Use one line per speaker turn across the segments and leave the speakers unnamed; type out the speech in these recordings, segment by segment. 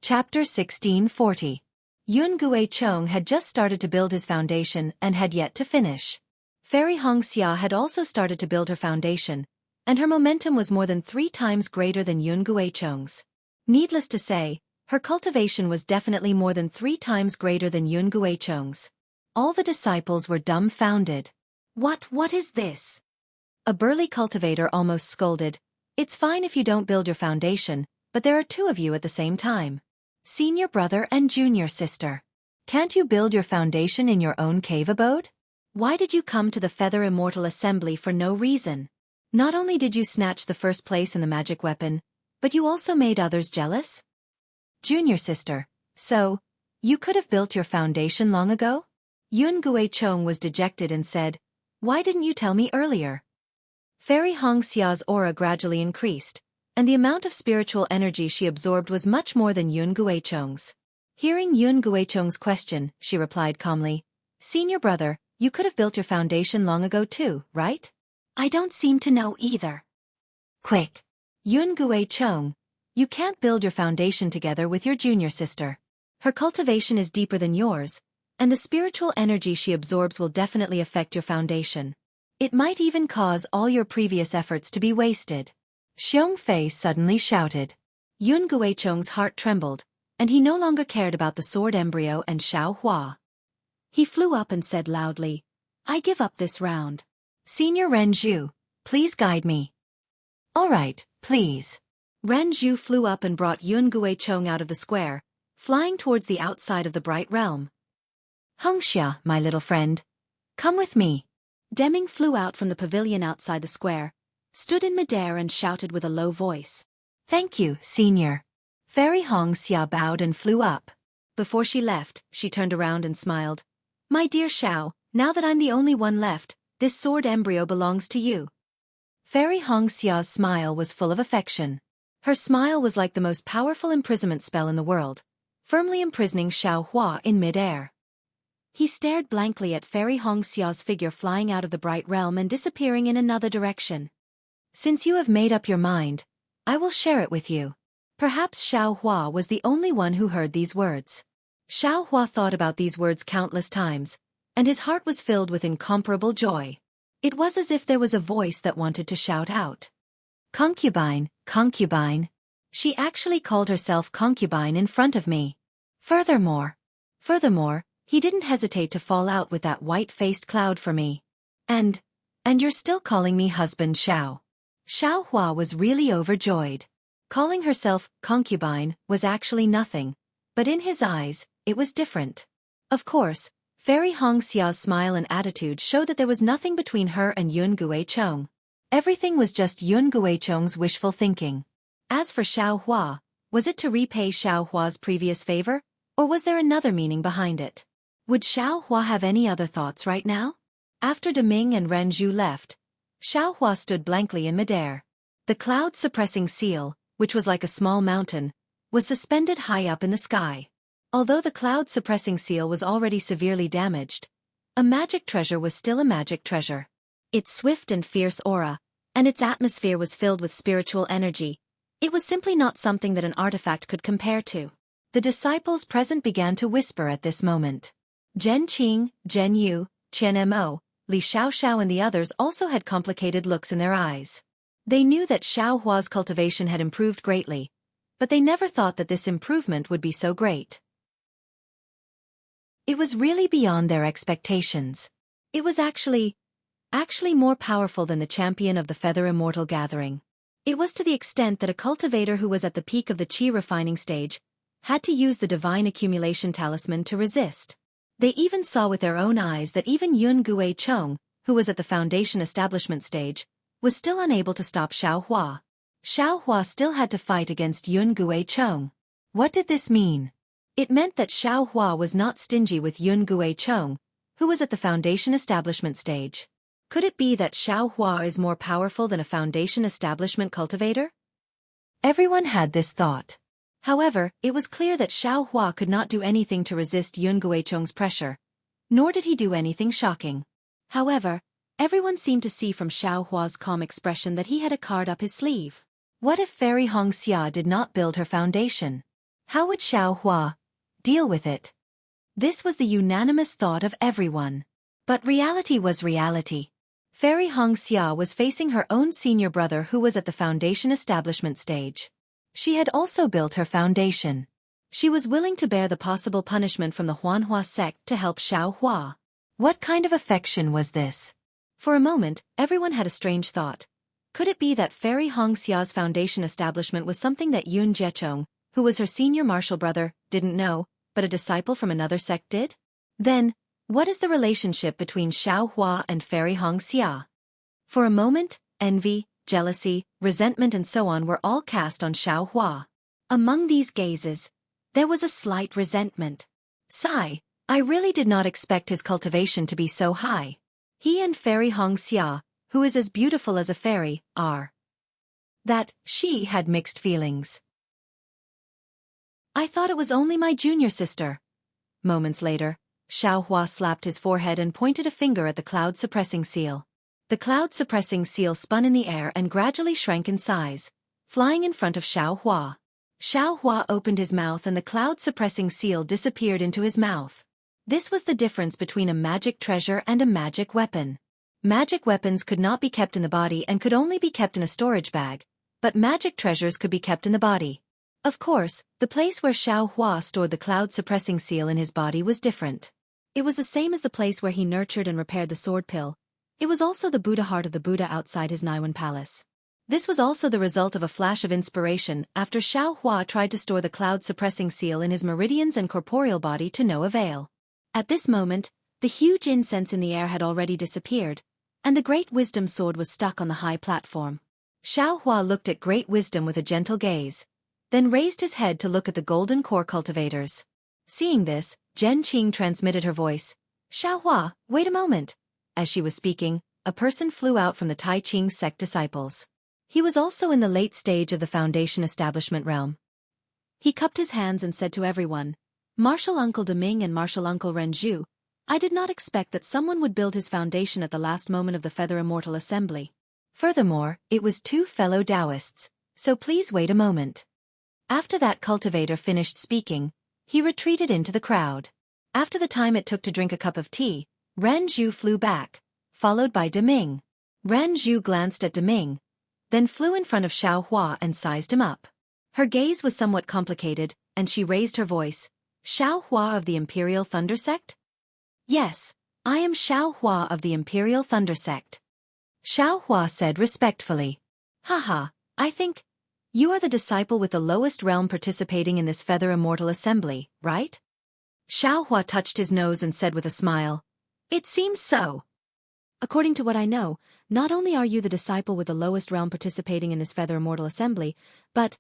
Chapter 1640. Yun Guicheng had just started to build his foundation and had yet to finish. Fairy Xianxia had also started to build her foundation, and her momentum was more than 3 times greater than Yun Guicheng's. Needless to say, her cultivation was definitely more than 3 times greater than Yun Guicheng's. All the disciples were dumbfounded. What is this? A burly cultivator almost scolded. It's fine if you don't build your foundation, but there are 2 of you at the same time. Senior brother and junior sister. Can't you build your foundation in your own cave abode? Why did you come to the Feather Immortal Assembly for no reason? Not only did you snatch the first place in the magic weapon, but you also made others jealous? Junior sister. So, you could have built your foundation long ago? Yun Guicheng was dejected and said, "Why didn't you tell me earlier?" Fairy Xia's aura gradually increased, and the amount of spiritual energy she absorbed was much more than Yun Guicheng's. Hearing Yun Guicheng's question, she replied calmly, "Senior brother, you could have built your foundation long ago too, right?" "I don't seem to know either." "Quick! Yun Guicheng, you can't build your foundation together with your junior sister. Her cultivation is deeper than yours, and the spiritual energy she absorbs will definitely affect your foundation. It might even cause all your previous efforts to be wasted." Xiong Fei suddenly shouted. Yun Guicheng's heart trembled, and he no longer cared about the sword embryo and Xiao Hua. He flew up and said loudly, "I give up this round. Senior Renju, please guide me." "All right, please." Renju flew up and brought Yun Guicheng out of the square, flying towards the outside of the bright realm. "Xianxia, my little friend. Come with me." Deming flew out from the pavilion outside the square, stood in midair and shouted with a low voice. "Thank you, Senior." Fairy Xianxia bowed and flew up. Before she left, she turned around and smiled. "My dear Xiao, now that I'm the only one left, this sword embryo belongs to you." Fairy Xia's smile was full of affection. Her smile was like the most powerful imprisonment spell in the world, firmly imprisoning Xiao Hua in midair. He stared blankly at Fairy Xia's figure flying out of the bright realm and disappearing in another direction. "Since you have made up your mind, I will share it with you." Perhaps Xiao Hua was the only one who heard these words. Xiao Hua thought about these words countless times, and his heart was filled with incomparable joy. It was as if there was a voice that wanted to shout out. "Concubine, concubine." She actually called herself concubine in front of me. Furthermore, he didn't hesitate to fall out with that white-faced cloud for me. And you're still calling me husband, Xiao." Xiao Hua was really overjoyed. Calling herself concubine was actually nothing, but in his eyes, it was different. Of course, Fairy Xia's smile and attitude showed that there was nothing between her and Yun Guicheng. Everything was just Yun Guicheng's wishful thinking. As for Xiao Hua, was it to repay Xiao Hua's previous favor, or was there another meaning behind it? Would Xiao Hua have any other thoughts right now? After Deming and Renju left, Xiao Hua stood blankly in midair. The cloud-suppressing seal, which was like a small mountain, was suspended high up in the sky. Although the cloud-suppressing seal was already severely damaged, a magic treasure was still a magic treasure. Its swift and fierce aura, and its atmosphere was filled with spiritual energy. It was simply not something that an artifact could compare to. The disciples present began to whisper at this moment. Zhen Qing, Zhen Yu, Qian Mo, Li Xiaoxiao and the others also had complicated looks in their eyes. They knew that Xiao Hua's cultivation had improved greatly, but they never thought that this improvement would be so great. It was really beyond their expectations. It was actually more powerful than the champion of the Feather Immortal gathering. It was to the extent that a cultivator who was at the peak of the qi refining stage had to use the divine accumulation talisman to resist. They even saw with their own eyes that even Yun Guicheng, who was at the foundation establishment stage, was still unable to stop Xiao Hua. Xiao Hua still had to fight against Yun Guicheng. What did this mean? It meant that Xiao Hua was not stingy with Yun Guicheng, who was at the foundation establishment stage. Could it be that Xiao Hua is more powerful than a foundation establishment cultivator? Everyone had this thought. However, it was clear that Xiao Hua could not do anything to resist Yun Guicheng's pressure, nor did he do anything shocking. However, everyone seemed to see from Xiao Hua's calm expression that he had a card up his sleeve. What if Fairy Xianxia did not build her foundation? How would Xiao Hua deal with it? This was the unanimous thought of everyone. But reality was reality. Fairy Xianxia was facing her own senior brother who was at the foundation establishment stage. She had also built her foundation. She was willing to bear the possible punishment from the Huanhua sect to help Xiao Hua. What kind of affection was this? For a moment, everyone had a strange thought. Could it be that Fairy Hongxia's foundation establishment was something that Yun Jiechong, who was her senior martial brother, didn't know, but a disciple from another sect did? Then, what is the relationship between Xiao Hua and Fairy Hongxia? For a moment, envy, jealousy, resentment and so on were all cast on Xiao Hua. Among these gazes, there was a slight resentment. Sigh, I really did not expect his cultivation to be so high. He and Fairy Hongxia, who is as beautiful as a fairy, are. That, she had mixed feelings. I thought it was only my junior sister. Moments later, Xiao Hua slapped his forehead and pointed a finger at the cloud-suppressing seal. The cloud-suppressing seal spun in the air and gradually shrank in size, flying in front of Xiao Hua. Xiao Hua opened his mouth and the cloud-suppressing seal disappeared into his mouth. This was the difference between a magic treasure and a magic weapon. Magic weapons could not be kept in the body and could only be kept in a storage bag, but magic treasures could be kept in the body. Of course, the place where Xiao Hua stored the cloud-suppressing seal in his body was different. It was the same as the place where he nurtured and repaired the sword pill. It was also the Buddha heart of the Buddha outside his Naiwan palace. This was also the result of a flash of inspiration after Xiao Hua tried to store the cloud-suppressing seal in his meridians and corporeal body to no avail. At this moment, the huge incense in the air had already disappeared, and the Great Wisdom sword was stuck on the high platform. Xiao Hua looked at Great Wisdom with a gentle gaze, then raised his head to look at the golden core cultivators. Seeing this, Zhen Qing transmitted her voice. Xiao Hua, wait a moment. As she was speaking, a person flew out from the Tai Ching sect disciples. He was also in the late stage of the foundation establishment realm. He cupped his hands and said to everyone, Martial Uncle Deming and Martial Uncle Renju, I did not expect that someone would build his foundation at the last moment of the Feather Immortal Assembly. Furthermore, it was two fellow Taoists, so please wait a moment. After that cultivator finished speaking, he retreated into the crowd. After the time it took to drink a cup of tea, Renju flew back, followed by Deming. Renju glanced at Deming, then flew in front of Xiao Hua and sized him up. Her gaze was somewhat complicated, and she raised her voice. Xiao Hua of the Imperial Thunder Sect? Yes, I am Xiao Hua of the Imperial Thunder Sect. Xiao Hua said respectfully. Haha, I think you are the disciple with the lowest realm participating in this Feather Immortal Assembly, right? Xiao Hua touched his nose and said with a smile. It seems so. According to what I know, not only are you the disciple with the lowest realm participating in this Feather Immortal Assembly, but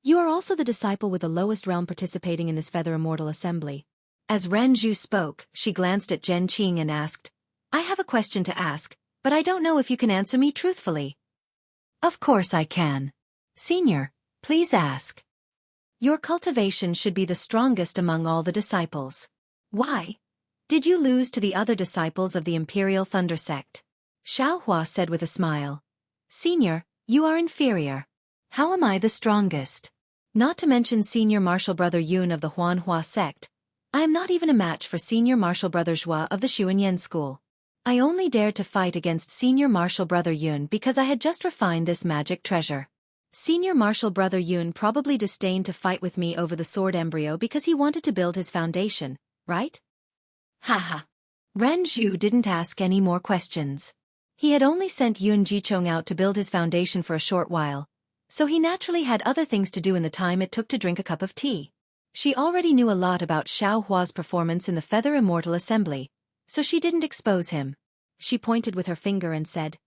you are also the disciple with the lowest realm participating in this Feather Immortal Assembly. As Renju spoke, she glanced at Zhen Qing and asked, I have a question to ask, but I don't know if you can answer me truthfully. Of course I can. Senior, please ask. Your cultivation should be the strongest among all the disciples. Why did you lose to the other disciples of the Imperial Thunder Sect? Xiao Hua said with a smile. Senior, you are inferior. How am I the strongest? Not to mention Senior Martial Brother Yun of the Huanhua sect, I am not even a match for Senior Martial Brother Zhua of the Xuanyan school. I only dared to fight against Senior Martial Brother Yun because I had just refined this magic treasure. Senior Martial Brother Yun probably disdained to fight with me over the sword embryo because he wanted to build his foundation, right? Haha. Renju didn't ask any more questions. He had only sent Yun Jichong out to build his foundation for a short while, so he naturally had other things to do in the time it took to drink a cup of tea. She already knew a lot about Xiao Hua's performance in the Feather Immortal Assembly, so she didn't expose him. She pointed with her finger and said,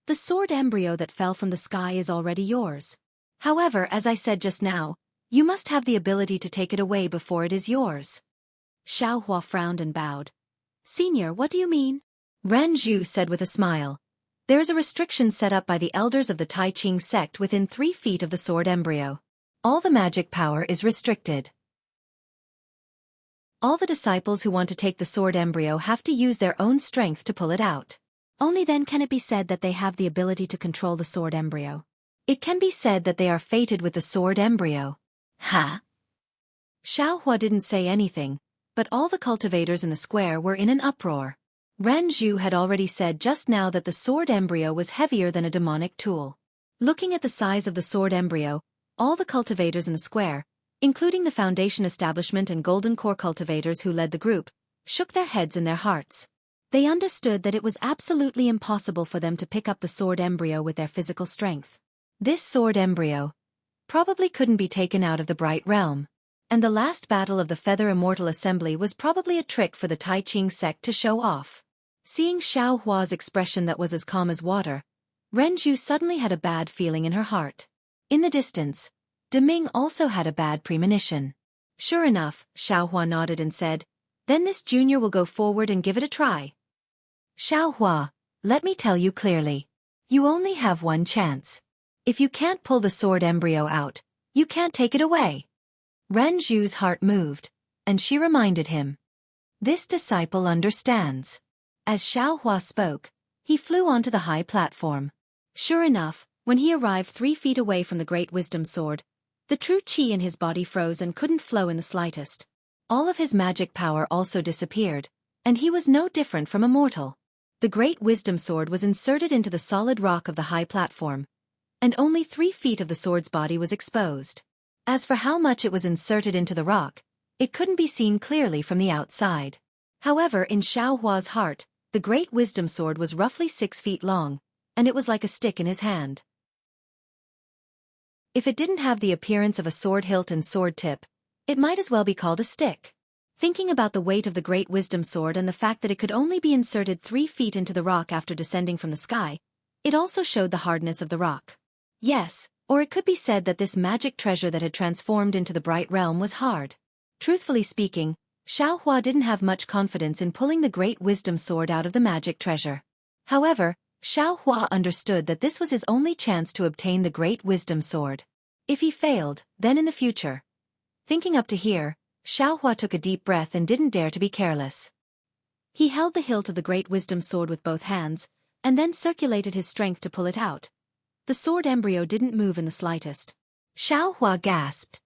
The sword embryo that fell from the sky is already yours. However, as I said just now, you must have the ability to take it away before it is yours. Xiao Hua frowned and bowed. Senior, what do you mean? Renju said with a smile. There is a restriction set up by the elders of the Tai Ching sect within 3 feet of the sword embryo. All the magic power is restricted. All the disciples who want to take the sword embryo have to use their own strength to pull it out. Only then can it be said that they have the ability to control the sword embryo. It can be said that they are fated with the sword embryo. Ha! Xiaohua didn't say anything, but all the cultivators in the square were in an uproar. Ren Zhu had already said just now that the sword embryo was heavier than a demonic tool. Looking at the size of the sword embryo, all the cultivators in the square, including the Foundation establishment and Golden Core cultivators who led the group, shook their heads in their hearts. They understood that it was absolutely impossible for them to pick up the sword embryo with their physical strength. This sword embryo probably couldn't be taken out of the Bright Realm. And the last battle of the Feather Immortal Assembly was probably a trick for the Tai Ching sect to show off. Seeing Xiao Hua's expression that was as calm as water, Ren Zhu suddenly had a bad feeling in her heart. In the distance, De Ming also had a bad premonition. Sure enough, Xiao Hua nodded and said, "Then this junior will go forward and give it a try." Xiao Hua, let me tell you clearly. You only have one chance. If you can't pull the sword embryo out, you can't take it away. Ren Zhu's heart moved, and she reminded him. This disciple understands. As Xiao Hua spoke, he flew onto the high platform. Sure enough, when he arrived 3 feet away from the Great Wisdom Sword, the true qi in his body froze and couldn't flow in the slightest. All of his magic power also disappeared, and he was no different from Immortal. The Great Wisdom Sword was inserted into the solid rock of the high platform, and only 3 feet of the sword's body was exposed. As for how much it was inserted into the rock, it couldn't be seen clearly from the outside. However, in Xiao Hua's heart, the Great Wisdom Sword was roughly 6 feet long, and it was like a stick in his hand. If it didn't have the appearance of a sword hilt and sword tip, it might as well be called a stick. Thinking about the weight of the Great Wisdom Sword and the fact that it could only be inserted 3 feet into the rock after descending from the sky, it also showed the hardness of the rock. Yes, or it could be said that this magic treasure that had transformed into the Bright Realm was hard. Truthfully speaking, Xiao Hua didn't have much confidence in pulling the Great Wisdom Sword out of the magic treasure. However, Xiao Hua understood that this was his only chance to obtain the Great Wisdom Sword. If he failed, then in the future. Thinking up to here, Xiao Hua took a deep breath and didn't dare to be careless. He held the hilt of the Great Wisdom Sword with both hands, and then circulated his strength to pull it out. The sword embryo didn't move in the slightest. Xiao Hua gasped.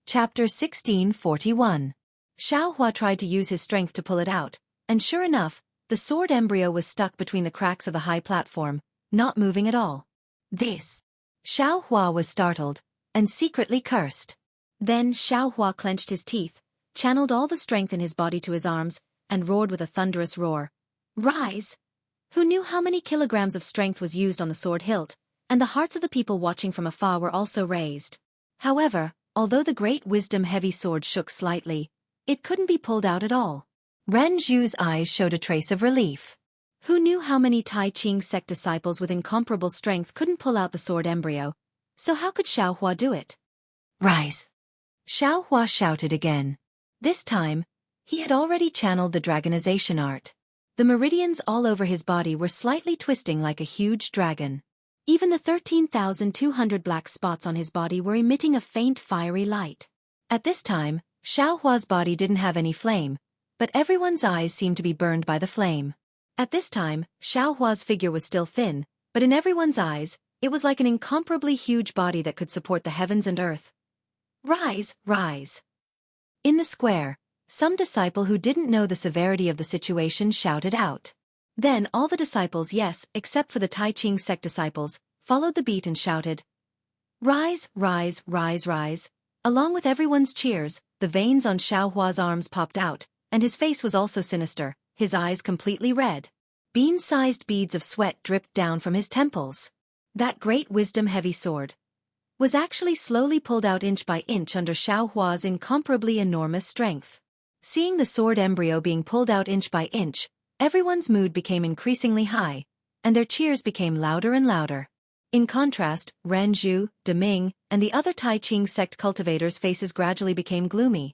Chapter 1641. Xiao Hua tried to use his strength to pull it out, and sure enough, the sword embryo was stuck between the cracks of the high platform, not moving at all. This. Xiao Hua was startled, and secretly cursed. Then Xiao Hua clenched his teeth, channeled all the strength in his body to his arms, and roared with a thunderous roar. Rise! Who knew how many kilograms of strength was used on the sword hilt, and the hearts of the people watching from afar were also raised. However, although the Great Wisdom heavy sword shook slightly, it couldn't be pulled out at all. Ren Zhu's eyes showed a trace of relief. Who knew how many Tai Ching sect disciples with incomparable strength couldn't pull out the sword embryo, so how could Xiao Hua do it? Rise! Xiao Hua shouted again. This time, he had already channeled the dragonization art. The meridians all over his body were slightly twisting like a huge dragon. Even the 13,200 black spots on his body were emitting a faint fiery light. At this time, Xiao Hua's body didn't have any flame, but everyone's eyes seemed to be burned by the flame. At this time, Xiao Hua's figure was still thin, but in everyone's eyes, it was like an incomparably huge body that could support the heavens and earth. Rise, rise! In the square, some disciple who didn't know the severity of the situation shouted out. Then all the disciples, yes, except for the Tai Ching sect disciples, followed the beat and shouted, Rise, rise, rise, rise! Along with everyone's cheers, the veins on Xiao Hua's arms popped out, and his face was also sinister, his eyes completely red. Bean-sized beads of sweat dripped down from his temples. That Great Wisdom heavy sword was actually slowly pulled out inch by inch under Xiao Hua's incomparably enormous strength. Seeing the sword embryo being pulled out inch by inch, everyone's mood became increasingly high, and their cheers became louder and louder. In contrast, Ren Zhu, De Ming, and the other Tai Ching sect cultivators' faces gradually became gloomy.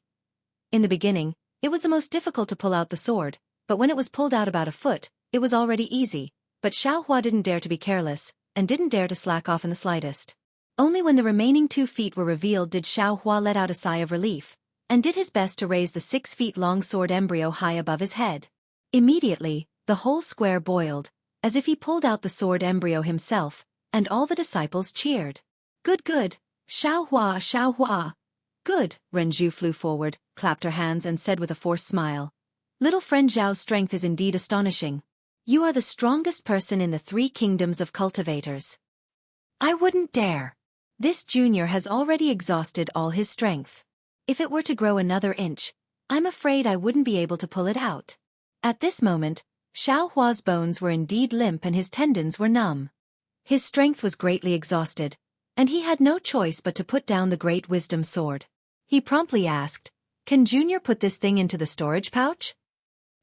In the beginning, it was the most difficult to pull out the sword, but when it was pulled out about a foot, it was already easy. But Xiao Hua didn't dare to be careless, and didn't dare to slack off in the slightest. Only when the remaining 2 feet were revealed did Xiao Hua let out a sigh of relief, and did his best to raise the 6 feet long sword embryo high above his head. Immediately, the whole square boiled, as if he pulled out the sword embryo himself, and all the disciples cheered. Good, good, Xiaohua, Xiaohua. Good, Renju flew forward, clapped her hands and said with a forced smile. Little friend Zhao's strength is indeed astonishing. You are the strongest person in the 3 kingdoms of cultivators. I wouldn't dare. This junior has already exhausted all his strength. If it were to grow another inch, I'm afraid I wouldn't be able to pull it out. At this moment, Xiaohua's bones were indeed limp and his tendons were numb. His strength was greatly exhausted, and he had no choice but to put down the great wisdom sword. He promptly asked, "Can Junior put this thing into the storage pouch?"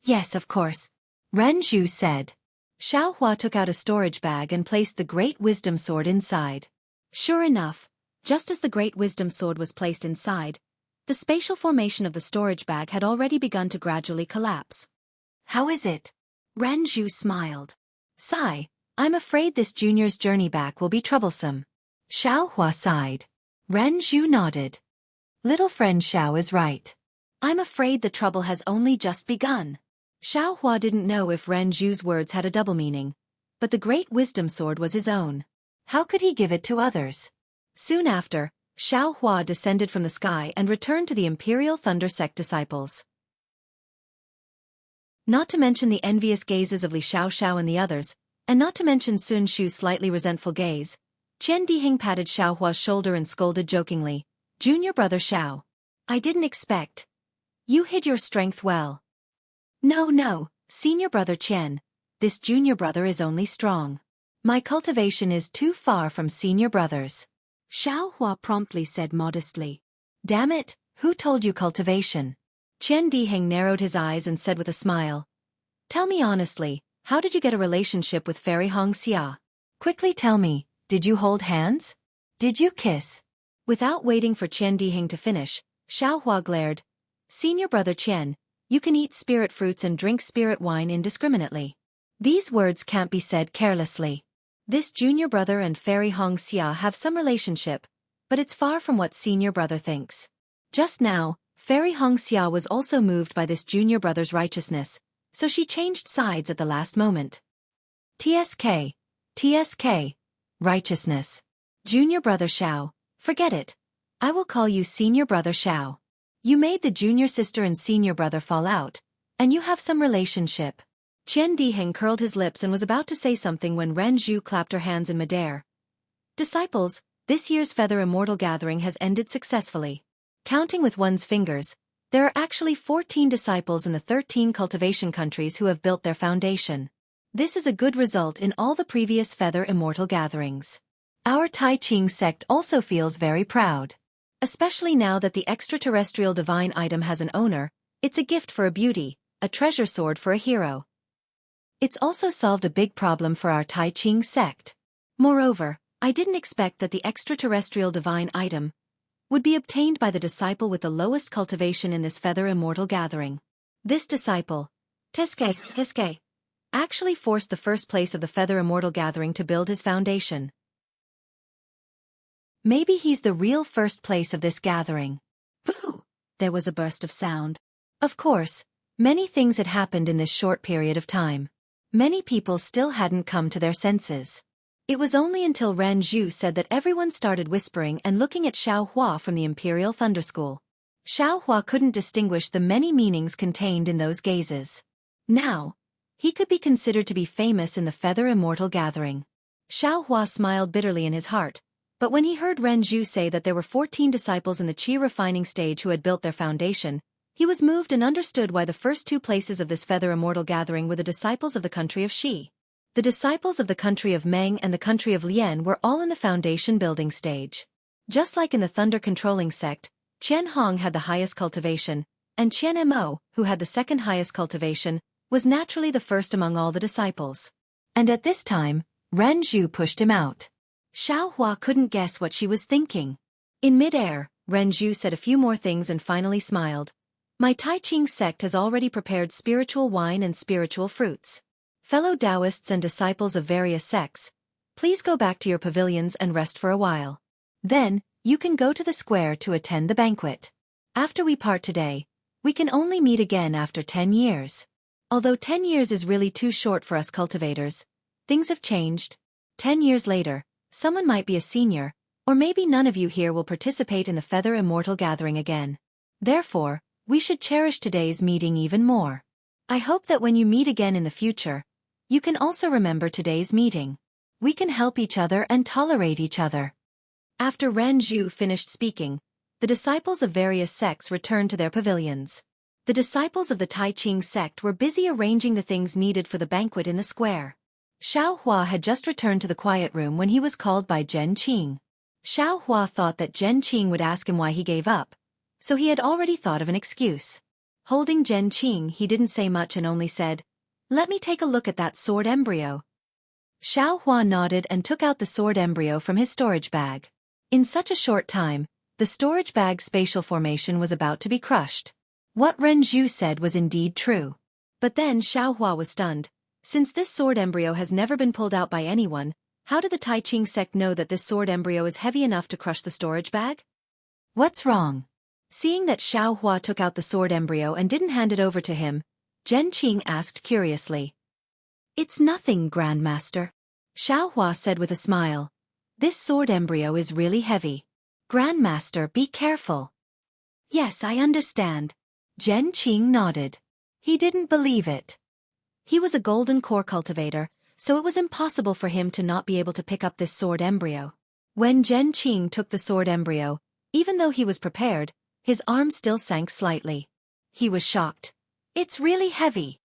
"Yes, of course," Renju said. Xiaohua took out a storage bag and placed the great wisdom sword inside. Sure enough, just as the great wisdom sword was placed inside, the spatial formation of the storage bag had already begun to gradually collapse. How is it? Renju smiled. Sigh, I'm afraid this junior's journey back will be troublesome. Xiaohua sighed. Renju nodded. Little friend Xiao is right. I'm afraid the trouble has only just begun. Xiaohua didn't know if Renju's words had a double meaning, but the great wisdom sword was his own. How could he give it to others? Soon after, Xiaohua descended from the sky and returned to the Imperial Thunder Sect disciples. Not to mention the envious gazes of Li Xiaoxiao and the others, and not to mention Sun Shu's slightly resentful gaze, Qian Diheng patted Xiaohua's shoulder and scolded jokingly, "Junior brother Xiao. I didn't expect. You hid your strength well." No, senior brother Qian. This junior brother is only strong. My cultivation is too far from senior brother's. Xiaohua promptly said modestly. Damn it, who told you cultivation? Qian Diheng narrowed his eyes and said with a smile. Tell me honestly, how did you get a relationship with Fairy Xianxia? Quickly tell me, did you hold hands? Did you kiss? Without waiting for Qian Diheng to finish, Xiaohua glared. Senior brother Qian, you can eat spirit fruits and drink spirit wine indiscriminately. These words can't be said carelessly. This junior brother and Fairy Xianxia have some relationship, but it's far from what senior brother thinks. Just now, Fairy Xianxia was also moved by this junior brother's righteousness, so she changed sides at the last moment. TSK. Righteousness. Junior brother Xiao, forget it. I will call you senior brother Xiao. You made the junior sister and senior brother fall out, and you have some relationship. Qian Diheng curled his lips and was about to say something when Ren Zhu clapped her hands in midair. Disciples, this year's Feather Immortal gathering has ended successfully. Counting with one's fingers, there are actually 14 disciples in the 13 cultivation countries who have built their foundation. This is a good result in all the previous Feather Immortal gatherings. Our Tai Ching sect also feels very proud. Especially now that the extraterrestrial divine item has an owner, it's a gift for a beauty, a treasure sword for a hero. It's also solved a big problem for our Tai Ching sect. Moreover, I didn't expect that the extraterrestrial divine item would be obtained by the disciple with the lowest cultivation in this Feather Immortal gathering. This disciple, Teske, actually forced the first place of the Feather Immortal gathering to build his foundation. Maybe he's the real first place of this gathering. Boo! There was a burst of sound. Of course, many things had happened in this short period of time. Many people still hadn't come to their senses. It was only until Ren Zhu said that everyone started whispering and looking at Xiaohua from the Imperial Thunder School. Xiaohua couldn't distinguish the many meanings contained in those gazes. Now, he could be considered to be famous in the Feather Immortal gathering. Xiaohua smiled bitterly in his heart, but when he heard Ren Zhu say that there were 14 disciples in the Qi refining stage who had built their foundation, he was moved and understood why the first 2 places of this Feather Immortal gathering were the disciples of the country of Xi. The disciples of the country of Meng and the country of Lian were all in the foundation building stage. Just like in the Thunder Controlling sect, Qian Hong had the highest cultivation, and Qian Mo, who had the second highest cultivation, was naturally the first among all the disciples. And at this time, Ren Zhu pushed him out. Xiaohua couldn't guess what she was thinking. In mid-air, Ren Zhu said a few more things and finally smiled. My Tai Ching sect has already prepared spiritual wine and spiritual fruits. Fellow Taoists and disciples of various sects, please go back to your pavilions and rest for a while. Then, you can go to the square to attend the banquet. After we part today, we can only meet again after 10 years. Although 10 years is really too short for us cultivators, things have changed. 10 years later, someone might be a senior, Or maybe none of you here will participate in the Feather Immortal gathering again. Therefore, we should cherish today's meeting even more. I hope that when you meet again in the future, you can also remember today's meeting. We can help each other and tolerate each other. After Ren Zhu finished speaking, the disciples of various sects returned to their pavilions. The disciples of the Tai Ching sect were busy arranging the things needed for the banquet in the square. Xiao Hua had just returned to the quiet room when he was called by Zhen Qing. Xiao Hua thought that Zhen Qing would ask him why he gave up, so he had already thought of an excuse. Holding Zhen Qing, he didn't say much and only said, "Let me take a look at that sword embryo." Xiao Hua nodded and took out the sword embryo from his storage bag. In such a short time, the storage bag's spatial formation was about to be crushed. What Ren Zhu said was indeed true. But then Xiao Hua was stunned. Since this sword embryo has never been pulled out by anyone, how did the Tai Ching sect know that this sword embryo is heavy enough to crush the storage bag? What's wrong? Seeing that Xiao Hua took out the sword embryo and didn't hand it over to him, Zhen Qing asked curiously. "It's nothing, Grandmaster," Xiao Hua said with a smile. "This sword embryo is really heavy. Grandmaster, be careful." "Yes, I understand." Zhen Qing nodded. He didn't believe it. He was a golden core cultivator, so it was impossible for him to not be able to pick up this sword embryo. When Zhen Qing took the sword embryo, even though he was prepared, his arm still sank slightly. He was shocked. "It's really heavy."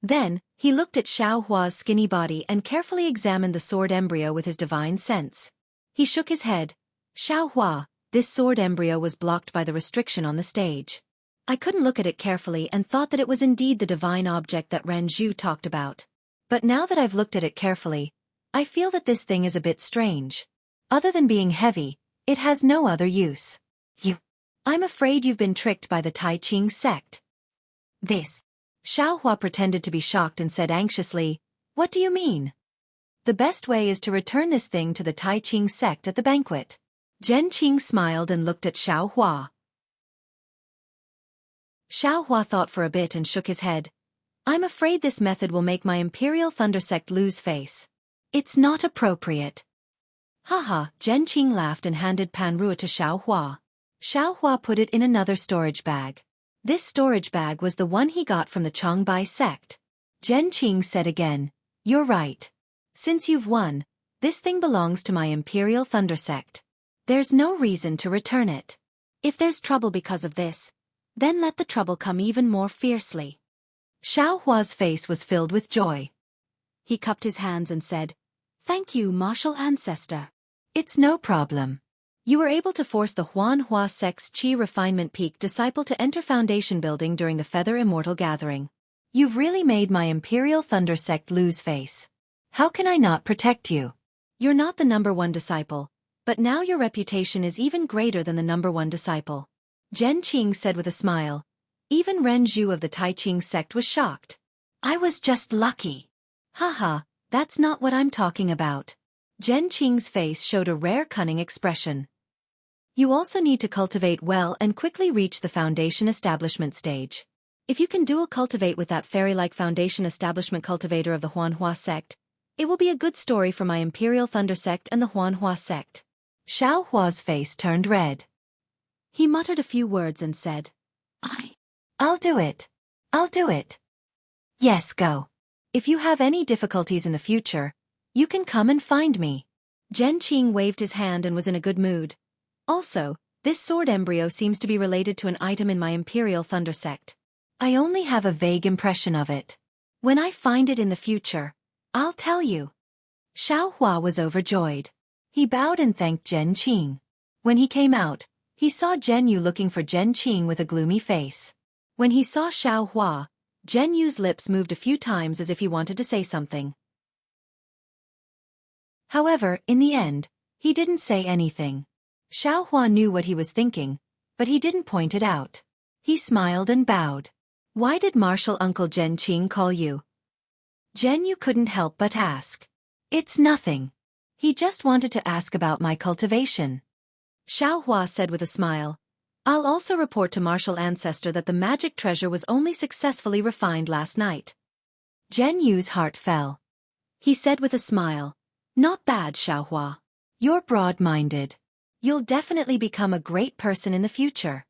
Then, he looked at Xiao Hua's skinny body and carefully examined the sword embryo with his divine sense. He shook his head. "Xiao Hua, this sword embryo was blocked by the restriction on the stage. I couldn't look at it carefully and thought that it was indeed the divine object that Ren Zhu talked about. But now that I've looked at it carefully, I feel that this thing is a bit strange. Other than being heavy, it has no other use. I'm afraid you've been tricked by the Tai Ching sect." "This." Xiao Hua pretended to be shocked and said anxiously, "What do you mean?" "The best way is to return this thing to the Tai Ching sect at the banquet." Zhen Qing smiled and looked at Xiao Hua. Xiao Hua thought for a bit and shook his head. "I'm afraid this method will make my Imperial Thunder sect lose face. It's not appropriate." Haha, Zhen Qing laughed and handed Panrua to Xiao Hua. Xiao Hua put it in another storage bag. This storage bag was the one he got from the Chongbai sect. Zhen Qing said again, "You're right. Since you've won, this thing belongs to my Imperial Thunder sect. There's no reason to return it. If there's trouble because of this, then let the trouble come even more fiercely." Xiao Hua's face was filled with joy. He cupped his hands and said, "Thank you, martial ancestor." "It's no problem. You were able to force the Huan Hua sect's Qi Refinement Peak disciple to enter Foundation Building during the Feather Immortal gathering. You've really made my Imperial Thunder sect lose face. How can I not protect you? You're not the #1 disciple, but now your reputation is even greater than the #1 disciple." Zhen Qing said with a smile. Even Ren Zhu of the Tai Ching sect was shocked. "I was just lucky." "Haha, that's not what I'm talking about." Zhen Qing's face showed a rare cunning expression. "You also need to cultivate well and quickly reach the Foundation Establishment stage. If you can dual cultivate with that fairy-like Foundation Establishment cultivator of the Huanhua sect, it will be a good story for my Imperial Thunder sect and the Huanhua sect." Xiao Hua's face turned red. He muttered a few words and said, I'll do it. I'll do it." "Yes, go. If you have any difficulties in the future, you can come and find me." Zhen Qing waved his hand and was in a good mood. "Also, this sword embryo seems to be related to an item in my Imperial Thunder sect. I only have a vague impression of it. When I find it in the future, I'll tell you." Xiao Hua was overjoyed. He bowed and thanked Zhen Qing. When he came out, he saw Zhen Yu looking for Zhen Qing with a gloomy face. When he saw Xiao Hua, Zhen Yu's lips moved a few times as if he wanted to say something. However, in the end, he didn't say anything. Xiao Hua knew what he was thinking, but he didn't point it out. He smiled and bowed. "Why did Martial Uncle Zhen Qing call you?" Zhen Yu couldn't help but ask. "It's nothing. He just wanted to ask about my cultivation." Xiao Hua said with a smile, "I'll also report to Martial Ancestor that the magic treasure was only successfully refined last night." Zhen Yu's heart fell. He said with a smile, "Not bad, Xiao Hua. You're broad-minded. You'll definitely become a great person in the future.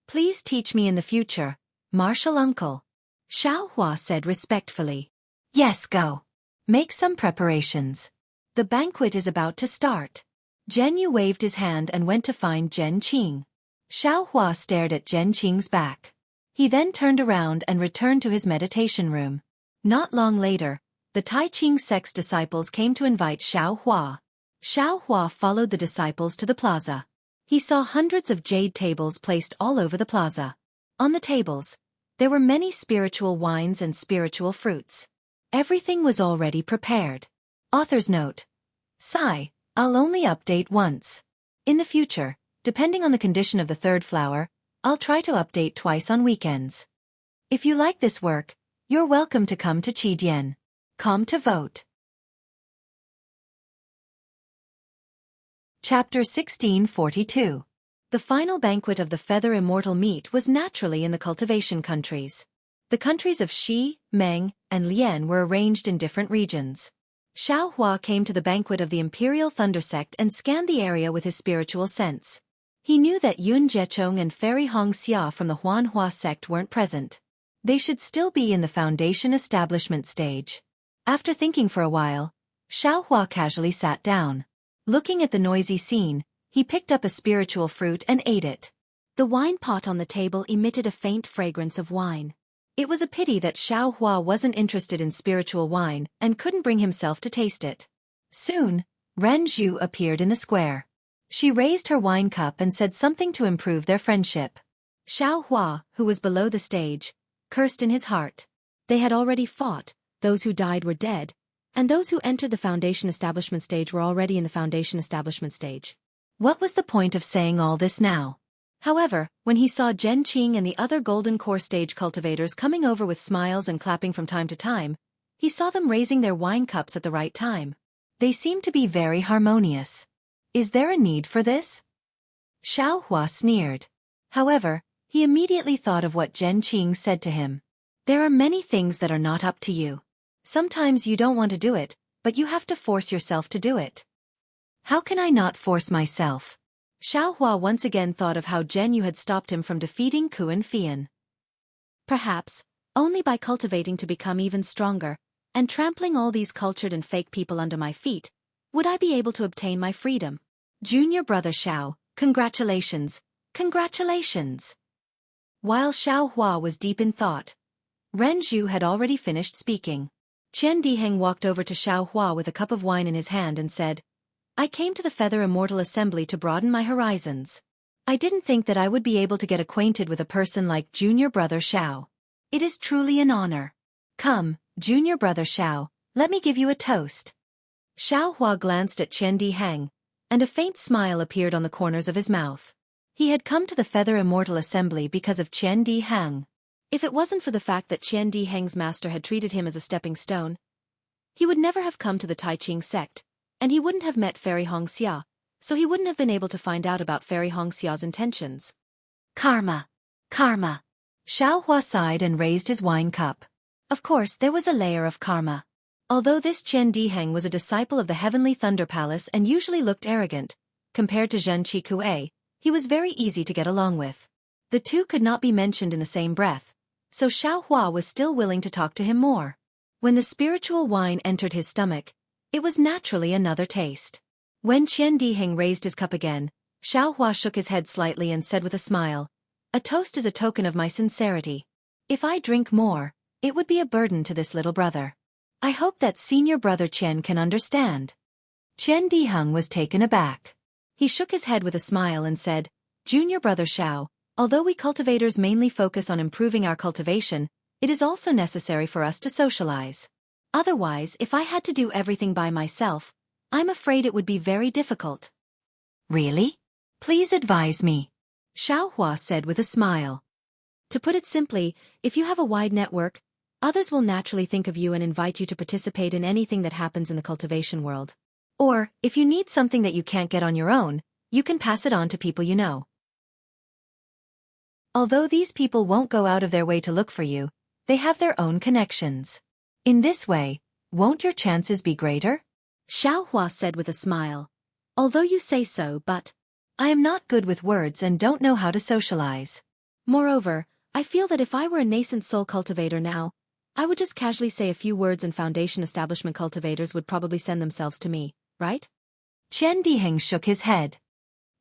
Please teach me in the future, martial uncle. Xiaohua said respectfully. Yes, go. Make some preparations. The banquet is about to start. Jianghu waved his hand and went to find Zhen Qing. Xiaohua stared at Zhen Qing's back. He then turned around and returned to his meditation room. Not long later, the Tai Ching sect's disciples came to invite Xiaohua. Xiaohua followed the disciples to the plaza. He saw hundreds of jade tables placed all over the plaza. On the tables, there were many spiritual wines and spiritual fruits. Everything was already prepared. Author's note. Sigh, I'll only update once. In the future, depending on the condition of the third flower, I'll try to update twice on weekends. If you like this work, you're welcome to come to Qidian. Come to vote. Chapter 1642. The final banquet of the Feather Immortal meet was naturally in the cultivation countries. The countries of Xi, Meng, and Lian were arranged in different regions. Xiaohua came to the banquet of the Imperial Thunder Sect and scanned the area with his spiritual sense. He knew that Yun Jiechong and Fairy Xianxia from the Huanhua sect weren't present. They should still be in the foundation establishment stage. After thinking for a while, Xiaohua casually sat down. Looking at the noisy scene, he picked up a spiritual fruit and ate it. The wine pot on the table emitted a faint fragrance of wine. It was a pity that Xiaohua wasn't interested in spiritual wine and couldn't bring himself to taste it. Soon, Ren Zhu appeared in the square. She raised her wine cup and said something to improve their friendship. Xiaohua, who was below the stage, cursed in his heart. They had already fought, those who died were dead, and those who entered the foundation establishment stage were already in the foundation establishment stage. What was the point of saying all this now? However, when he saw Zhen Qing and the other Golden Core stage cultivators coming over with smiles and clapping from time to time, he saw them raising their wine cups at the right time. They seemed to be very harmonious. Is there a need for this? Xiaohua sneered. However, he immediately thought of what Zhen Qing said to him. There are many things that are not up to you. Sometimes you don't want to do it, but you have to force yourself to do it. How can I not force myself? Xiaohua once again thought of how Jianghu had stopped him from defeating Kuan Fian. Perhaps, only by cultivating to become even stronger, and trampling all these cultured and fake people under my feet, would I be able to obtain my freedom. Junior brother Xiao, congratulations, congratulations. While Xiaohua was deep in thought, Ren Zhu had already finished speaking. Qian Diheng walked over to Xiaohua with a cup of wine in his hand and said, I came to the Feather Immortal Assembly to broaden my horizons. I didn't think that I would be able to get acquainted with a person like Junior Brother Xiao. It is truly an honor. Come, Junior Brother Xiao, let me give you a toast. Xiaohua glanced at Qian Diheng, and a faint smile appeared on the corners of his mouth. He had come to the Feather Immortal Assembly because of Qian Diheng. If it wasn't for the fact that Qian Diheng's master had treated him as a stepping stone, he would never have come to the Tai Ching sect, and he wouldn't have met Fairy Xianxia, so he wouldn't have been able to find out about Fairy Xianxia's intentions. Karma. Karma. Xiaohua sighed and raised his wine cup. Of course, there was a layer of karma. Although this Qian Diheng was a disciple of the Heavenly Thunder Palace and usually looked arrogant, compared to Zhen Qikue, he was very easy to get along with. The two could not be mentioned in the same breath, so Xiaohua was still willing to talk to him more. When the spiritual wine entered his stomach, it was naturally another taste. When Qian Diheng raised his cup again, Xiaohua shook his head slightly and said with a smile, A toast is a token of my sincerity. If I drink more, it would be a burden to this little brother. I hope that senior brother Qian can understand. Qian Diheng was taken aback. He shook his head with a smile and said, Junior brother Xiao, although we cultivators mainly focus on improving our cultivation, it is also necessary for us to socialize. Otherwise, if I had to do everything by myself, I'm afraid it would be very difficult. Really? Please advise me. Xiaohua said with a smile. To put it simply, if you have a wide network, others will naturally think of you and invite you to participate in anything that happens in the cultivation world. Or, if you need something that you can't get on your own, you can pass it on to people you know. Although these people won't go out of their way to look for you, they have their own connections. In this way, won't your chances be greater? Xiaohua said with a smile. Although you say so, but I am not good with words and don't know how to socialize. Moreover, I feel that if I were a nascent soul cultivator now, I would just casually say a few words and foundation establishment cultivators would probably send themselves to me, right? Chen Diheng shook his head.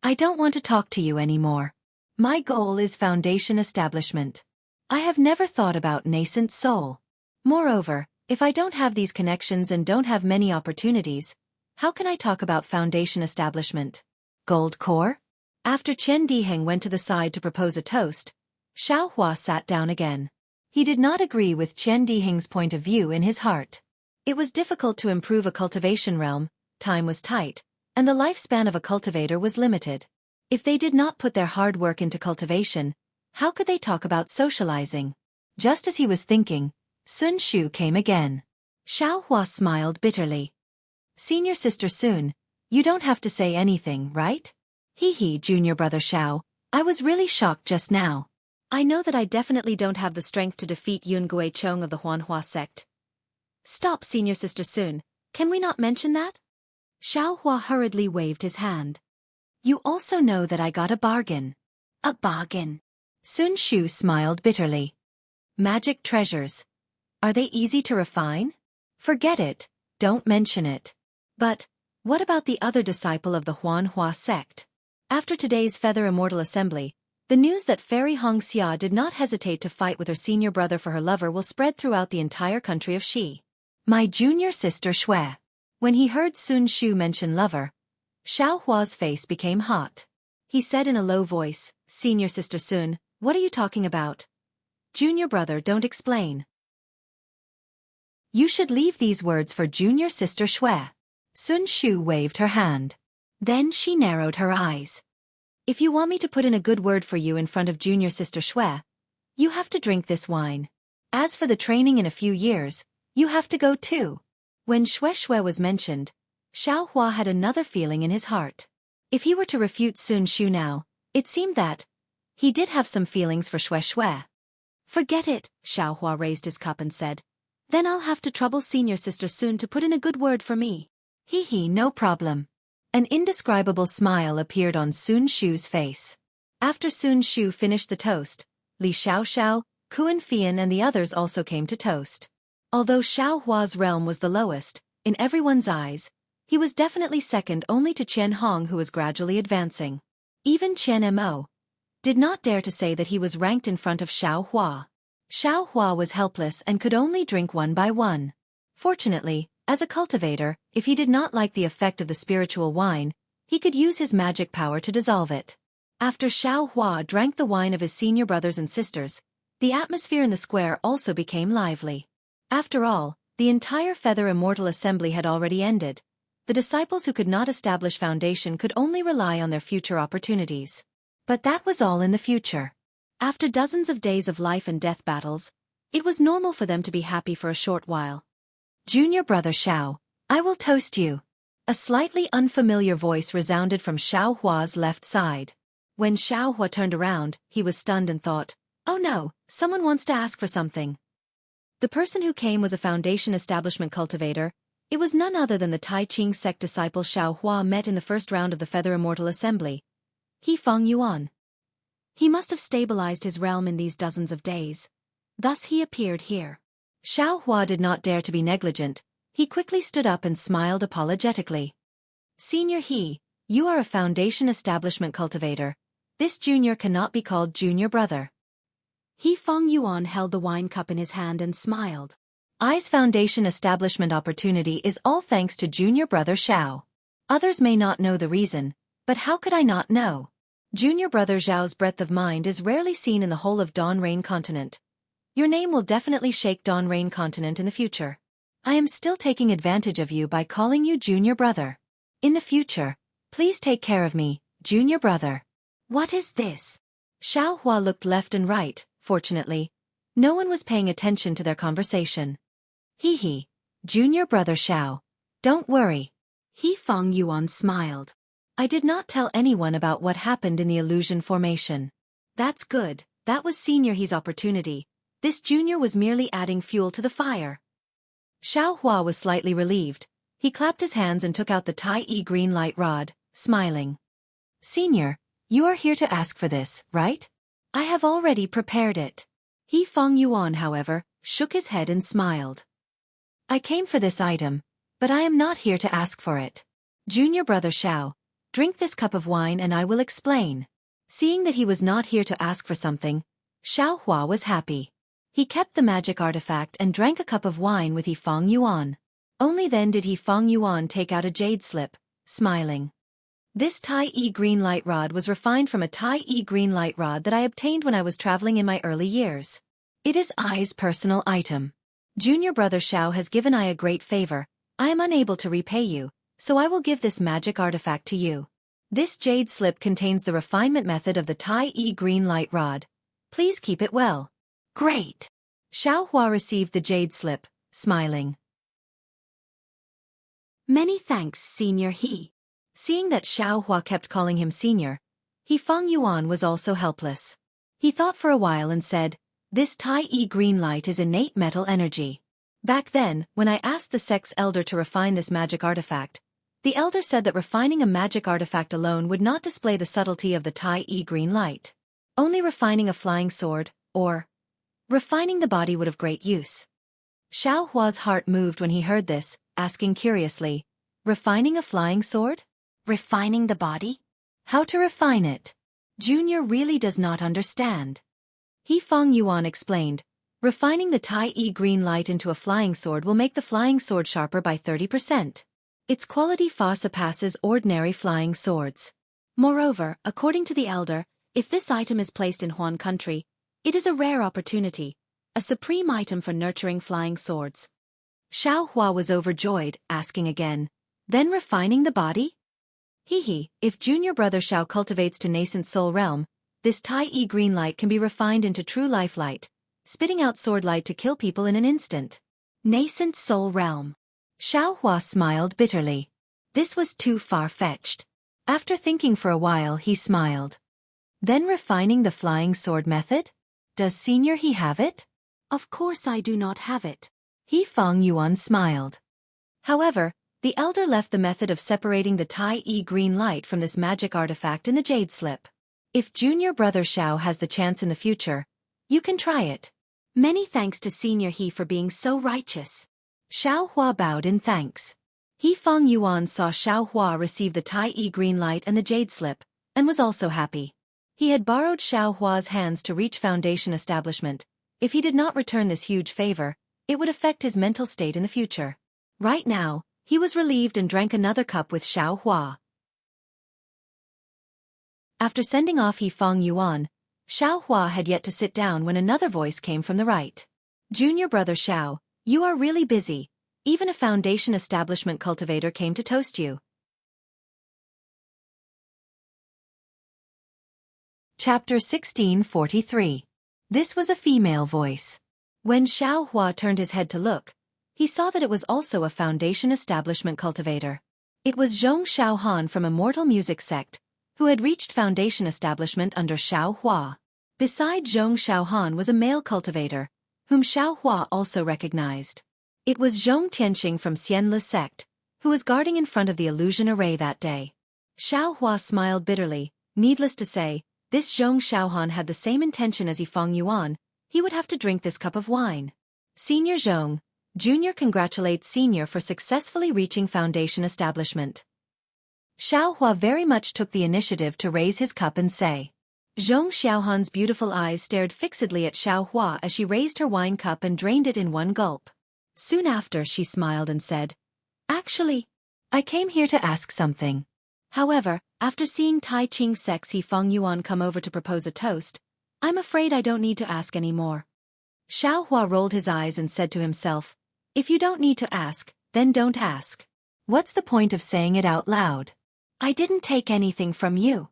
I don't want to talk to you anymore. My goal is foundation establishment. I have never thought about nascent soul. Moreover, if I don't have these connections and don't have many opportunities, how can I talk about foundation establishment? Gold core? After Chen Diheng went to the side to propose a toast, Xiao Hua sat down again. He did not agree with Chen Diheng's point of view in his heart. It was difficult to improve a cultivation realm, time was tight, and the lifespan of a cultivator was limited. If they did not put their hard work into cultivation, how could they talk about socializing? Just as he was thinking, Sun Shu came again. Xiao Hua smiled bitterly. Senior sister Sun, you don't have to say anything, right? Hee, junior brother Xiao, I was really shocked just now. I know that I definitely don't have the strength to defeat Yun Guichong of the Huanhua sect. Stop, senior sister Sun, can we not mention that? Xiao Hua hurriedly waved his hand. You also know that I got a bargain. A bargain? Sun Shu smiled bitterly. Magic treasures. Are they easy to refine? Forget it, don't mention it. But, what about the other disciple of the Huanhua sect? After today's Feather Immortal Assembly, the news that Fairy Xianxia did not hesitate to fight with her senior brother for her lover will spread throughout the entire country of Xi. My junior sister Shui. When he heard Sun Shu mention lover, Xiao Hua's face became hot. He said in a low voice, Senior sister Sun, what are you talking about? Junior brother, don't explain. You should leave these words for junior sister Shui. Sun Shu waved her hand. Then she narrowed her eyes. If you want me to put in a good word for you in front of junior sister Shui, you have to drink this wine. As for the training in a few years, you have to go too. When Shui was mentioned, Xiao Hua had another feeling in his heart. If he were to refute Sun Shu now, it seemed that he did have some feelings for Shui. Forget it, Xiao Hua raised his cup and said. Then I'll have to trouble senior sister Sun to put in a good word for me. No problem. An indescribable smile appeared on Sun Shu's face. After Sun Shu finished the toast, Li Xiaoxiao, Kuan Fian and the others also came to toast. Although Xiao Hua's realm was the lowest, in everyone's eyes, he was definitely second only to Qian Hong, who was gradually advancing. Even Qian Mo did not dare to say that he was ranked in front of Xiao Hua. Xiao Hua was helpless and could only drink one by one. Fortunately, as a cultivator, if he did not like the effect of the spiritual wine, he could use his magic power to dissolve it. After Xiao Hua drank the wine of his senior brothers and sisters, the atmosphere in the square also became lively. After all, the entire Feather Immortal Assembly had already ended. The disciples who could not establish foundation could only rely on their future opportunities. But that was all in the future. After dozens of days of life and death battles, it was normal for them to be happy for a short while. Junior brother Xiao, I will toast you. A slightly unfamiliar voice resounded from Xiao Hua's left side. When Xiao Hua turned around, he was stunned and thought, oh no, someone wants to ask for something. The person who came was a foundation establishment cultivator. It was none other than the Tai Ching sect disciple Xiao Hua met in the first round of the Feather Immortal Assembly. He Feng Yuan. He must have stabilized his realm in these dozens of days. Thus he appeared here. Xiao Hua did not dare to be negligent. He quickly stood up and smiled apologetically. Senior He, you are a foundation establishment cultivator. This junior cannot be called junior brother. He Feng Yuan held the wine cup in his hand and smiled. I's foundation establishment opportunity is all thanks to junior brother Xiao. Others may not know the reason, but how could I not know? Junior brother Zhao's breadth of mind is rarely seen in the whole of Dawn Rain Continent. Your name will definitely shake Dawn Rain Continent in the future. I am still taking advantage of you by calling you junior brother. In the future, please take care of me, junior brother. What is this? Xiao Hua looked left and right. Fortunately, no one was paying attention to their conversation. Junior brother Xiao. Don't worry. He Feng Yuan smiled. I did not tell anyone about what happened in the illusion formation. That's good, that was Senior He's opportunity. This junior was merely adding fuel to the fire. Xiao Hua was slightly relieved. He clapped his hands and took out the Tai green light rod, smiling. Senior, you are here to ask for this, right? I have already prepared it. He Feng Yuan, however, shook his head and smiled. I came for this item, but I am not here to ask for it. Junior brother Xiao, drink this cup of wine and I will explain. Seeing that he was not here to ask for something, Xiao Hua was happy. He kept the magic artifact and drank a cup of wine with He Feng Yuan. Only then did He Feng Yuan take out a jade slip, smiling. This Tai E green light rod was refined from a Tai E green light rod that I obtained when I was traveling in my early years. It is I's personal item. Junior brother Xiao has given I a great favor. I am unable to repay you, so I will give this magic artifact to you. This jade slip contains the refinement method of the Tai E green light rod. Please keep it well. Great! Xiao Hua received the jade slip, smiling. Many thanks, Senior He. Seeing that Xiao Hua kept calling him senior, He Feng Yuan was also helpless. He thought for a while and said, this Tai E green light is innate metal energy. Back then, when I asked the sex elder to refine this magic artifact, the elder said that refining a magic artifact alone would not display the subtlety of the Tai E green light. Only refining a flying sword, or refining the body would have great use. Xiao Hua's heart moved when he heard this, asking curiously, refining a flying sword? Refining the body? How to refine it? Junior really does not understand. He Feng Yuan explained, refining the Tai E green light into a flying sword will make the flying sword sharper by 30%. Its quality far surpasses ordinary flying swords. Moreover, according to the elder, if this item is placed in Huan country, it is a rare opportunity, a supreme item for nurturing flying swords. Xiao Hua was overjoyed, asking again, then refining the body? If junior brother Xiao cultivates to nascent soul realm, this Tai E green light can be refined into true life light, spitting out sword light to kill people in an instant. Nascent soul realm. Xiao Hua smiled bitterly. This was too far-fetched. After thinking for a while he smiled. Then refining the flying sword method? Does Senior He have it? Of course I do not have it. He Feng Yuan smiled. However, the elder left the method of separating the Tai E green light from this magic artifact in the jade slip. If junior brother Xiao has the chance in the future, you can try it. Many thanks to Senior He for being so righteous. Xiao Hua bowed in thanks. He Feng Yuan saw Xiao Hua receive the Tai E green light and the jade slip, and was also happy. He had borrowed Xiao Hua's hands to reach foundation establishment. If he did not return this huge favor, it would affect his mental state in the future. Right now, he was relieved and drank another cup with Xiao Hua. After sending off He Feng Yuan, Xiao Hua had yet to sit down when another voice came from the right. Junior brother Xiao, you are really busy. Even a foundation establishment cultivator came to toast you. Chapter 1643. This was a female voice. When Xiao Hua turned his head to look, he saw that it was also a foundation establishment cultivator. It was Zhong Xiaohan from Immortal music sect, who had reached foundation establishment under Xiao Hua. Beside Zhong Xiaohan was a male cultivator, whom Xiao Hua also recognized. It was Zhong Tianxing from Xianlu sect, who was guarding in front of the illusion array that day. Xiao Hua smiled bitterly. Needless to say, this Zhong Xiaohan had the same intention as He Feng Yuan. He would have to drink this cup of wine. Senior Zhong, Junior congratulates Senior for successfully reaching foundation establishment. Xiao Hua very much took the initiative to raise his cup and say. Zhong Xiaohan's beautiful eyes stared fixedly at Xiao Hua as she raised her wine cup and drained it in one gulp. Soon after she smiled and said, actually, I came here to ask something. However, after seeing Tai Ching's sex He Feng Yuan come over to propose a toast, I'm afraid I don't need to ask any more. Xiao Hua rolled his eyes and said to himself, if you don't need to ask, then don't ask. What's the point of saying it out loud? I didn't take anything from you.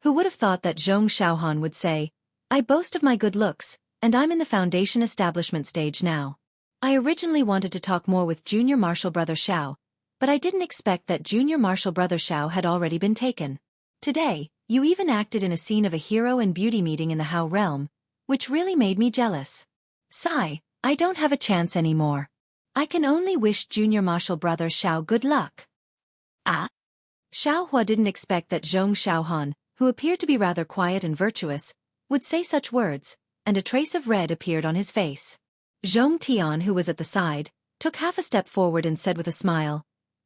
Who would have thought that Zhong Xiaohan would say, I boast of my good looks, and I'm in the foundation establishment stage now. I originally wanted to talk more with junior martial brother Xiao, but I didn't expect that junior martial brother Xiao had already been taken. Today, you even acted in a scene of a hero and beauty meeting in the Hao realm, which really made me jealous. Sigh, I don't have a chance anymore. I can only wish junior martial brother Xiao good luck. Ah? Xiaohua didn't expect that Zhong Xiaohan, who appeared to be rather quiet and virtuous, would say such words, and a trace of red appeared on his face. Zhong Tian, who was at the side, took half a step forward and said with a smile,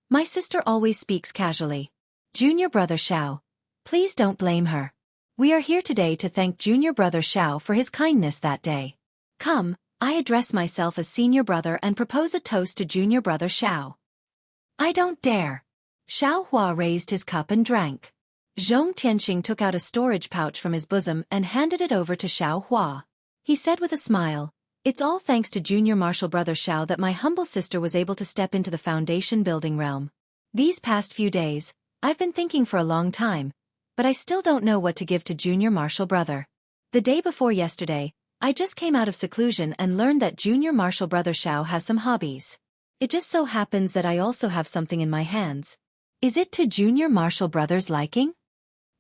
"My sister always speaks casually. Junior brother Xiao, please don't blame her. We are here today to thank junior brother Xiao for his kindness that day. Come, I address myself as senior brother and propose a toast to junior brother Xiao." "I don't dare." Xiao Hua raised his cup and drank. Zhong Tianxing took out a storage pouch from his bosom and handed it over to Xiao Hua. He said with a smile, "It's all thanks to junior martial brother Xiao that my humble sister was able to step into the foundation building realm. These past few days, I've been thinking for a long time, but I still don't know what to give to junior martial brother. The day before yesterday, I just came out of seclusion and learned that junior martial brother Xiao has some hobbies. It just so happens that I also have something in my hands. Is it to junior martial brother's liking?"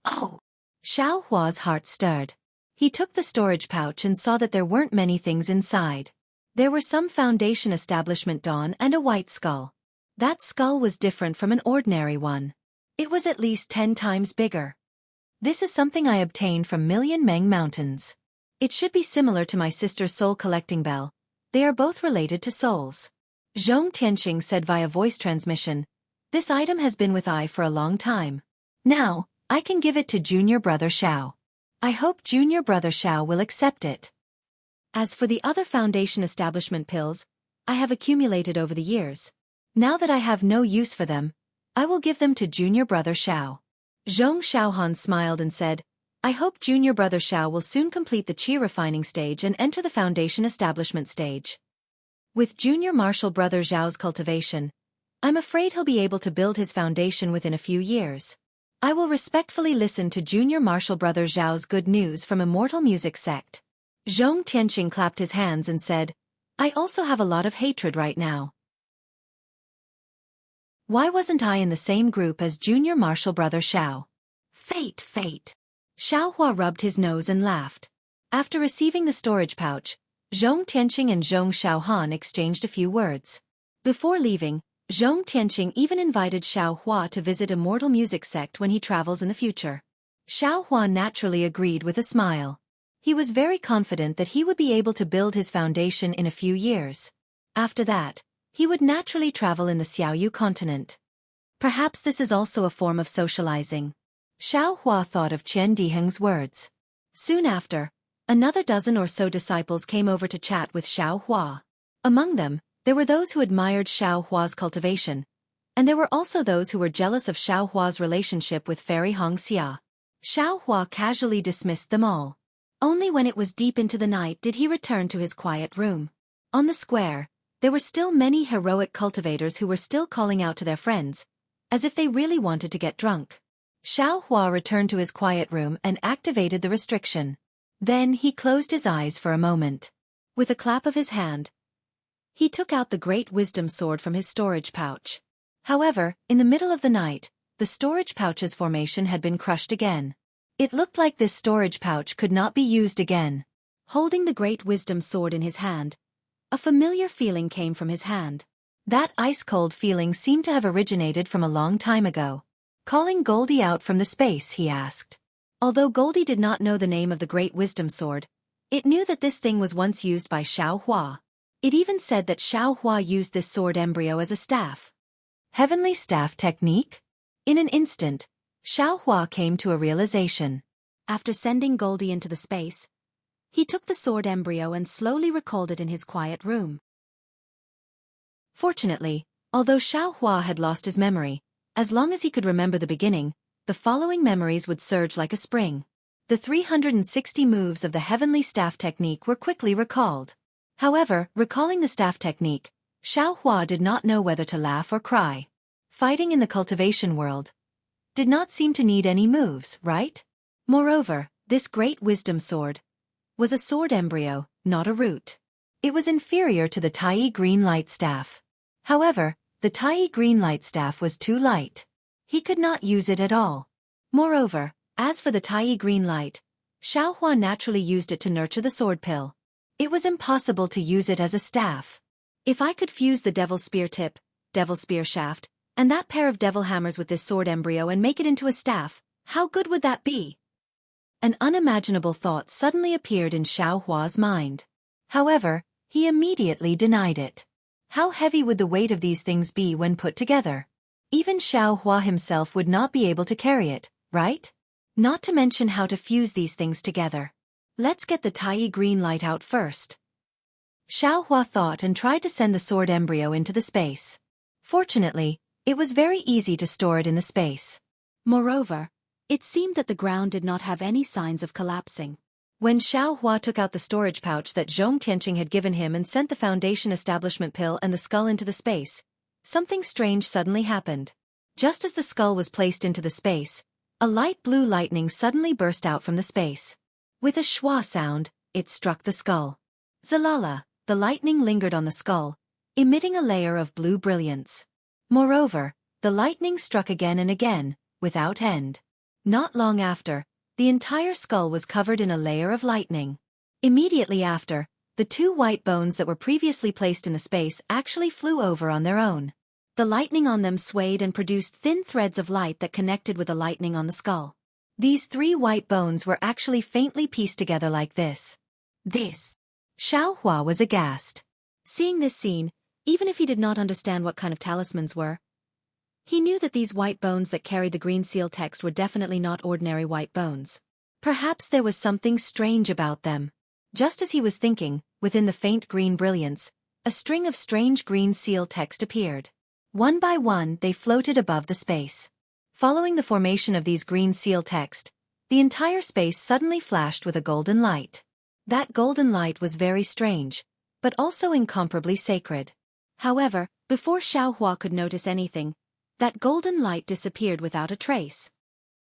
"Oh." Xiao Hua's heart stirred. He took the storage pouch and saw that there weren't many things inside. There were some foundation establishment dawn and a white skull. That skull was different from an ordinary one. It was at least 10 times bigger. "This is something I obtained from Million Meng Mountains. It should be similar to my sister's soul collecting bell. They are both related to souls." Zhong Tianxing said via voice transmission, "This item has been with I for a long time. Now, I can give it to junior brother Xiao. I hope junior brother Xiao will accept it. As for the other foundation establishment pills, I have accumulated over the years. Now that I have no use for them, I will give them to junior brother Xiao." Zhong Xiaohan smiled and said, "I hope junior brother Xiao will soon complete the qi refining stage and enter the foundation establishment stage. With junior martial brother Zhao's cultivation, I'm afraid he'll be able to build his foundation within a few years. I will respectfully listen to junior martial brother Zhao's good news from Immortal Music Sect." Zhong Tianxing clapped his hands and said, "I also have a lot of hatred right now. Why wasn't I in the same group as junior martial brother Xiao? Fate. Xiao Hua rubbed his nose and laughed. After receiving the storage pouch, Zhong Tianxing and Zhong Xiaohan exchanged a few words. Before leaving, Zhong Tianxing even invited Xiao Hua to visit Immortal Music Sect when he travels in the future. Xiao Hua naturally agreed with a smile. He was very confident that he would be able to build his foundation in a few years. After that, he would naturally travel in the Xiaoyu continent. Perhaps this is also a form of socializing. Xiao Hua thought of Qian Diheng's words. Soon after, another dozen or so disciples came over to chat with Xiao Hua. Among them, there were those who admired Xiao Hua's cultivation, and there were also those who were jealous of Xiao Hua's relationship with Fairy Xianxia. Xiao Hua casually dismissed them all. Only when it was deep into the night did he return to his quiet room. On the square, there were still many heroic cultivators who were still calling out to their friends, as if they really wanted to get drunk. Xiao Hua returned to his quiet room and activated the restriction. Then he closed his eyes for a moment. With a clap of his hand, he took out the Great Wisdom Sword from his storage pouch. However, in the middle of the night, the storage pouch's formation had been crushed again. It looked like this storage pouch could not be used again. Holding the Great Wisdom Sword in his hand, a familiar feeling came from his hand. That ice-cold feeling seemed to have originated from a long time ago. Calling Goldie out from the space, he asked. Although Goldie did not know the name of the Great Wisdom Sword, it knew that this thing was once used by Xiao Hua. It even said that Xiao Hua used this sword embryo as a staff. Heavenly staff technique? In an instant, Xiao Hua came to a realization. After sending Goldie into the space, he took the sword embryo and slowly recalled it in his quiet room. Fortunately, although Xiao Hua had lost his memory, as long as he could remember the beginning, the following memories would surge like a spring. The 360 moves of the Heavenly Staff technique were quickly recalled. However, recalling the staff technique, Xiao Hua did not know whether to laugh or cry. Fighting in the cultivation world did not seem to need any moves, right? Moreover, this Great Wisdom Sword was a sword embryo, not a root. It was inferior to the Tai Green Light Staff. However, the Tai Green Light Staff was too light. He could not use it at all. Moreover, as for the Tai Green Light, Xiao Hua naturally used it to nurture the sword pill. It was impossible to use it as a staff. If I could fuse the Devil Spear Tip, Devil Spear Shaft, And that pair of devil hammers with this sword embryo and make it into a staff, how good would that be? An unimaginable thought suddenly appeared in Xiaohua's mind. However, he immediately denied it. How heavy would the weight of these things be when put together? Even Xiaohua himself would not be able to carry it, right? Not to mention how to fuse these things together. Let's get the Tai green light out first. Xiaohua thought and tried to send the sword embryo into the space. Fortunately, it was very easy to store it in the space. Moreover, it seemed that the ground did not have any signs of collapsing. When Xiaohua took out the storage pouch that Xianxia had given him and sent the foundation establishment pill and the skull into the space, something strange suddenly happened. Just as the skull was placed into the space, a light blue lightning suddenly burst out from the space. With a schwa sound, it struck the skull. Zalala, the lightning lingered on the skull, emitting a layer of blue brilliance. Moreover, the lightning struck again and again, without end. Not long after, the entire skull was covered in a layer of lightning. Immediately after, the two white bones that were previously placed in the space actually flew over on their own. The lightning on them swayed and produced thin threads of light that connected with the lightning on the skull. These three white bones were actually faintly pieced together like this. Xiaohua was aghast. Seeing this scene, even if he did not understand what kind of talismans were, he knew that these white bones that carried the green seal text were definitely not ordinary white bones. Perhaps there was something strange about them. Just as he was thinking, within the faint green brilliance, a string of strange green seal text appeared. One by one they floated above the space. Following the formation of these green seal text, the entire space suddenly flashed with a golden light. That golden light was very strange, but also incomparably sacred. However, before Xiaohua could notice anything, that golden light disappeared without a trace.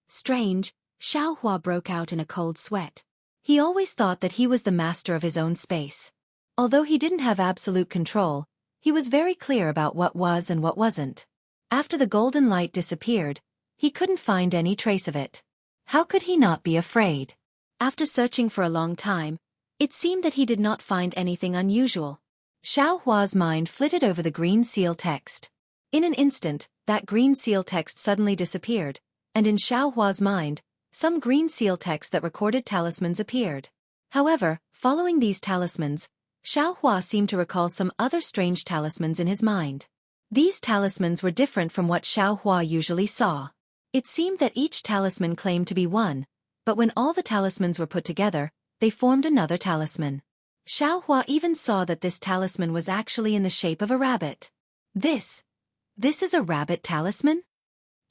Strange, Xiaohua broke out in a cold sweat. He always thought that he was the master of his own space. Although he didn't have absolute control, he was very clear about what was and what wasn't. After the golden light disappeared, he couldn't find any trace of it. How could he not be afraid? After searching for a long time, it seemed that he did not find anything unusual. Xiaohua's mind flitted over the green seal text. In an instant, that green seal text suddenly disappeared, and in Xiaohua's mind, some green seal text that recorded talismans appeared. However, following these talismans, Xiaohua seemed to recall some other strange talismans in his mind. These talismans were different from what Xiaohua usually saw. It seemed that each talisman claimed to be one, but when all the talismans were put together, they formed another talisman. Xiaohua even saw that this talisman was actually in the shape of a rabbit. This is a rabbit talisman?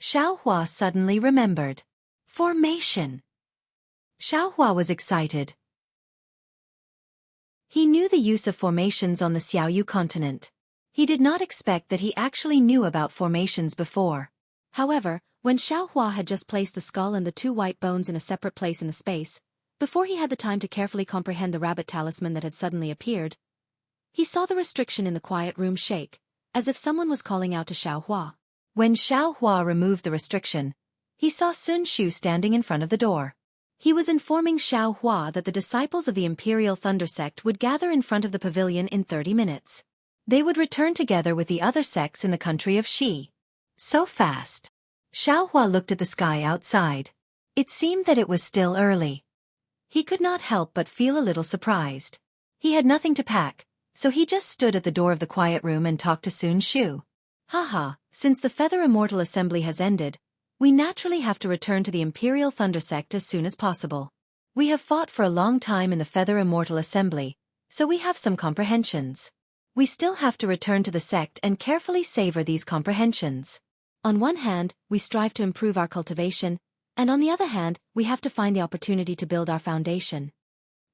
Xiaohua suddenly remembered. Formation. Xiaohua was excited. He knew the use of formations on the Xiaoyu continent. He did not expect that he actually knew about formations before. However, when Xiaohua had just placed the skull and the two white bones in a separate place in the space, before he had the time to carefully comprehend the rabbit talisman that had suddenly appeared, he saw the restriction in the quiet room shake, as if someone was calling out to Xiaohua. When Xiaohua removed the restriction, he saw Sun Shu standing in front of the door. He was informing Xiaohua that the disciples of the Imperial Thunder Sect would gather in front of the pavilion in 30 minutes. They would return together with the other sects in the country of Xi. So fast. Xiaohua looked at the sky outside. It seemed that it was still early. He could not help but feel a little surprised. He had nothing to pack, so he just stood at the door of the quiet room and talked to Sun Shu. Haha, since the Feather Immortal Assembly has ended, we naturally have to return to the Imperial Thunder Sect as soon as possible. We have fought for a long time in the Feather Immortal Assembly, so we have some comprehensions. We still have to return to the sect and carefully savor these comprehensions. On one hand, we strive to improve our cultivation, and on the other hand, we have to find the opportunity to build our foundation.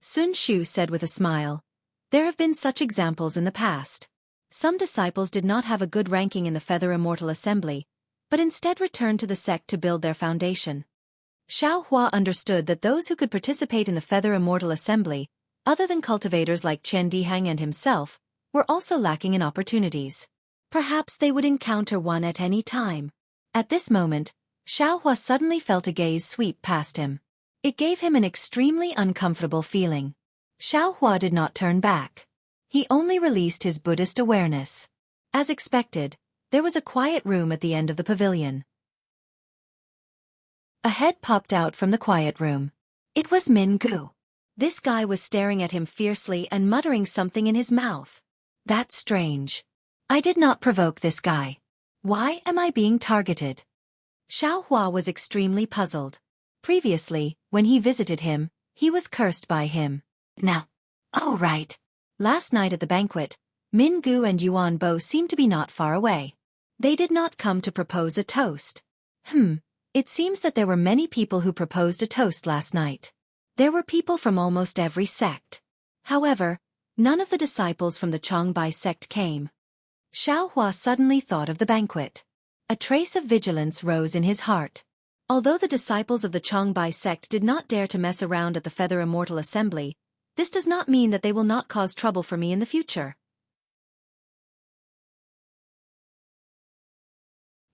Sun Shu said with a smile. There have been such examples in the past. Some disciples did not have a good ranking in the Feather Immortal Assembly, but instead returned to the sect to build their foundation. Xiaohua understood that those who could participate in the Feather Immortal Assembly, other than cultivators like Chen Dihang and himself, were also lacking in opportunities. Perhaps they would encounter one at any time. At this moment, Xiaohua suddenly felt a gaze sweep past him. It gave him an extremely uncomfortable feeling. Xiaohua did not turn back. He only released his Buddhist awareness. As expected, There was a quiet room at the end of the pavilion. A head popped out from the quiet room. It was Min Gu. This guy was staring at him fiercely and muttering something in his mouth. That's strange. I did not provoke this guy. Why am I being targeted? Xiao Hua was extremely puzzled. Previously, when he visited him, he was cursed by him. Now. Oh right. Last night at the banquet, Min Gu and Yuan Bo seemed to be not far away. They did not come to propose a toast. It seems that there were many people who proposed a toast last night. There were people from almost every sect. However, none of the disciples from the Changbai sect came. Xiao Hua suddenly thought of the banquet. A trace of vigilance rose in his heart. Although the disciples of the Changbai sect did not dare to mess around at the Feather Immortal Assembly, this does not mean that they will not cause trouble for me in the future.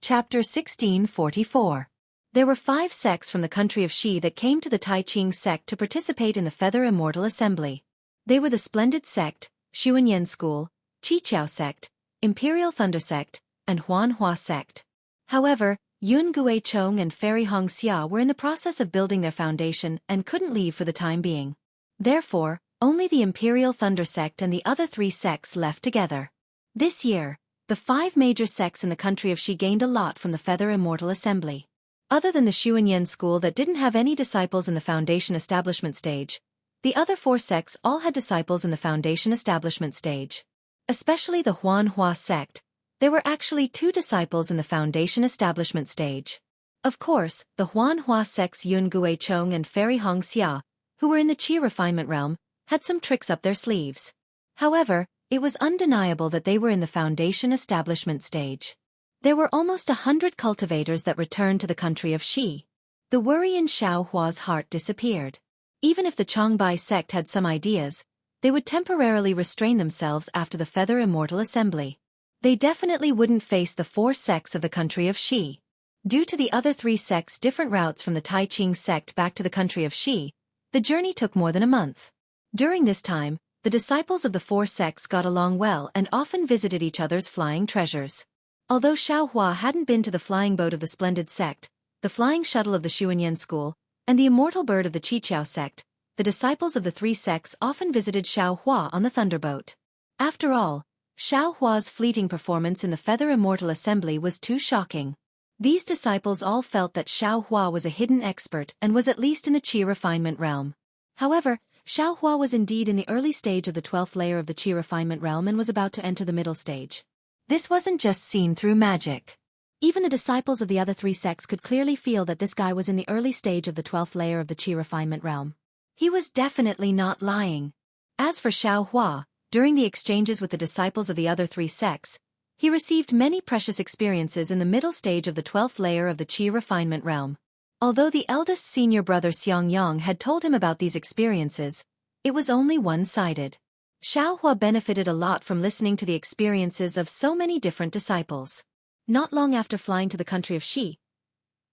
Chapter 1644. There were 5 sects from the country of Xi that came to the Taiqing sect to participate in the Feather Immortal Assembly. They were the Splendid Sect, Xuanyan School, Qiqiao Sect, Imperial Thunder Sect, and Huanhua Sect. However, Yun Guichong and Fairy Xianxia were in the process of building their foundation and couldn't leave for the time being. Therefore, only the Imperial Thunder Sect and the other 3 sects left together. This year, the 5 major sects in the country of Xi gained a lot from the Feather Immortal Assembly. Other than the Xuanyan school that didn't have any disciples in the foundation establishment stage, the other 4 sects all had disciples in the foundation establishment stage. Especially the Huanhua sect, there were actually 2 disciples in the foundation establishment stage. Of course, the Huanhua sect's Yun Guichong and Fairy Xianxia, who were in the Qi refinement realm, had some tricks up their sleeves. However, it was undeniable that they were in the foundation establishment stage. There were almost 100 cultivators that returned to the country of Xi. The worry in Xiao Hua's heart disappeared. Even if the Changbai sect had some ideas, they would temporarily restrain themselves after the Feather Immortal Assembly. They definitely wouldn't face the 4 sects of the country of Xi. Due to the other 3 sects' different routes from the Taiqing sect back to the country of Xi, the journey took more than a month. During this time, the disciples of the 4 sects got along well and often visited each other's flying treasures. Although Xiao Hua hadn't been to the flying boat of the Splendid Sect, the flying shuttle of the Xuanyan School, and the immortal bird of the Qiqiao Sect, the disciples of the 3 sects often visited Xiao Hua on the Thunderboat. After all, Xiao Hua's fleeting performance in the Feather Immortal Assembly was too shocking. These disciples all felt that Xiao Hua was a hidden expert and was at least in the Qi refinement realm. However, Xiao Hua was indeed in the early stage of the 12th layer of the Qi refinement realm and was about to enter the middle stage. This wasn't just seen through magic. Even the disciples of the other 3 sects could clearly feel that this guy was in the early stage of the 12th layer of the Qi refinement realm. He was definitely not lying. As for Xiao Hua, during the exchanges with the disciples of the other 3 sects, he received many precious experiences in the middle stage of the 12th layer of the Qi refinement realm. Although the eldest senior brother Xiangyang had told him about these experiences, it was only one-sided. Xiao Hua benefited a lot from listening to the experiences of so many different disciples. Not long after flying to the country of Xi,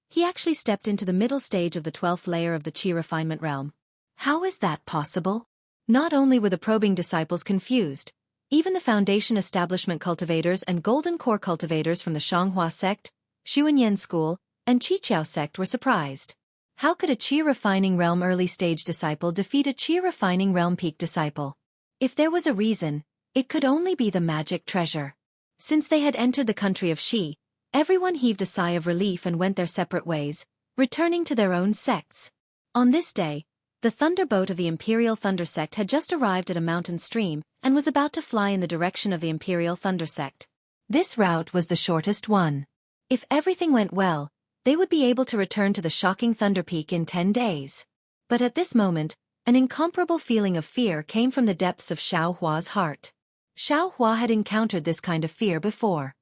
he actually stepped into the middle stage of the 12th layer of the Qi refinement realm. How is that possible? Not only were the probing disciples confused, even the foundation establishment cultivators and golden core cultivators from the Xianghua sect, Xuanyan school, and Qiqiao sect were surprised. How could a Qi refining realm early stage disciple defeat a Qi refining realm peak disciple? If there was a reason, it could only be the magic treasure. Since they had entered the country of Xi, everyone heaved a sigh of relief and went their separate ways, returning to their own sects. On this day, the thunderboat of the Imperial Thunder Sect had just arrived at a mountain stream and was about to fly in the direction of the Imperial Thunder Sect. This route was the shortest one. If everything went well, they would be able to return to the shocking Thunder Peak in 10 days. But at this moment, an incomparable feeling of fear came from the depths of Xiao Hua's heart. Xiao Hua had encountered this kind of fear before.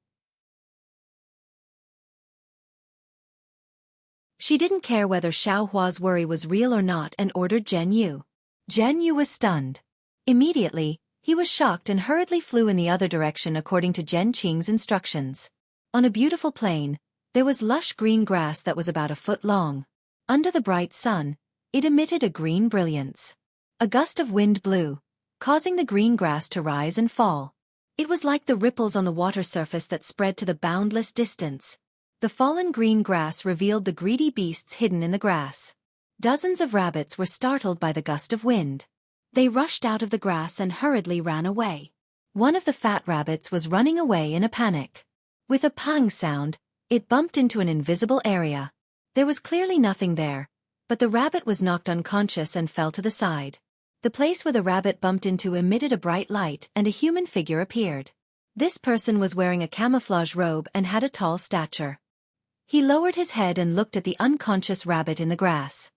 She didn't care whether Xiao Hua's worry was real or not and ordered Zhen Yu. Zhen Yu was stunned. Immediately, he was shocked and hurriedly flew in the other direction according to Zhen Qing's instructions. On a beautiful plain, there was lush green grass that was about a foot long. Under the bright sun, it emitted a green brilliance. A gust of wind blew, causing the green grass to rise and fall. It was like the ripples on the water surface that spread to the boundless distance. The fallen green grass revealed the greedy beasts hidden in the grass. Dozens of rabbits were startled by the gust of wind. They rushed out of the grass and hurriedly ran away. One of the fat rabbits was running away in a panic. With a pang sound, it bumped into an invisible area. There was clearly nothing there, but the rabbit was knocked unconscious and fell to the side. The place where the rabbit bumped into emitted a bright light and a human figure appeared. This person was wearing a camouflage robe and had a tall stature. He lowered his head and looked at the unconscious rabbit in the grass.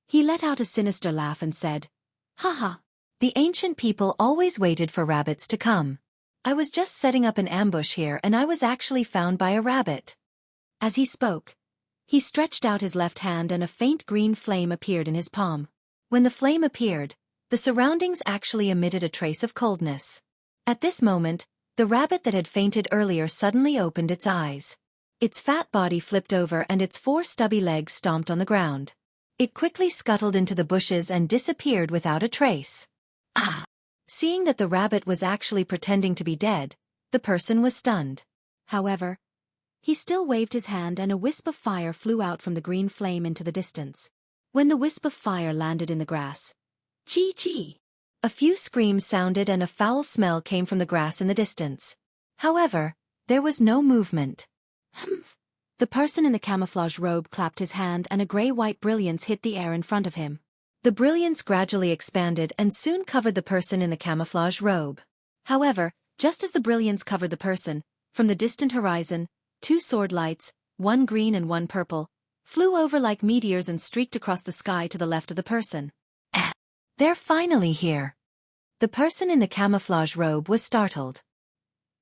He let out a sinister laugh and said, "Haha, the ancient people always waited for rabbits to come. I was just setting up an ambush here and I was actually found by a rabbit." As he spoke, he stretched out his left hand and a faint green flame appeared in his palm. When the flame appeared, the surroundings actually emitted a trace of coldness. At this moment, the rabbit that had fainted earlier suddenly opened its eyes. Its fat body flipped over and its 4 stubby legs stomped on the ground. It quickly scuttled into the bushes and disappeared without a trace. Ah! Seeing that the rabbit was actually pretending to be dead, the person was stunned. However, he still waved his hand and a wisp of fire flew out from the green flame into the distance. When the wisp of fire landed in the grass, "Chee chee!" a few screams sounded and a foul smell came from the grass in the distance. However, there was no movement. Humph! The person in the camouflage robe clapped his hand and a gray-white brilliance hit the air in front of him. The brilliance gradually expanded and soon covered the person in the camouflage robe. However, just as the brilliance covered the person, from the distant horizon, 2 sword lights, one green and one purple, flew over like meteors and streaked across the sky to the left of the person. They're finally here. The person in the camouflage robe was startled.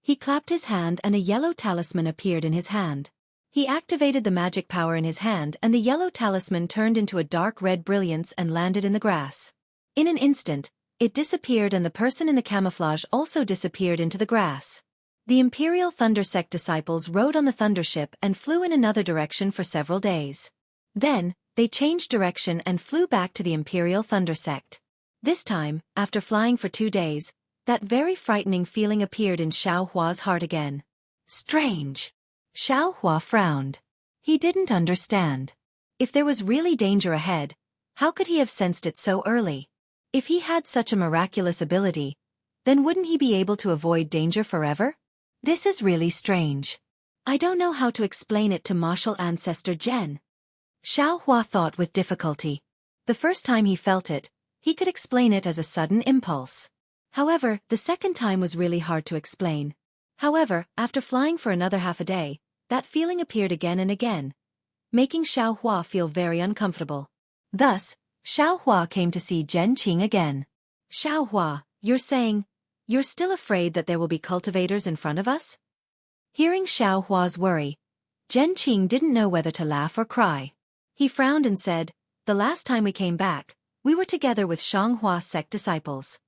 He clapped his hand and a yellow talisman appeared in his hand. He activated the magic power in his hand and the yellow talisman turned into a dark red brilliance and landed in the grass. In an instant, it disappeared and the person in the camouflage also disappeared into the grass. The Imperial Thunder Sect disciples rode on the Thundership and flew in another direction for several days. Then, they changed direction and flew back to the Imperial Thunder Sect. This time, after flying for 2 days, that very frightening feeling appeared in Xiao Hua's heart again. Strange. Xiao Hua frowned. He didn't understand. If there was really danger ahead, how could he have sensed it so early? If he had such a miraculous ability, then wouldn't he be able to avoid danger forever? This is really strange. I don't know how to explain it to martial ancestor Jen. Xiao Hua thought with difficulty. The first time he felt it, he could explain it as a sudden impulse. However, the second time was really hard to explain. However, after flying for another half a day, that feeling appeared again and again, making Xiao Hua feel very uncomfortable. Thus, Xiao Hua came to see Zhen Qing again. "Xiao Hua, you're saying, you're still afraid that there will be cultivators in front of us?" Hearing Xiao Hua's worry, Zhen Qing didn't know whether to laugh or cry. He frowned and said, "The last time we came back, we were together with Xianxia sect disciples.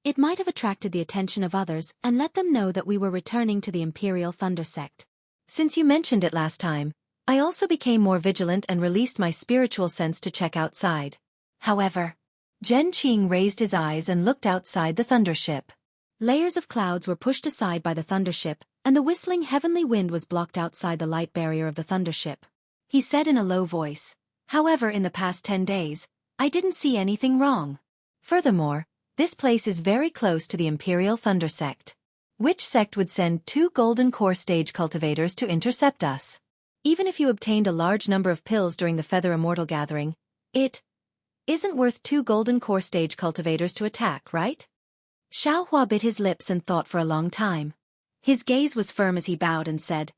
It might have attracted the attention of others and let them know that we were returning to the Imperial Thunder Sect. Since you mentioned it last time, I also became more vigilant and released my spiritual sense to check outside." However, Zhen Qing raised his eyes and looked outside the Thundership. Layers of clouds were pushed aside by the Thundership, and the whistling heavenly wind was blocked outside the light barrier of the Thundership. He said in a low voice, "However, in the past 10 days, I didn't see anything wrong. Furthermore, this place is very close to the Imperial Thunder Sect. Which sect would send 2 golden core stage cultivators to intercept us? Even if you obtained a large number of pills during the Feather Immortal gathering, it isn't worth 2 golden core stage cultivators to attack, right?" Xiao Hua bit his lips and thought for a long time. His gaze was firm as he bowed and said,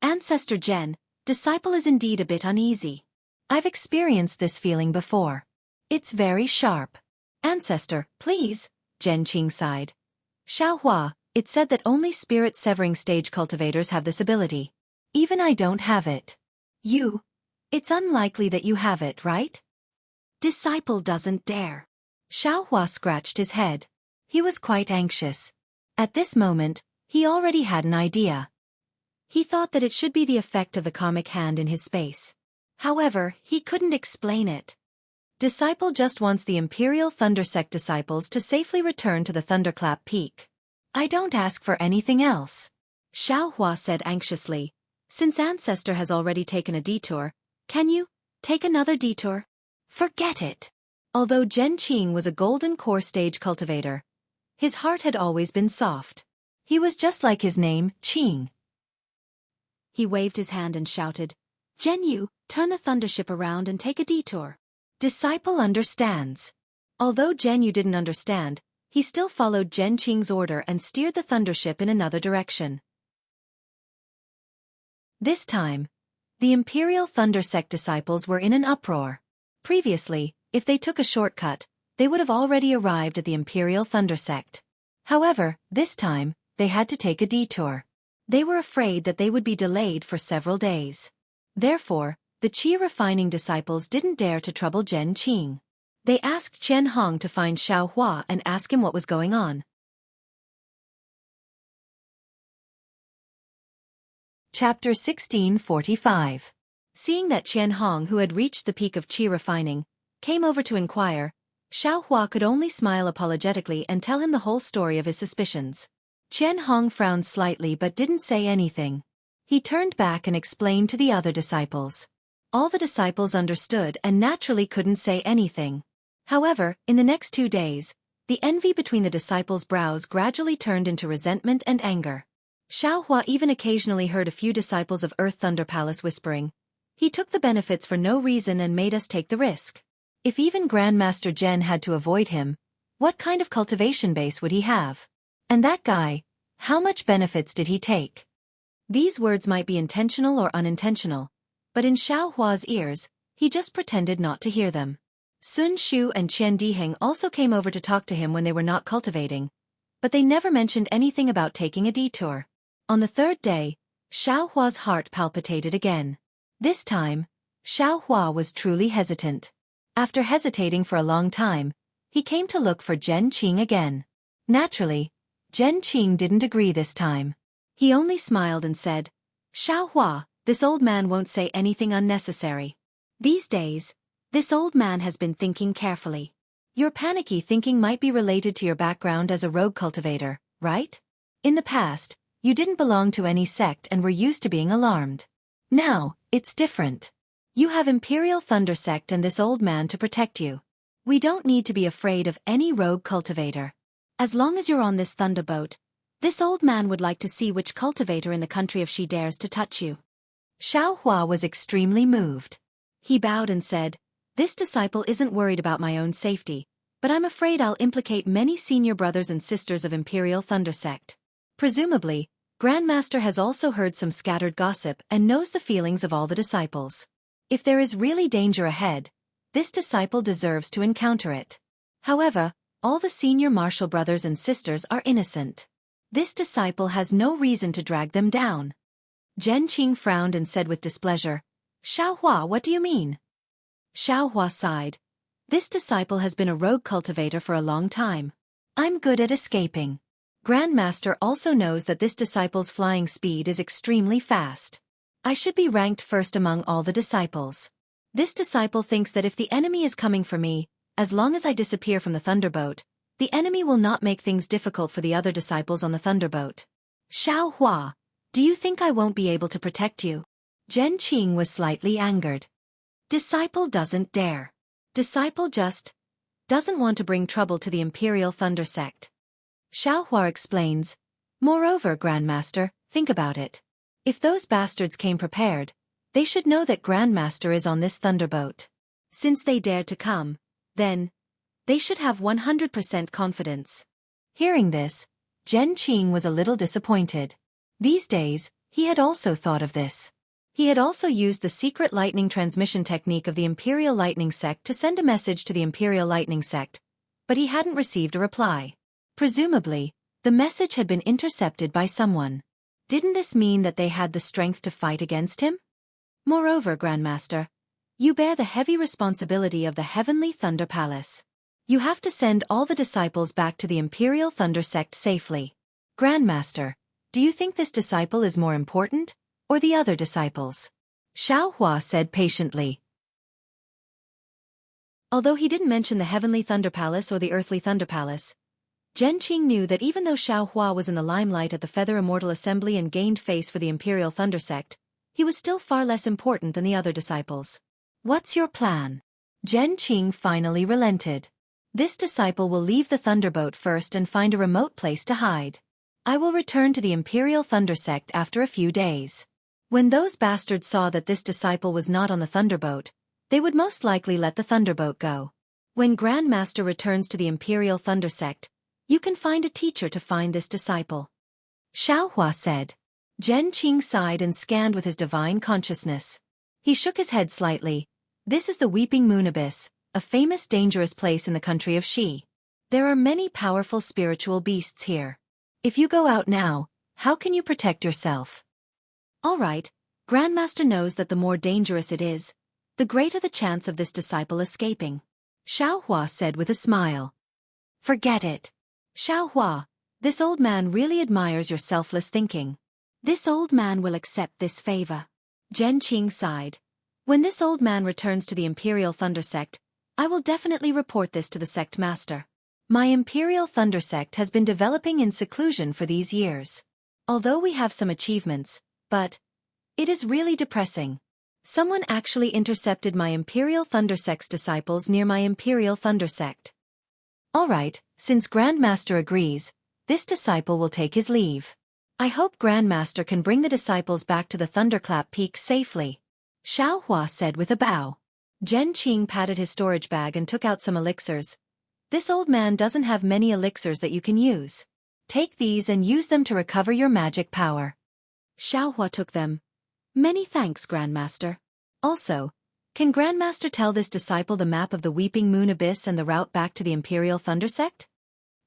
"Ancestor Jen, disciple is indeed a bit uneasy. I've experienced this feeling before. It's very sharp." "Ancestor, please," Zhen Qing sighed. "Xiao Hua, it's said that only spirit-severing stage cultivators have this ability. Even I don't have it. It's unlikely that you have it, right?" "Disciple doesn't dare." Xiao Hua scratched his head. He was quite anxious. At this moment, he already had an idea. He thought that it should be the effect of the comic hand in his space. However, he couldn't explain it. Disciple just wants the Imperial Thunder Sect disciples to safely return to the Thunderclap Peak. I don't ask for anything else. Xiaohua said anxiously. Since Ancestor has already taken a detour, can you take another detour? Forget it. Although Zhen Qing was a golden core stage cultivator, his heart had always been soft. He was just like his name, Qing. He waved his hand and shouted, Zhen Yu, turn the thundership around and take a detour. Disciple understands. Although Zhen Yu didn't understand, he still followed Zhen Qing's order and steered the thundership in another direction. This time, the Imperial Thunder Sect disciples were in an uproar. Previously, if they took a shortcut, they would have already arrived at the Imperial Thunder Sect. However, this time, they had to take a detour. They were afraid that they would be delayed for several days. Therefore, the qi refining disciples didn't dare to trouble Zhen Qing. They asked Qian Hong to find Xiaohua and ask him what was going on. Chapter 1645. Seeing that Qian Hong, who had reached the peak of qi refining, came over to inquire, Xiaohua could only smile apologetically and tell him the whole story of his suspicions. Qian Hong frowned slightly but didn't say anything. He turned back and explained to the other disciples. All the disciples understood and naturally couldn't say anything. However, in the next 2 days, the envy between the disciples' brows gradually turned into resentment and anger. Xiaohua even occasionally heard a few disciples of Earth Thunder Palace whispering, he took the benefits for no reason and made us take the risk. If even Grandmaster Zhen had to avoid him, what kind of cultivation base would he have? And that guy, how much benefits did he take? These words might be intentional or unintentional, but in Xiaohua's ears, he just pretended not to hear them. Sun Shu and Qian Diheng also came over to talk to him when they were not cultivating, but they never mentioned anything about taking a detour. On the 3rd day, Xiaohua's heart palpitated again. This time, Xiaohua was truly hesitant. After hesitating for a long time, he came to look for Zhen Qing again. Naturally, Zhen Qing didn't agree this time. He only smiled and said, Xiaohua, this old man won't say anything unnecessary. These days, this old man has been thinking carefully. Your panicky thinking might be related to your background as a rogue cultivator, right? In the past, you didn't belong to any sect and were used to being alarmed. Now, it's different. You have Imperial Thunder Sect and this old man to protect you. We don't need to be afraid of any rogue cultivator. As long as you're on this thunderboat, this old man would like to see which cultivator in the country if she dares to touch you. Xiaohua was extremely moved. He bowed and said, this disciple isn't worried about my own safety, but I'm afraid I'll implicate many senior brothers and sisters of Imperial Thunder Sect. Presumably, Grandmaster has also heard some scattered gossip and knows the feelings of all the disciples. If there is really danger ahead, this disciple deserves to encounter it. However, all the senior martial brothers and sisters are innocent. This disciple has no reason to drag them down. Zhen Qing frowned and said with displeasure, Xiaohua, what do you mean? Xiaohua sighed. This disciple has been a rogue cultivator for a long time. I'm good at escaping. Grandmaster also knows that this disciple's flying speed is extremely fast. I should be ranked first among all the disciples. This disciple thinks that if the enemy is coming for me, as long as I disappear from the thunderboat, the enemy will not make things difficult for the other disciples on the thunderboat. Xiaohua, do you think I won't be able to protect you? Zhen Qing was slightly angered. Disciple doesn't dare. Disciple just doesn't want to bring trouble to the Imperial Thunder Sect. Xiaohua explains, moreover, Grandmaster, think about it. If those bastards came prepared, they should know that Grandmaster is on this thunderboat. Since they dared to come, then, they should have 100% confidence. Hearing this, Zhen Qing was a little disappointed. These days, he had also thought of this. He had also used the secret lightning transmission technique of the Imperial Lightning Sect to send a message to the Imperial Lightning Sect, but he hadn't received a reply. Presumably, the message had been intercepted by someone. Didn't this mean that they had the strength to fight against him? Moreover, Grandmaster, you bear the heavy responsibility of the Heavenly Thunder Palace. You have to send all the disciples back to the Imperial Thunder Sect safely. Grandmaster, do you think this disciple is more important, or the other disciples? Xiaohua said patiently. Although he didn't mention the Heavenly Thunder Palace or the Earthly Thunder Palace, Zhenqing knew that even though Xiao Hua was in the limelight at the Feather Immortal Assembly and gained face for the Imperial Thunder Sect, he was still far less important than the other disciples. What's your plan? Zhenqing finally relented. This disciple will leave the Thunderboat first and find a remote place to hide. I will return to the Imperial Thunder Sect after a few days. When those bastards saw that this disciple was not on the Thunderboat, they would most likely let the Thunderboat go. When Grandmaster returns to the Imperial Thunder Sect, you can find a teacher to find this disciple. Xiao Hua said. Zhenqing sighed and scanned with his divine consciousness. He shook his head slightly. This is the Weeping Moon Abyss, a famous dangerous place in the country of Xi. There are many powerful spiritual beasts here. If you go out now, how can you protect yourself? All right, Grandmaster knows that the more dangerous it is, the greater the chance of this disciple escaping. Xiao Hua said with a smile. Forget it. Xiao Hua, this old man really admires your selfless thinking. This old man will accept this favor. Zhenqing sighed. When this old man returns to the Imperial Thunder Sect, I will definitely report this to the sect master. My Imperial Thunder Sect has been developing in seclusion for these years. Although we have some achievements, but it is really depressing. Someone actually intercepted my Imperial Thunder Sect's disciples near my Imperial Thunder Sect. All right, since Grandmaster agrees, this disciple will take his leave. I hope Grandmaster can bring the disciples back to the Thunderclap Peak safely. Xiao Hua said with a bow. Zhenqing patted his storage bag and took out some elixirs. This old man doesn't have many elixirs that you can use. Take these and use them to recover your magic power. Xiao Hua took them. Many thanks, Grandmaster. Also, can Grandmaster tell this disciple the map of the Weeping Moon Abyss and the route back to the Imperial Thunder Sect?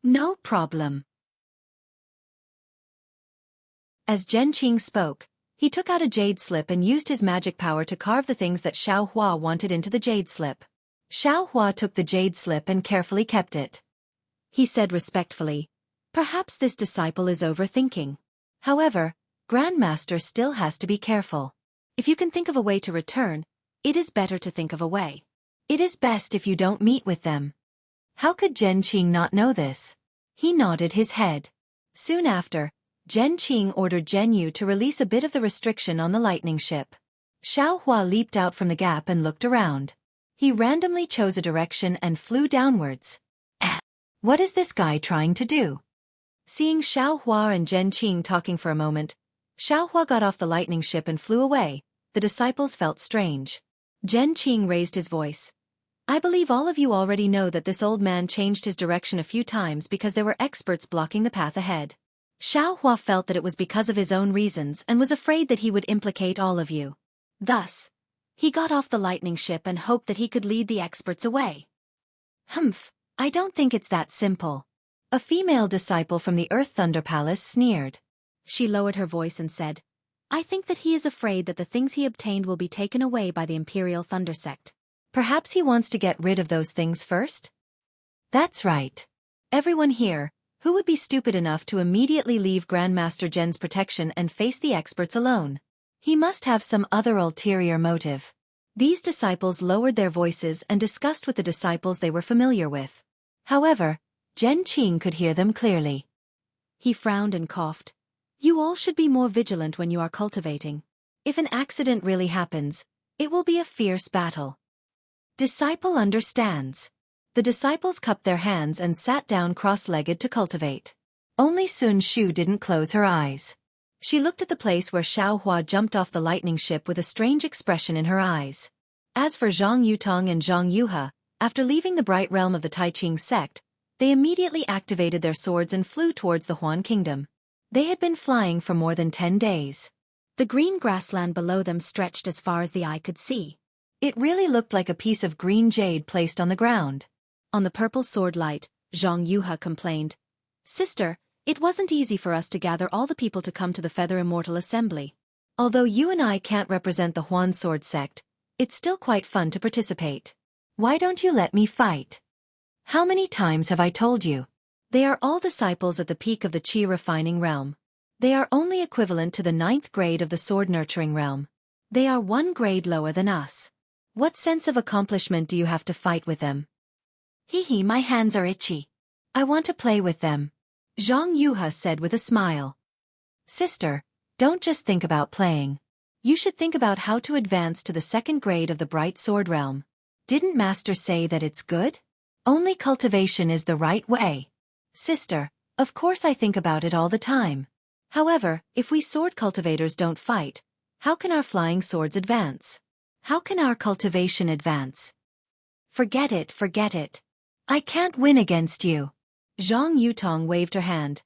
No problem. As Zhenqing spoke, he took out a jade slip and used his magic power to carve the things that Xiao Hua wanted into the jade slip. Xiao Hua took the jade slip and carefully kept it. He said respectfully, perhaps this disciple is overthinking. However, Grandmaster still has to be careful. If you can think of a way to return, it is better to think of a way. It is best if you don't meet with them. How could Zhenqing not know this? He nodded his head. Soon after, Zhenqing ordered Jianghu to release a bit of the restriction on the lightning ship. Xiao Hua leaped out from the gap and looked around. He randomly chose a direction and flew downwards. What is this guy trying to do? Seeing Xiao Hua and Zhenqing talking for a moment, Xiao Hua got off the lightning ship and flew away. The disciples felt strange. Zhenqing raised his voice. I believe all of you already know that this old man changed his direction a few times because there were experts blocking the path ahead. Xiao Hua felt that it was because of his own reasons and was afraid that he would implicate all of you. Thus, he got off the lightning ship and hoped that he could lead the experts away. Humph, I don't think it's that simple. A female disciple from the Earth Thunder Palace sneered. She lowered her voice and said, I think that he is afraid that the things he obtained will be taken away by the Imperial Thunder Sect. Perhaps he wants to get rid of those things first? That's right. Everyone here, who would be stupid enough to immediately leave Grandmaster Zhen's protection and face the experts alone? He must have some other ulterior motive. These disciples lowered their voices and discussed with the disciples they were familiar with. However, Zhenqing could hear them clearly. He frowned and coughed. You all should be more vigilant when you are cultivating. If an accident really happens, it will be a fierce battle. Disciple understands. The disciples cupped their hands and sat down cross-legged to cultivate. Only Sun Shu didn't close her eyes. She looked at the place where Xiao Hua jumped off the lightning ship with a strange expression in her eyes. As for Zhang Yutong and Zhang Yuhe, after leaving the bright realm of the Taiqing sect, they immediately activated their swords and flew towards the Huan Kingdom. They had been flying for more than 10 days. The green grassland below them stretched as far as the eye could see. It really looked like a piece of green jade placed on the ground. On the purple sword light, Zhang Yuhe complained, Sister, it wasn't easy for us to gather all the people to come to the Feather Immortal Assembly. Although you and I can't represent the Huan Sword Sect, it's still quite fun to participate. Why don't you let me fight? How many times have I told you? They are all disciples at the peak of the Qi refining realm. They are only equivalent to the 9th grade of the sword nurturing realm. They are 1 grade lower than us. What sense of accomplishment do you have to fight with them? Hee hee, my hands are itchy. I want to play with them. Xianxia said with a smile. Sister, don't just think about playing. You should think about how to advance to the second grade of the Bright Sword Realm. Didn't Master say that it's good? Only cultivation is the right way. Sister, of course I think about it all the time. However, if we sword cultivators don't fight, how can our flying swords advance? How can our cultivation advance? Forget it, forget it. I can't win against you. Zhang Yutong waved her hand.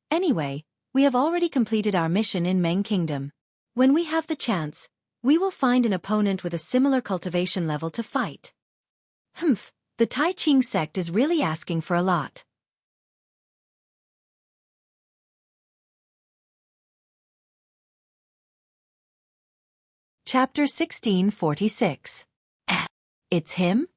Anyway, we have already completed our mission in Meng Kingdom. When we have the chance, we will find an opponent with a similar cultivation level to fight. Humph, the Tai Ching sect is really asking for a lot. Chapter 1646. It's him?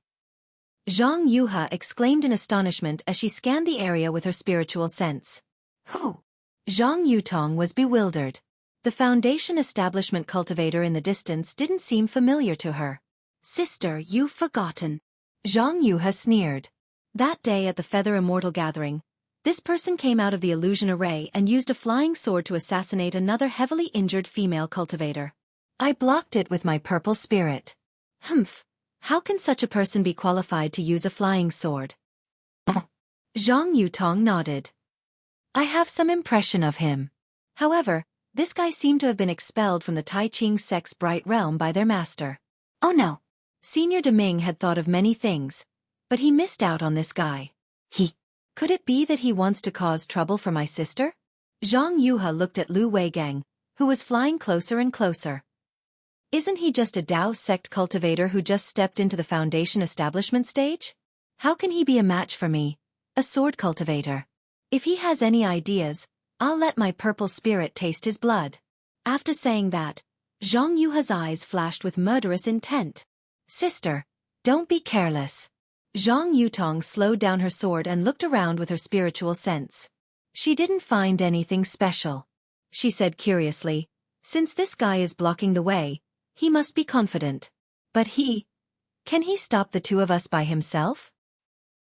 Zhang Yuha exclaimed in astonishment as she scanned the area with her spiritual sense. Who? Zhang Yutong was bewildered. The Foundation establishment cultivator in the distance didn't seem familiar to her. Sister, you've forgotten. Zhang Yuha sneered. That day at the Feather Immortal gathering, this person came out of the illusion array and used a flying sword to assassinate another heavily injured female cultivator. I blocked it with my purple spirit. Humph. How can such a person be qualified to use a flying sword? Zhang Yutong nodded. I have some impression of him. However, this guy seemed to have been expelled from the Tai Ching sect's Bright Realm by their master. Oh no. Senior Deming had thought of many things, but he missed out on this guy. Could it be that he wants to cause trouble for my sister? Zhang Yuha looked at Lu Weigang, who was flying closer and closer. Isn't he just a Dao sect cultivator who just stepped into the Foundation establishment stage? How can he be a match for me, a sword cultivator? If he has any ideas, I'll let my purple spirit taste his blood. After saying that, Zhang Yuha's eyes flashed with murderous intent. Sister, don't be careless. Zhang Yutong slowed down her sword and looked around with her spiritual sense. She didn't find anything special. She said curiously, since this guy is blocking the way, he must be confident. But can he stop the two of us by himself?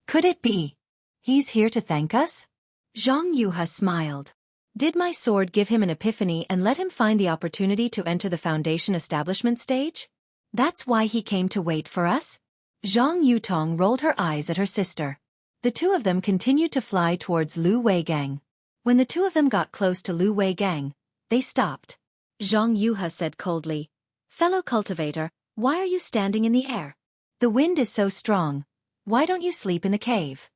Could it be he's here to thank us? Zhang Yuha smiled. Did my sword give him an epiphany and let him find the opportunity to enter the Foundation establishment stage? That's why he came to wait for us? Zhang Yutong rolled her eyes at her sister. The two of them continued to fly towards Lu Weigang. When the two of them got close to Lu Weigang, they stopped. Zhang Yuha said coldly, Fellow cultivator, why are you standing in the air? The wind is so strong. Why don't you sleep in the cave?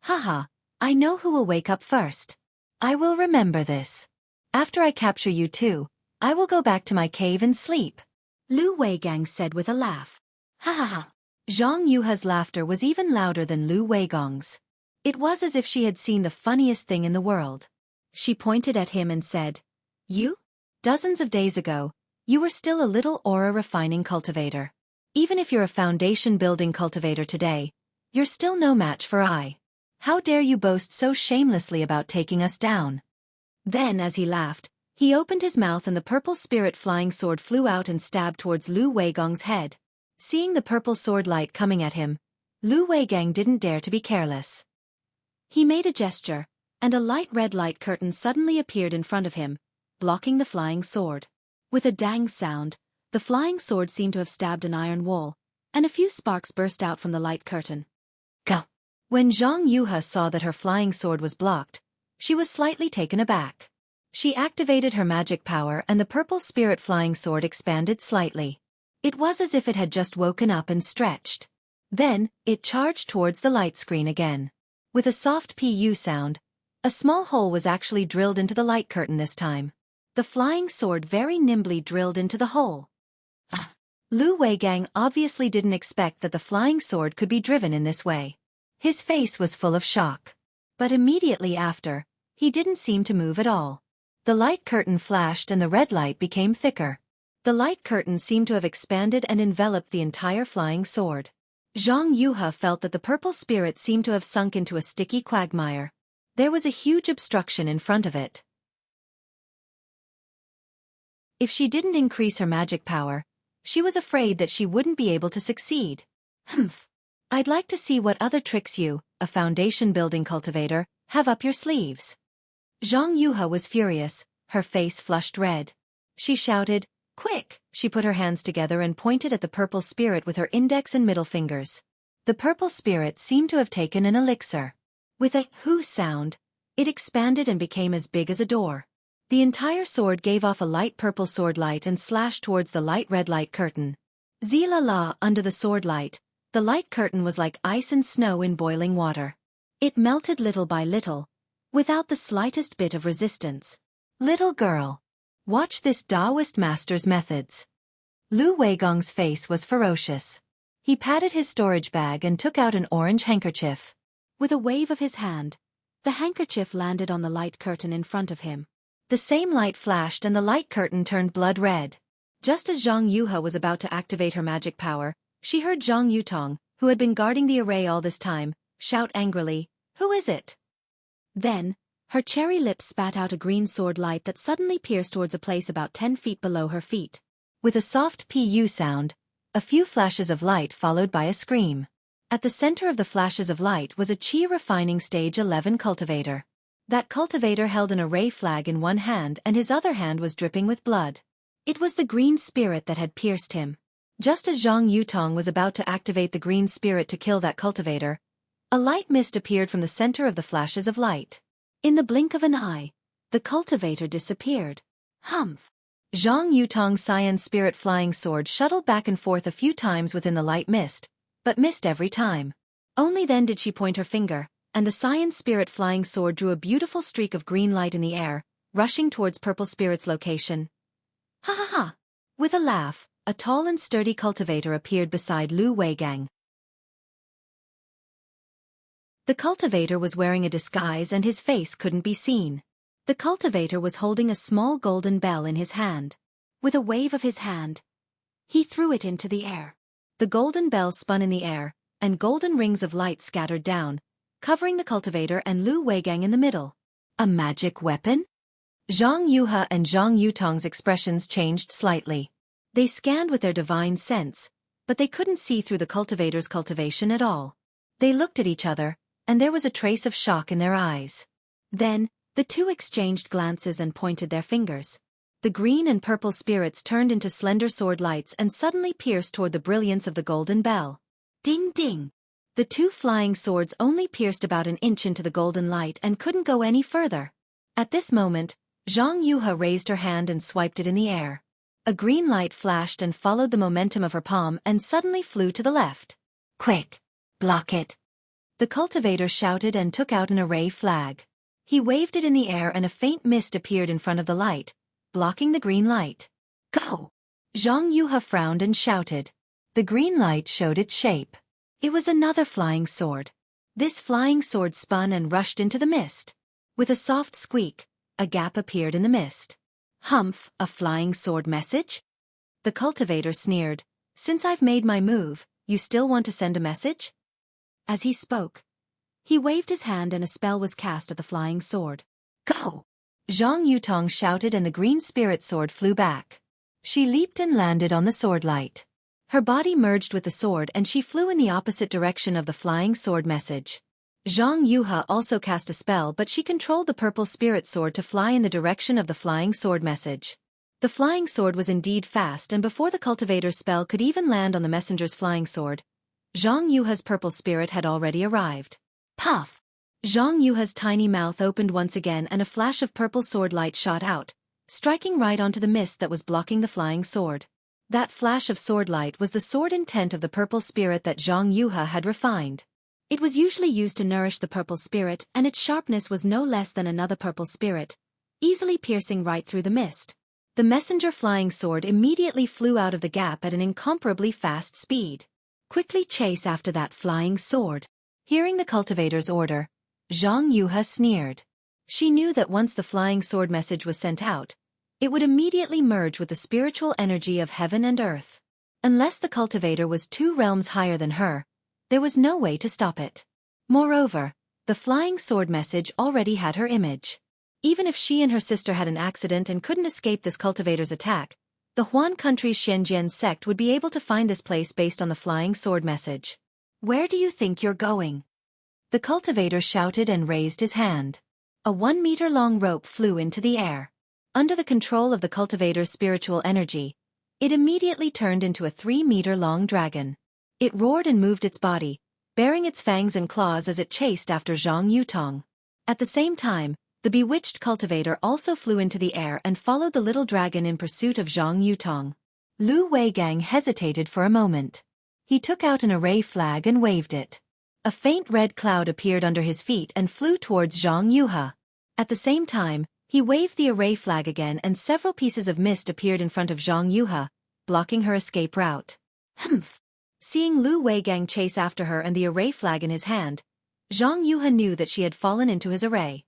Haha, I know who will wake up first. I will remember this. After I capture you two, I will go back to my cave and sleep. Lu Weigang said with a laugh. Ha ha ha. Zhang Yuha's laughter was even louder than Lu Weigong's. It was as if she had seen the funniest thing in the world. She pointed at him and said, You? Dozens of days ago, you were still a little aura refining cultivator. Even if you're a foundation building cultivator today, you're still no match for I. How dare you boast so shamelessly about taking us down? Then as he laughed, he opened his mouth and the purple spirit flying sword flew out and stabbed towards Lu Weigong's head. Seeing the purple sword light coming at him, Lu Weigang didn't dare to be careless. He made a gesture, and a light red light curtain suddenly appeared in front of him, blocking the flying sword. With a dang sound, the flying sword seemed to have stabbed an iron wall, and a few sparks burst out from the light curtain. Go! When Zhang Yuha saw that her flying sword was blocked, she was slightly taken aback. She activated her magic power and the purple spirit flying sword expanded slightly. It was as if it had just woken up and stretched. Then, it charged towards the light screen again. With a soft pu sound, a small hole was actually drilled into the light curtain this time. The flying sword very nimbly drilled into the hole. Lu Weigang obviously didn't expect that the flying sword could be driven in this way. His face was full of shock. But immediately after, he didn't seem to move at all. The light curtain flashed and the red light became thicker. The light curtain seemed to have expanded and enveloped the entire flying sword. Zhang Yuha felt that the purple spirit seemed to have sunk into a sticky quagmire. There was a huge obstruction in front of it. If she didn't increase her magic power, She was afraid that she wouldn't be able to succeed. Humph. I'd like to see what other tricks you, a foundation-building cultivator, have up your sleeves. Xianxia was furious, her face flushed red. She shouted, "Quick!" She put her hands together and pointed at the purple spirit with her index and middle fingers. The purple spirit seemed to have taken an elixir. With a "hoo" sound, it expanded and became as big as a door. The entire sword gave off a light purple sword light and slashed towards the light red light curtain. Zila under the sword light, the light curtain was like ice and snow in boiling water. It melted little by little, without the slightest bit of resistance. Little girl. Watch this Taoist master's methods. Lu Weigong's face was ferocious. He patted his storage bag and took out an orange handkerchief. With a wave of his hand, the handkerchief landed on the light curtain in front of him. The same light flashed and the light curtain turned blood red. Just as Xianxia was about to activate her magic power, she heard Zhang Yutong, who had been guarding the array all this time, shout angrily, "Who is it?" Then, her cherry lips spat out a green sword light that suddenly pierced towards a place about 10 feet below her feet. With a soft pu sound, a few flashes of light followed by a scream. At the center of the flashes of light was a Qi refining stage 11 cultivator. That cultivator held an array flag in one hand and his other hand was dripping with blood. It was the green spirit that had pierced him. Just as Zhang Yutong was about to activate the green spirit to kill that cultivator, a light mist appeared from the center of the flashes of light. In the blink of an eye, the cultivator disappeared. Humph! Zhang Yutong's cyan spirit flying sword shuttled back and forth a few times within the light mist, but missed every time. Only then did she point her finger, and the cyan spirit flying sword drew a beautiful streak of green light in the air, rushing towards purple spirit's location. Ha ha ha! With a laugh, a tall and sturdy cultivator appeared beside Lu Weigang. The cultivator was wearing a disguise and his face couldn't be seen. The cultivator was holding a small golden bell in his hand. With a wave of his hand, he threw it into the air. The golden bell spun in the air, and golden rings of light scattered down, covering the cultivator and Lu Weigang in the middle. A magic weapon? Xianxia and Zhang Yutong's expressions changed slightly. They scanned with their divine sense, but they couldn't see through the cultivator's cultivation at all. They looked at each other, and there was a trace of shock in their eyes. Then, the two exchanged glances and pointed their fingers. The green and purple spirits turned into slender sword lights and suddenly pierced toward the brilliance of the golden bell. Ding ding! The two flying swords only pierced about an inch into the golden light and couldn't go any further. At this moment, Xianxia raised her hand and swiped it in the air. A green light flashed and followed the momentum of her palm and suddenly flew to the left. Quick! Block it! The cultivator shouted and took out an array flag. He waved it in the air and a faint mist appeared in front of the light, blocking the green light. Go! Xianxia frowned and shouted. The green light showed its shape. It was another flying sword. This flying sword spun and rushed into the mist. With a soft squeak, a gap appeared in the mist. Humph, a flying sword message? The cultivator sneered. Since I've made my move, you still want to send a message? As he spoke, he waved his hand and a spell was cast at the flying sword. Go! Zhang Yutong shouted and the green spirit sword flew back. She leaped and landed on the sword light. Her body merged with the sword and she flew in the opposite direction of the flying sword message. Xianxia also cast a spell but she controlled the purple spirit sword to fly in the direction of the flying sword message. The flying sword was indeed fast and before the cultivator's spell could even land on the messenger's flying sword, Xianxia's purple spirit had already arrived. Puff! Xianxua's tiny mouth opened once again and a flash of purple sword light shot out, striking right onto the mist that was blocking the flying sword. That flash of sword light was the sword intent of the purple spirit that Xianxia had refined. It was usually used to nourish the purple spirit and its sharpness was no less than another purple spirit, easily piercing right through the mist. The messenger flying sword immediately flew out of the gap at an incomparably fast speed. Quickly chase after that flying sword. Hearing the cultivator's order, Xianxia sneered. She knew that once the flying sword message was sent out, it would immediately merge with the spiritual energy of heaven and earth. Unless the cultivator was 2 realms higher than her, there was no way to stop it. Moreover, the flying sword message already had her image. Even if she and her sister had an accident and couldn't escape this cultivator's attack, The Huan country's Xianxia sect would be able to find this place based on the flying sword message. Where do you think you're going? The cultivator shouted and raised his hand. A 1-meter-long rope flew into the air. Under the control of the cultivator's spiritual energy, it immediately turned into a 3-meter-long dragon. It roared and moved its body, baring its fangs and claws as it chased after Zhang Yutong. At the same time, the bewitched cultivator also flew into the air and followed the little dragon in pursuit of Zhang Yutong. Lu Weigang hesitated for a moment. He took out an array flag and waved it. A faint red cloud appeared under his feet and flew towards Zhang Yuha. At the same time, he waved the array flag again and several pieces of mist appeared in front of Zhang Yuha, blocking her escape route. Humph! Seeing Lu Weigang chase after her and the array flag in his hand, Zhang Yuha knew that she had fallen into his array.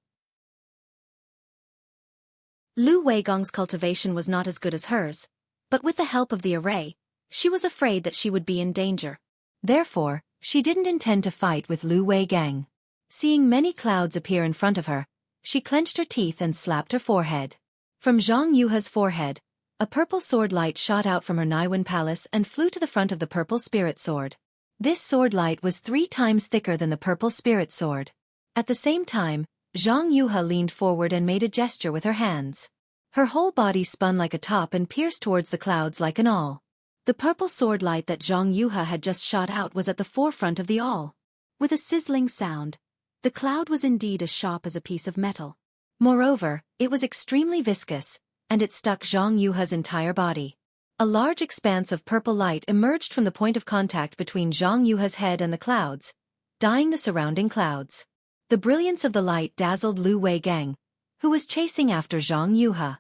Lu Weigang's cultivation was not as good as hers, but with the help of the array, she was afraid that she would be in danger. Therefore, she didn't intend to fight with Lu Weigang. Seeing many clouds appear in front of her, she clenched her teeth and slapped her forehead. From Zhang Yuha's forehead, a purple sword light shot out from her Naiwan palace and flew to the front of the purple spirit sword. This sword light was 3 times thicker than the purple spirit sword. At the same time, Zhang Yuha leaned forward and made a gesture with her hands. Her whole body spun like a top and pierced towards the clouds like an awl. The purple sword light that Zhang Yuha had just shot out was at the forefront of the awl. With a sizzling sound, the cloud was indeed as sharp as a piece of metal. Moreover, it was extremely viscous, and it stuck Zhang Yuha's entire body. A large expanse of purple light emerged from the point of contact between Zhang Yuha's head and the clouds, dyeing the surrounding clouds. The brilliance of the light dazzled Lu Weigang, who was chasing after Zhang Yuha.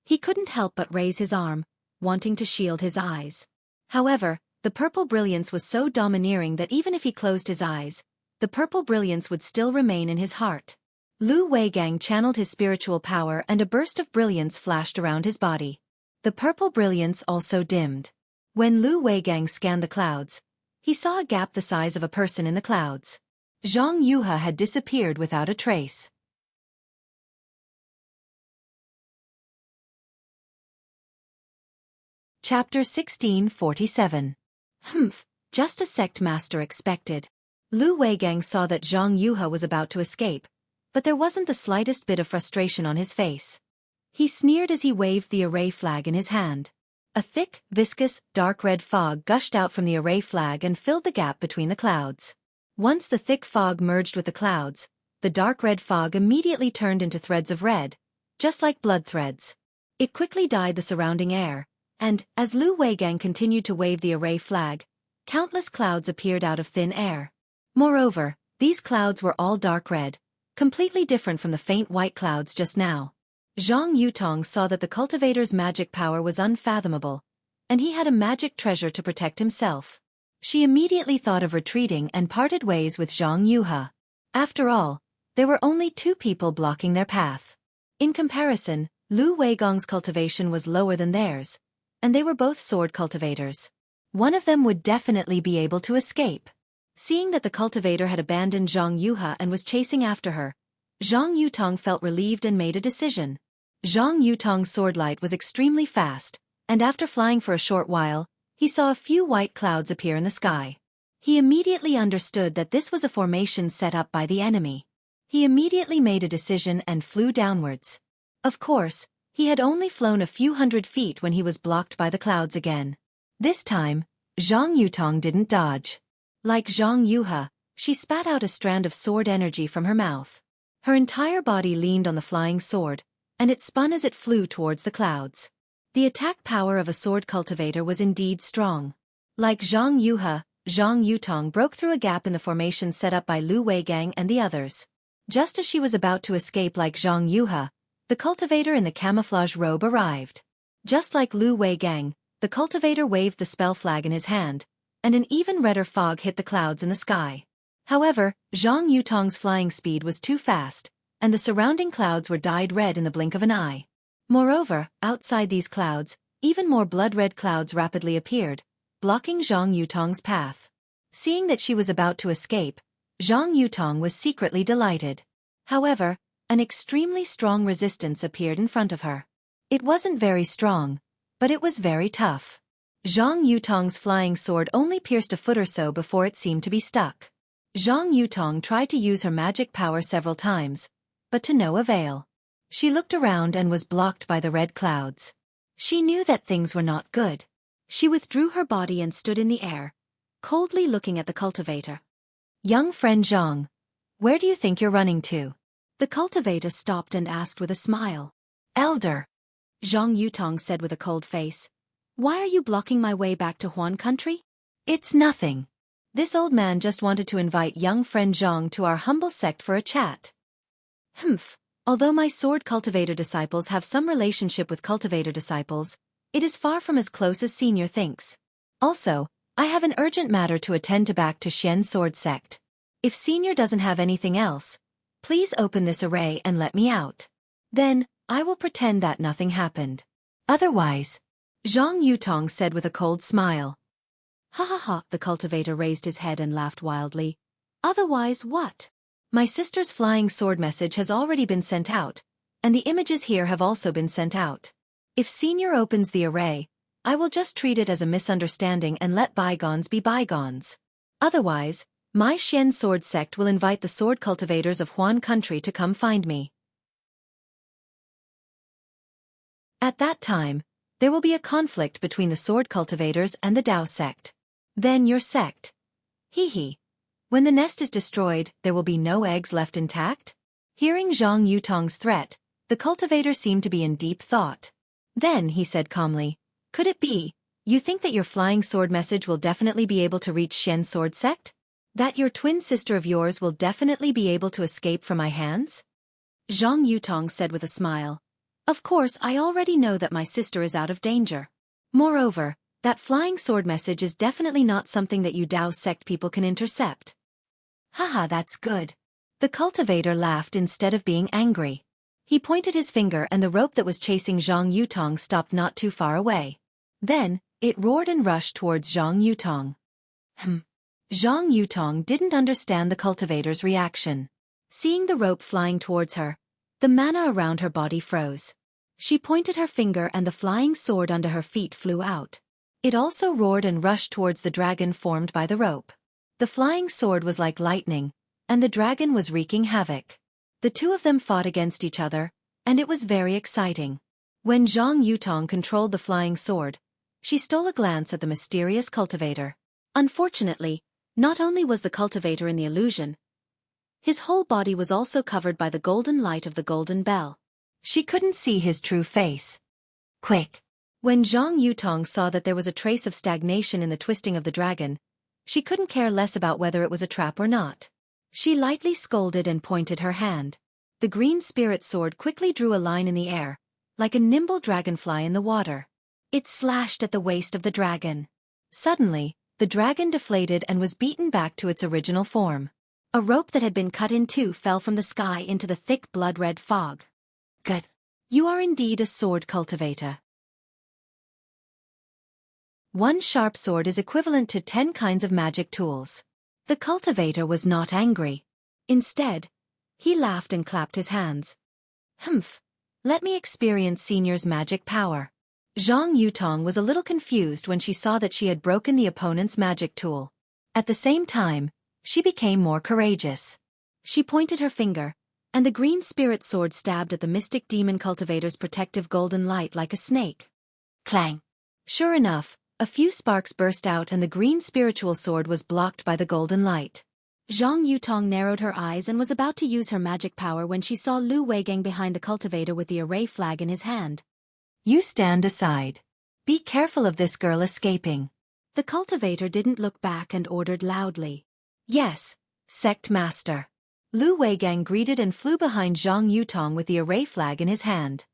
He couldn't help but raise his arm, wanting to shield his eyes. However, the purple brilliance was so domineering that even if he closed his eyes, the purple brilliance would still remain in his heart. Lu Weigang channeled his spiritual power and a burst of brilliance flashed around his body. The purple brilliance also dimmed. When Lu Weigang scanned the clouds, he saw a gap the size of a person in the clouds. Zhang Yuha had disappeared without a trace. Chapter 1647. Humph, just as sect master expected. Lu Weigang saw that Zhang Yuha was about to escape, but there wasn't the slightest bit of frustration on his face. He sneered as he waved the array flag in his hand. A thick, viscous, dark red fog gushed out from the array flag and filled the gap between the clouds. Once the thick fog merged with the clouds, the dark red fog immediately turned into threads of red, just like blood threads. It quickly dyed the surrounding air, and, as Lu Weigang continued to wave the array flag, countless clouds appeared out of thin air. Moreover, these clouds were all dark red, completely different from the faint white clouds just now. Zhang Yutong saw that the cultivator's magic power was unfathomable, and he had a magic treasure to protect himself. She immediately thought of retreating and parted ways with Zhang Yuha. After all, there were only 2 people blocking their path. In comparison, Lu Weigang's cultivation was lower than theirs, and they were both sword cultivators. One of them would definitely be able to escape. Seeing that the cultivator had abandoned Zhang Yuha and was chasing after her, Zhang Yutong felt relieved and made a decision. Zhang Yutong's sword light was extremely fast, and after flying for a short while, he saw a few white clouds appear in the sky. He immediately understood that this was a formation set up by the enemy. He immediately made a decision and flew downwards. Of course, he had only flown a few hundred feet when he was blocked by the clouds again. This time, Zhang Yutong didn't dodge. Like Zhang Yuha, she spat out a strand of sword energy from her mouth. Her entire body leaned on the flying sword, and it spun as it flew towards the clouds. The attack power of a sword cultivator was indeed strong. Like Zhang Yuha, Zhang Yutong broke through a gap in the formation set up by Lu Weigang and the others. Just as she was about to escape like Zhang Yuha, the cultivator in the camouflage robe arrived. Just like Lu Weigang, the cultivator waved the spell flag in his hand, and an even redder fog hit the clouds in the sky. However, Zhang Yutong's flying speed was too fast, and the surrounding clouds were dyed red in the blink of an eye. Moreover, outside these clouds, even more blood-red clouds rapidly appeared, blocking Zhang Yutong's path. Seeing that she was about to escape, Zhang Yutong was secretly delighted. However, an extremely strong resistance appeared in front of her. It wasn't very strong, but it was very tough. Zhang Yutong's flying sword only pierced a foot or so before it seemed to be stuck. Zhang Yutong tried to use her magic power several times, but to no avail. She looked around and was blocked by the red clouds. She knew that things were not good. She withdrew her body and stood in the air, coldly looking at the cultivator. "Young friend Zhang, where do you think you're running to?" The cultivator stopped and asked with a smile. "Elder," Zhang Yutong said with a cold face. "Why are you blocking my way back to Huan country?" "It's nothing. This old man just wanted to invite young friend Zhang to our humble sect for a chat." "Humph. Although my sword cultivator disciples have some relationship with cultivator disciples, it is far from as close as Senior thinks. Also, I have an urgent matter to attend to back to Xian sword sect. If Senior doesn't have anything else, please open this array and let me out. Then, I will pretend that nothing happened. Otherwise," Zhang Yutong said with a cold smile. "Ha ha ha," the cultivator raised his head and laughed wildly. "Otherwise what? My sister's flying sword message has already been sent out, and the images here have also been sent out. If Senior opens the array, I will just treat it as a misunderstanding and let bygones be bygones. Otherwise, my Xian sword sect will invite the sword cultivators of Huan country to come find me. At that time, there will be a conflict between the sword cultivators and the Dao sect. Then your sect. Hee hee. When the nest is destroyed, there will be no eggs left intact?" Hearing Zhang Yutong's threat, the cultivator seemed to be in deep thought. Then he said calmly, "Could it be, you think that your flying sword message will definitely be able to reach Xian sword sect? That your twin sister of yours will definitely be able to escape from my hands?" Zhang Yutong said with a smile. "Of course, I already know that my sister is out of danger. Moreover, that flying sword message is definitely not something that you Dao sect people can intercept." "Haha, that's good." The cultivator laughed instead of being angry. He pointed his finger and the rope that was chasing Zhang Yutong stopped not too far away. Then, it roared and rushed towards Zhang Yutong. Zhang Yutong didn't understand the cultivator's reaction. Seeing the rope flying towards her, the mana around her body froze. She pointed her finger and the flying sword under her feet flew out. It also roared and rushed towards the dragon formed by the rope. The flying sword was like lightning, and the dragon was wreaking havoc. The two of them fought against each other, and it was very exciting. When Zhang Yutong controlled the flying sword, she stole a glance at the mysterious cultivator. Unfortunately, not only was the cultivator in the illusion, his whole body was also covered by the golden light of the golden bell. She couldn't see his true face. Quick! When Zhang Yutong saw that there was a trace of stagnation in the twisting of the dragon, she couldn't care less about whether it was a trap or not. She lightly scolded and pointed her hand. The green spirit sword quickly drew a line in the air, like a nimble dragonfly in the water. It slashed at the waist of the dragon. Suddenly, the dragon deflated and was beaten back to its original form. A rope that had been cut in two fell from the sky into the thick blood-red fog. "Good. You are indeed a sword cultivator. One sharp sword is equivalent to 10 kinds of magic tools." The cultivator was not angry. Instead, he laughed and clapped his hands. "Humph. Let me experience Senior's magic power." Zhang Yutong was a little confused when she saw that she had broken the opponent's magic tool. At the same time, she became more courageous. She pointed her finger, and the green spirit sword stabbed at the mystic demon cultivator's protective golden light like a snake. Clang! Sure enough, a few sparks burst out and the green spiritual sword was blocked by the golden light. Zhang Yutong narrowed her eyes and was about to use her magic power when she saw Lu Weigang behind the cultivator with the array flag in his hand. "You stand aside. Be careful of this girl escaping." The cultivator didn't look back and ordered loudly. "Yes, Sect Master." Lu Weigang greeted and flew behind Zhang Yutong with the array flag in his hand.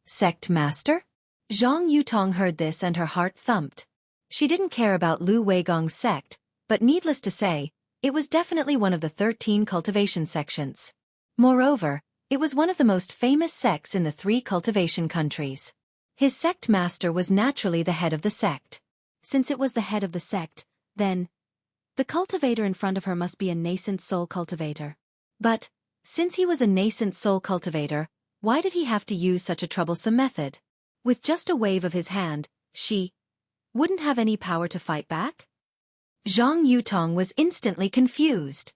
"Sect Master?" Zhang Yutong heard this and her heart thumped. She didn't care about Lu Weigang's sect, but needless to say, it was definitely one of the 13 cultivation sections. Moreover, it was one of the most famous sects in the 3 cultivation countries. His sect master was naturally the head of the sect. Since it was the head of the sect, then the cultivator in front of her must be a nascent soul cultivator. But, since he was a nascent soul cultivator, why did he have to use such a troublesome method? With just a wave of his hand, she wouldn't have any power to fight back? Zhang Yutong was instantly confused.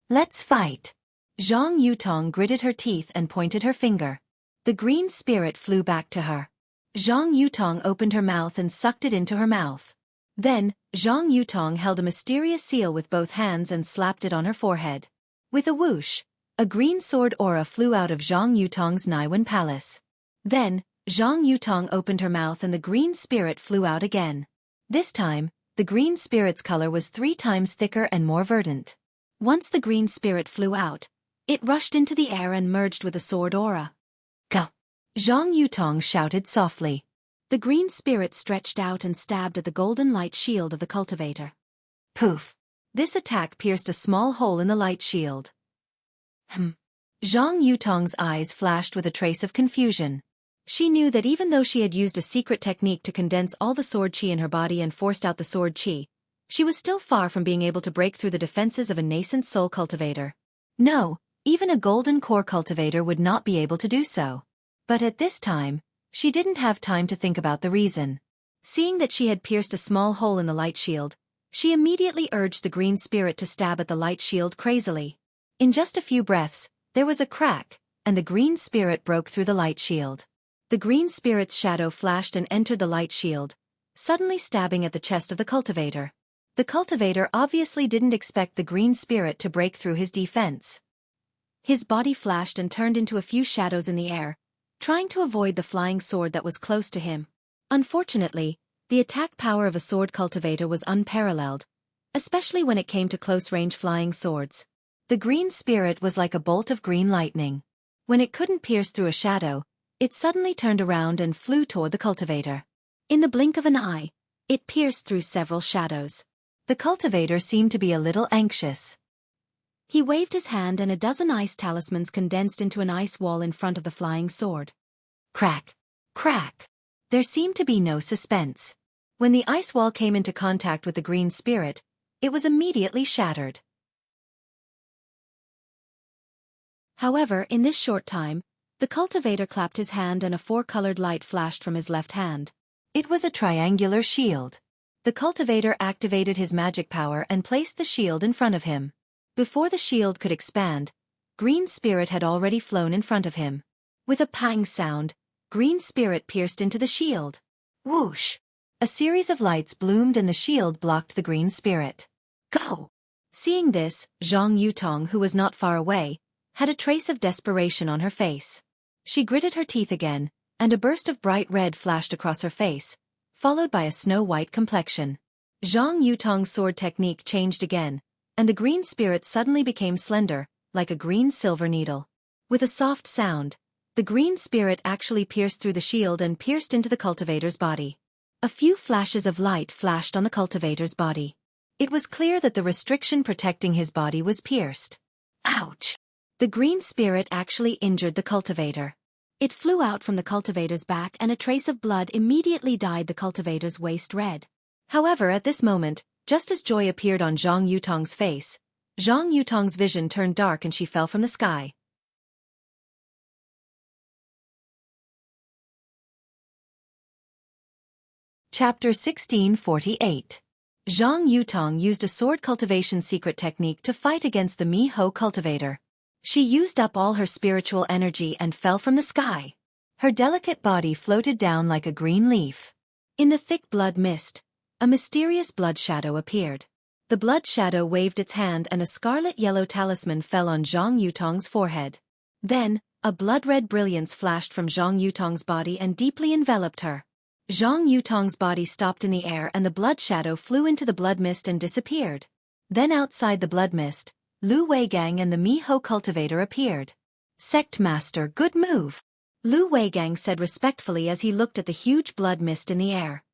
Let's fight. Zhang Yutong gritted her teeth and pointed her finger. The green spirit flew back to her. Zhang Yutong opened her mouth and sucked it into her mouth. Then, Zhang Yutong held a mysterious seal with both hands and slapped it on her forehead. With a whoosh, a green sword aura flew out of Zhang Yutong's Naiwan palace. Then, Zhang Yutong opened her mouth and the green spirit flew out again. This time, the green spirit's color was 3 times thicker and more verdant. Once the green spirit flew out, it rushed into the air and merged with the sword aura. Go! Zhang Yutong shouted softly. The green spirit stretched out and stabbed at the golden light shield of the cultivator. Poof! This attack pierced a small hole in the light shield. Zhang Yutong's eyes flashed with a trace of confusion. She knew that even though she had used a secret technique to condense all the sword chi in her body and forced out the sword chi, she was still far from being able to break through the defenses of a nascent soul cultivator. No, even a golden core cultivator would not be able to do so. But at this time, she didn't have time to think about the reason. Seeing that she had pierced a small hole in the light shield, she immediately urged the green spirit to stab at the light shield crazily. In just a few breaths, there was a crack, and the green spirit broke through the light shield. The green spirit's shadow flashed and entered the light shield, suddenly stabbing at the chest of the cultivator. The cultivator obviously didn't expect the green spirit to break through his defense. His body flashed and turned into a few shadows in the air, trying to avoid the flying sword that was close to him. Unfortunately, the attack power of a sword cultivator was unparalleled, especially when it came to close-range flying swords. The green spirit was like a bolt of green lightning. When it couldn't pierce through a shadow, it suddenly turned around and flew toward the cultivator. In the blink of an eye, it pierced through several shadows. The cultivator seemed to be a little anxious. He waved his hand and a dozen ice talismans condensed into an ice wall in front of the flying sword. Crack! Crack! There seemed to be no suspense. When the ice wall came into contact with the green spirit, it was immediately shattered. However, in this short time, the cultivator clapped his hand and a 4-colored light flashed from his left hand. It was a triangular shield. The cultivator activated his magic power and placed the shield in front of him. Before the shield could expand, Green Spirit had already flown in front of him. With a pang sound, Green Spirit pierced into the shield. Whoosh! A series of lights bloomed and the shield blocked the Green Spirit. Go! Seeing this, Zhang Yutong, who was not far away, had a trace of desperation on her face. She gritted her teeth again, and a burst of bright red flashed across her face, followed by a snow-white complexion. Zhang Yutong's sword technique changed again, and the green spirit suddenly became slender, like a green silver needle. With a soft sound, the green spirit actually pierced through the shield and pierced into the cultivator's body. A few flashes of light flashed on the cultivator's body. It was clear that the restriction protecting his body was pierced. Ouch! The green spirit actually injured the cultivator. It flew out from the cultivator's back and a trace of blood immediately dyed the cultivator's waist red. However, at this moment, just as joy appeared on Zhang Yutong's face, Zhang Yutong's vision turned dark and she fell from the sky. Chapter 1648. Zhang Yutong used a sword cultivation secret technique to fight against the Mi-Ho cultivator. She used up all her spiritual energy and fell from the sky. Her delicate body floated down like a green leaf. In the thick blood mist, a mysterious blood shadow appeared. The blood shadow waved its hand and a scarlet-yellow talisman fell on Zhang Yutong's forehead. Then, a blood-red brilliance flashed from Zhang Yutong's body and deeply enveloped her. Zhang Yutong's body stopped in the air and the blood shadow flew into the blood mist and disappeared. Then outside the blood mist, Lu Weigang and the Mi-Ho cultivator appeared. Sect Master, good move! Lu Weigang said respectfully as he looked at the huge blood mist in the air.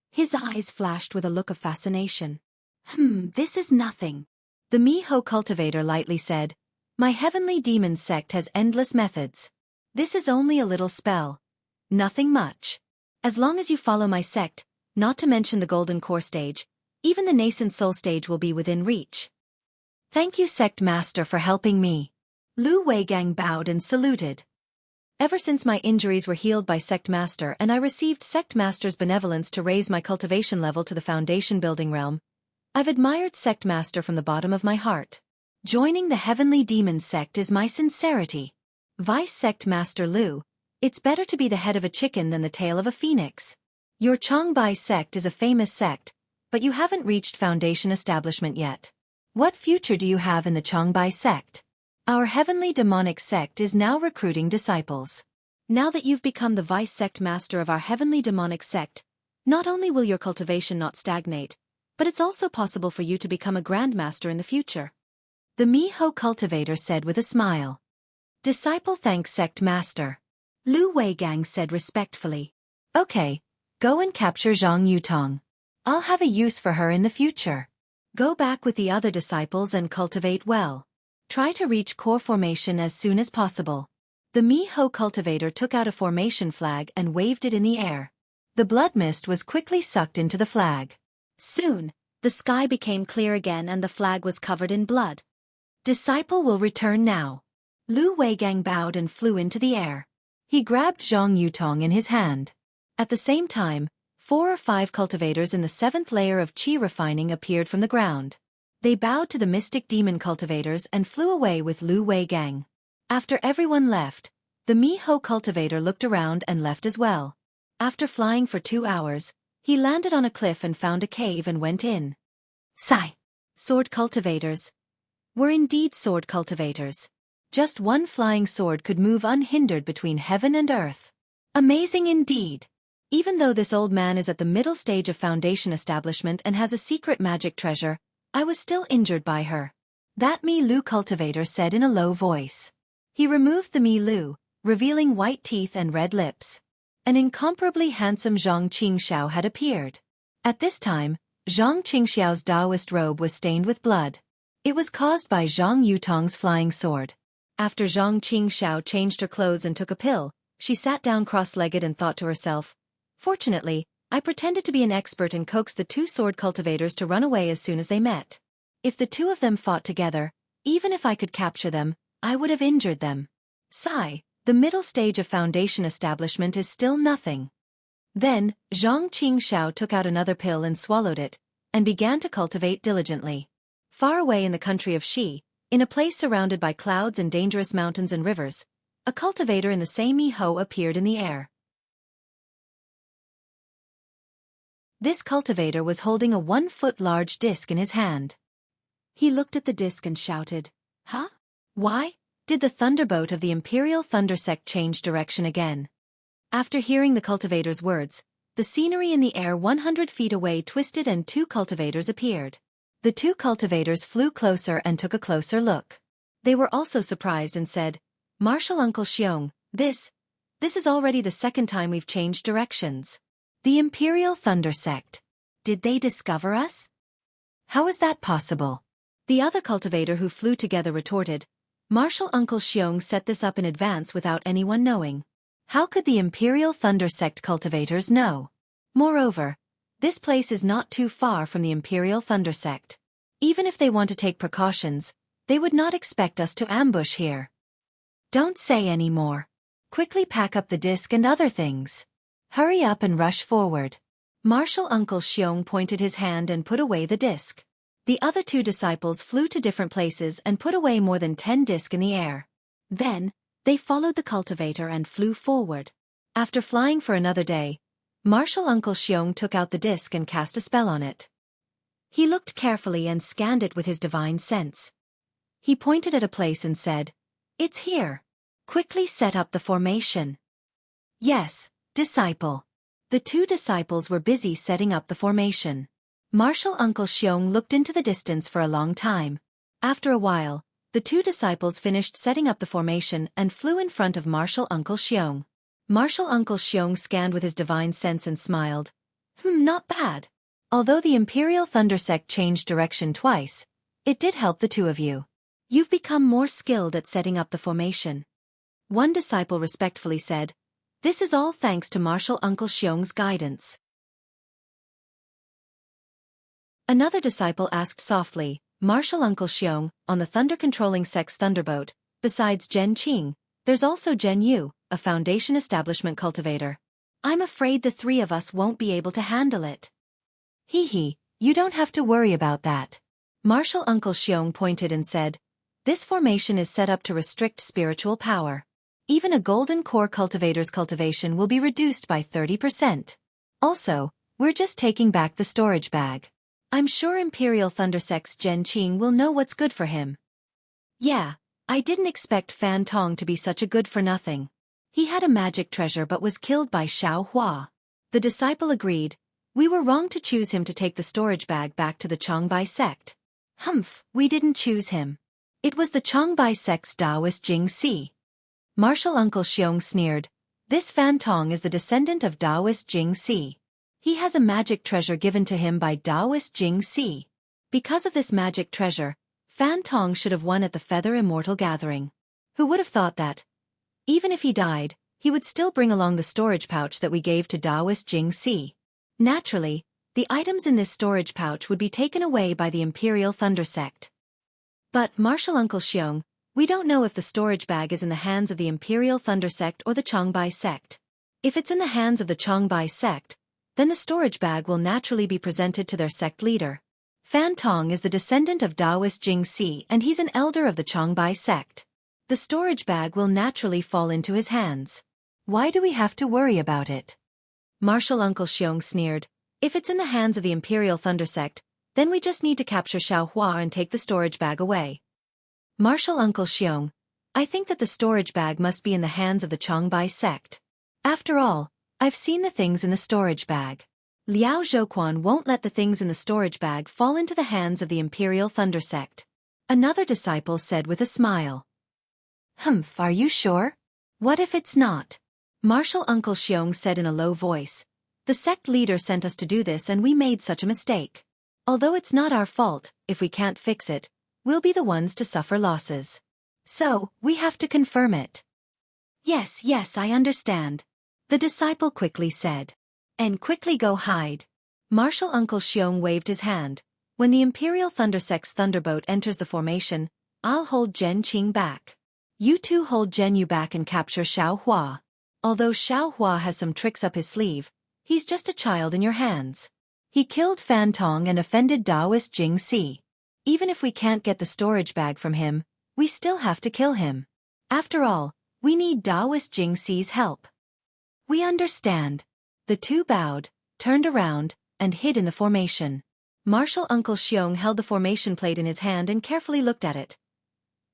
His eyes flashed with a look of fascination. This is nothing. The Mi-Ho cultivator lightly said, My heavenly demon sect has endless methods. This is only a little spell. Nothing much. As long as you follow my sect, not to mention the golden core stage, even the nascent soul stage will be within reach. Thank you, Sect Master, for helping me. Lu Weigang bowed and saluted. Ever since my injuries were healed by Sect Master and I received Sect Master's benevolence to raise my cultivation level to the foundation building realm, I've admired Sect Master from the bottom of my heart. Joining the Heavenly Demon Sect is my sincerity. Vice Sect Master Lu, it's better to be the head of a chicken than the tail of a phoenix. Your Changbai sect is a famous sect, but you haven't reached foundation establishment yet. What future do you have in the Changbai sect? Our Heavenly Demonic Sect is now recruiting disciples. Now that you've become the Vice Sect Master of our Heavenly Demonic Sect, not only will your cultivation not stagnate, but it's also possible for you to become a Grandmaster in the future. The Miho cultivator said with a smile. Disciple thanks Sect Master. Lu Weigang said respectfully. Okay, go and capture Zhang Yutong. I'll have a use for her in the future. Go back with the other disciples and cultivate well. Try to reach core formation as soon as possible. The Miho cultivator took out a formation flag and waved it in the air. The blood mist was quickly sucked into the flag. Soon, the sky became clear again and the flag was covered in blood. Disciple will return now. Lu Weigang bowed and flew into the air. He grabbed Zhang Yutong in his hand. At the same time, 4 or 5 cultivators in the 7th layer of Qi refining appeared from the ground. They bowed to the mystic demon cultivators and flew away with Lu Weigang. After everyone left, the Miho cultivator looked around and left as well. After flying for 2 hours, he landed on a cliff and found a cave and went in. Sigh. Sword cultivators. Were indeed sword cultivators. Just one flying sword could move unhindered between heaven and earth. Amazing indeed. Even though this old man is at the middle stage of foundation establishment and has a secret magic treasure, I was still injured by her. That Mi Lu cultivator said in a low voice. He removed the Mi Lu, revealing white teeth and red lips. An incomparably handsome Zhang Qingxiao had appeared. At this time, Zhang Qingxiao's Taoist robe was stained with blood. It was caused by Zhang Yutong's flying sword. After Zhang Qingxiao changed her clothes and took a pill, she sat down cross-legged and thought to herself, "Fortunately, I pretended to be an expert and coaxed the 2 sword cultivators to run away as soon as they met. If the 2 of them fought together, even if I could capture them, I would have injured them. Sigh, the middle stage of foundation establishment is still nothing." Then, Zhang Qingxiao took out another pill and swallowed it, and began to cultivate diligently. Far away in the country of Xi, in a place surrounded by clouds and dangerous mountains and rivers, a cultivator in the same Miho appeared in the air. This cultivator was holding a 1-foot-large disc in his hand. He looked at the disc and shouted, "Huh? Why did the thunderbolt of the Imperial Thunder Sect change direction again?" After hearing the cultivator's words, the scenery in the air 100 feet away twisted and 2 cultivators appeared. The 2 cultivators flew closer and took a closer look. They were also surprised and said, "Martial Uncle Xiong, this is already the 2nd time we've changed directions. The Imperial Thunder Sect. Did they discover us? How is that possible?" The other cultivator who flew together retorted, "Martial Uncle Xiong set this up in advance without anyone knowing. How could the Imperial Thunder Sect cultivators know? Moreover, this place is not too far from the Imperial Thunder Sect. Even if they want to take precautions, they would not expect us to ambush here. Don't say any more. Quickly pack up the disc and other things. Hurry up and rush forward." Martial Uncle Xiong pointed his hand and put away the disc. The other 2 disciples flew to different places and put away more than 10 discs in the air. Then, they followed the cultivator and flew forward. After flying for another day, Martial Uncle Xiong took out the disc and cast a spell on it. He looked carefully and scanned it with his divine sense. He pointed at a place and said, "It's here. Quickly set up the formation." "Yes, disciple." The 2 disciples were busy setting up the formation. Martial Uncle Xiong looked into the distance for a long time. After a while, the 2 disciples finished setting up the formation and flew in front of Martial Uncle Xiong. Martial Uncle Xiong scanned with his divine sense and smiled. Not bad. Although the Imperial Thunder Sect changed direction twice, it did help the 2 of you. You've become more skilled at setting up the formation." One disciple respectfully said, "This is all thanks to Martial Uncle Xiong's guidance." Another disciple asked softly, "Martial Uncle Xiong, on the thunder-controlling sect's thunderbolt, besides Zhen Qing, there's also Zhen Yu, a foundation establishment cultivator. I'm afraid the three of us won't be able to handle it. Hee, you don't have to worry about that. Martial Uncle Xiong pointed and said, this formation is set up to restrict spiritual power. Even a golden core cultivator's cultivation will be reduced by 30%. Also, we're just taking back the storage bag. I'm sure Imperial Thundersect's Zhen Qing will know what's good for him. Yeah, I didn't expect Fan Tong to be such a good-for-nothing. He had a magic treasure but was killed by Xiao Hua. The disciple agreed, we were wrong to choose him to take the storage bag back to the Changbai sect. Humph, we didn't choose him. It was the Changbai sect's Taoist Jingxi. Martial Uncle Xiong sneered, this Fan Tong is the descendant of Taoist Jingxi. He has a magic treasure given to him by Taoist Jingxi. Because of this magic treasure, Fan Tong should have won at the Feather Immortal gathering. Who would have thought that? Even if he died, he would still bring along the storage pouch that we gave to Taoist Jingxi. Naturally, the items in this storage pouch would be taken away by the Imperial Thunder Sect. But, Martial Uncle Xiong, we don't know if the storage bag is in the hands of the Imperial Thunder Sect or the Changbai sect. If it's in the hands of the Changbai sect, then the storage bag will naturally be presented to their sect leader. Fan Tong is the descendant of Taoist Jingxi and he's an elder of the Changbai sect. The storage bag will naturally fall into his hands. Why do we have to worry about it? Martial Uncle Xiong sneered, if it's in the hands of the Imperial Thunder Sect, then we just need to capture Xiao Hua and take the storage bag away. Martial Uncle Xiong, I think that the storage bag must be in the hands of the Changbai sect. After all, I've seen the things in the storage bag. Liao Zhouquan won't let the things in the storage bag fall into the hands of the Imperial Thunder Sect. Another disciple said with a smile. Humph, are you sure? What if it's not? Martial Uncle Xiong said in a low voice. The sect leader sent us to do this and we made such a mistake. Although it's not our fault, if we can't fix it, we'll be the ones to suffer losses. So, we have to confirm it. Yes, I understand. The disciple quickly said. And quickly go hide. Martial Uncle Xiong waved his hand. When the Imperial Thunder Sect's thunderbolt enters the formation, I'll hold Zhen Qing back. You two hold Zhen Yu back and capture Xiao Hua. Although Xiao Hua has some tricks up his sleeve, he's just a child in your hands. He killed Fan Tong and offended Taoist Jingxi. Even if we can't get the storage bag from him, we still have to kill him. After all, we need Taoist Jingxi's help. We understand. The two bowed, turned around, and hid in the formation. Martial Uncle Xiong held the formation plate in his hand and carefully looked at it.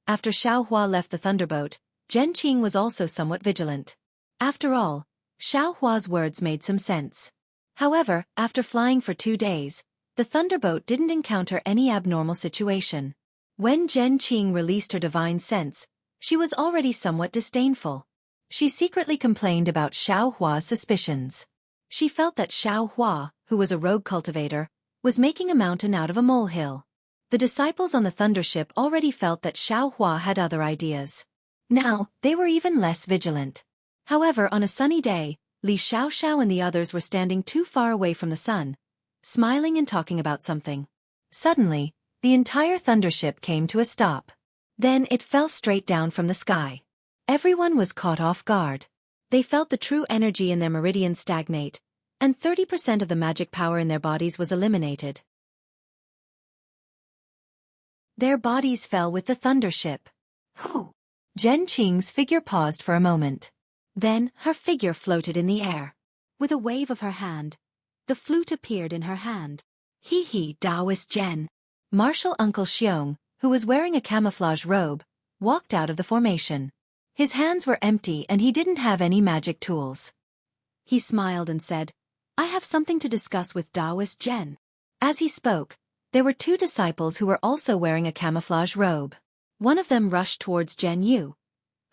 After Xiao Hua left the thunderbolt, Zhen Qing was also somewhat vigilant. After all, Xiao Hua's words made some sense. However, after flying for 2 days, the thunderbolt didn't encounter any abnormal situation. When Zhen Qing released her divine sense, she was already somewhat disdainful. She secretly complained about Xiao Hua's suspicions. She felt that Xiao Hua, who was a rogue cultivator, was making a mountain out of a molehill. The disciples on the thundership already felt that Xiao Hua had other ideas. Now, they were even less vigilant. However, on a sunny day, Li Xiaoxiao and the others were standing too far away from the sun, smiling and talking about something. Suddenly, the entire thundership came to a stop. Then it fell straight down from the sky. Everyone was caught off guard. They felt the true energy in their meridians stagnate, and 30% of the magic power in their bodies was eliminated. Their bodies fell with the thundership. Whew! Zhen Qing's figure paused for a moment. Then, her figure floated in the air. With a wave of her hand, the flute appeared in her hand. Hee, Taoist Zhen. Martial Uncle Xiong, who was wearing a camouflage robe, walked out of the formation. His hands were empty and he didn't have any magic tools. He smiled and said, I have something to discuss with Taoist Zhen. As he spoke, there were 2 disciples who were also wearing a camouflage robe. One of them rushed towards Zhen Yu,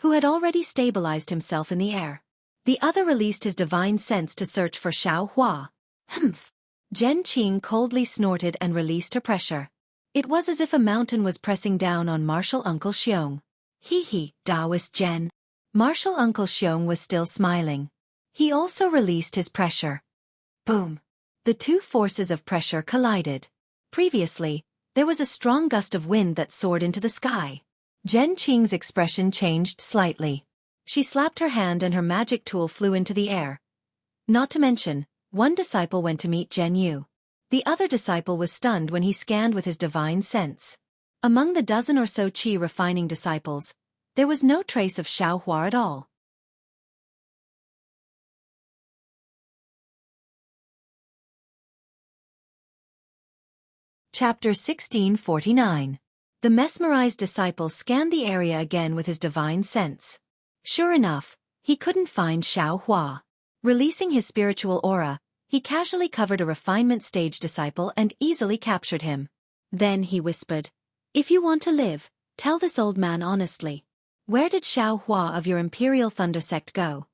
who had already stabilized himself in the air. The other released his divine sense to search for Xiao Hua. Humph! Zhen Qing coldly snorted and released her pressure. It was as if a mountain was pressing down on Martial Uncle Xiong. Hee, Taoist Zhen. Martial Uncle Xiong was still smiling. He also released his pressure. Boom! The 2 forces of pressure collided. Previously, there was a strong gust of wind that soared into the sky. Zhen Qing's expression changed slightly. She slapped her hand and her magic tool flew into the air. Not to mention, one disciple went to meet Jianghu. The other disciple was stunned when he scanned with his divine sense. Among the dozen or so qi refining disciples, there was no trace of Xiaohua at all. Chapter 1649. The mesmerized disciple scanned the area again with his divine sense. Sure enough, he couldn't find Xiaohua. Releasing his spiritual aura, he casually covered a refinement stage disciple and easily captured him. Then he whispered, "If you want to live, tell this old man honestly. Where did Xiaohua of your Imperial Thunder sect go?"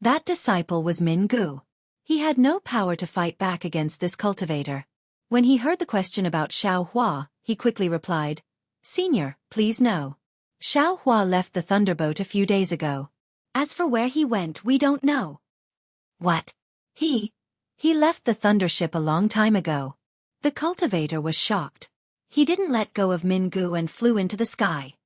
That disciple was Mingu. He had no power to fight back against this cultivator. When he heard the question about Xiaohua, he quickly replied, "Senior, please no. Xiaohua left the Thunderboat a few days ago. As for where he went, we don't know." "What? He left the Thundership a long time ago." The cultivator was shocked. He didn't let go of Mingu and flew into the sky.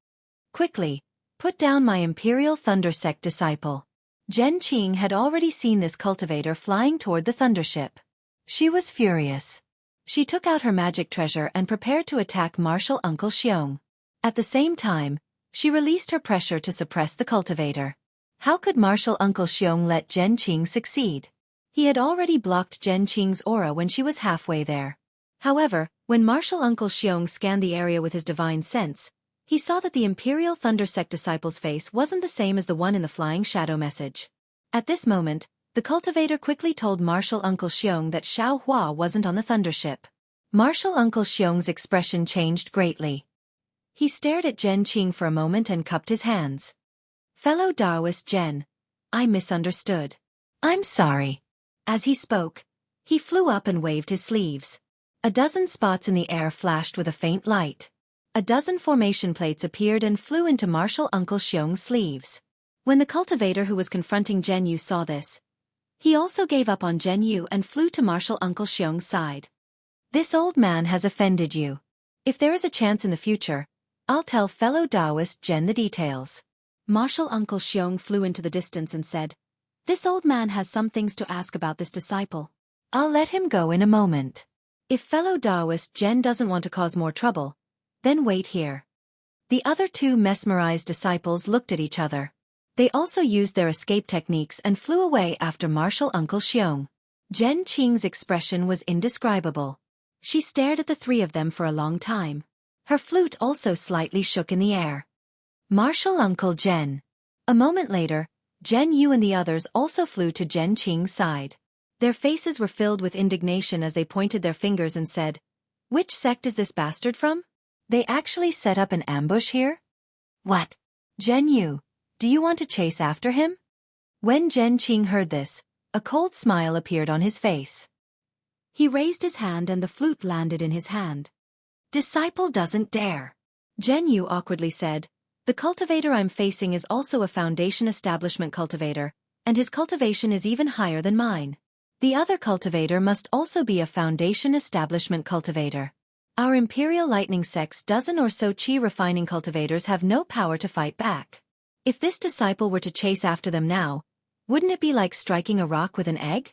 "Quickly, put down my Imperial Thunder sect disciple." Zhen Qing had already seen this cultivator flying toward the Thundership. She was furious. She took out her magic treasure and prepared to attack Martial Uncle Xiong. At the same time, she released her pressure to suppress the cultivator. How could Martial Uncle Xiong let Zhen Qing succeed? He had already blocked Zhen Qing's aura when she was halfway there. However, when Martial Uncle Xiong scanned the area with his divine sense, he saw that the Imperial Thunder Sect disciple's face wasn't the same as the one in the flying shadow message. At this moment, the cultivator quickly told Martial Uncle Xiong that Xiaohua wasn't on the Thundership. Martial Uncle Xiong's expression changed greatly. He stared at Zhen Qing for a moment and cupped his hands. "Fellow Daoist Zhen, I misunderstood. I'm sorry." As he spoke, he flew up and waved his sleeves. A dozen spots in the air flashed with a faint light. A dozen formation plates appeared and flew into Martial Uncle Xiong's sleeves. When the cultivator who was confronting Jianghu saw this, he also gave up on Jianghu and flew to Martial Uncle Xiong's side. "This old man has offended you. If there is a chance in the future, I'll tell fellow Daoist Zhen the details." Martial Uncle Xiong flew into the distance and said, "This old man has some things to ask about this disciple. I'll let him go in a moment. If fellow Daoist Zhen doesn't want to cause more trouble, then wait here." The other two mesmerized disciples looked at each other. They also used their escape techniques and flew away after Martial Uncle Xiong. Zhen Qing's expression was indescribable. She stared at the three of them for a long time. Her flute also slightly shook in the air. Martial Uncle Zhen. A moment later, Jianghu and the others also flew to Zhen Qing's side. Their faces were filled with indignation as they pointed their fingers and said, "Which sect is this bastard from? They actually set up an ambush here? What? Jianghu, do you want to chase after him?" When Zhen Qing heard this, a cold smile appeared on his face. He raised his hand and the flute landed in his hand. "Disciple doesn't dare." Jianghu awkwardly said, "The cultivator I'm facing is also a Foundation Establishment cultivator, and his cultivation is even higher than mine. The other cultivator must also be a Foundation Establishment cultivator. Our Imperial Lightning Sect's dozen or so qi refining cultivators have no power to fight back. If this disciple were to chase after them now, wouldn't it be like striking a rock with an egg?"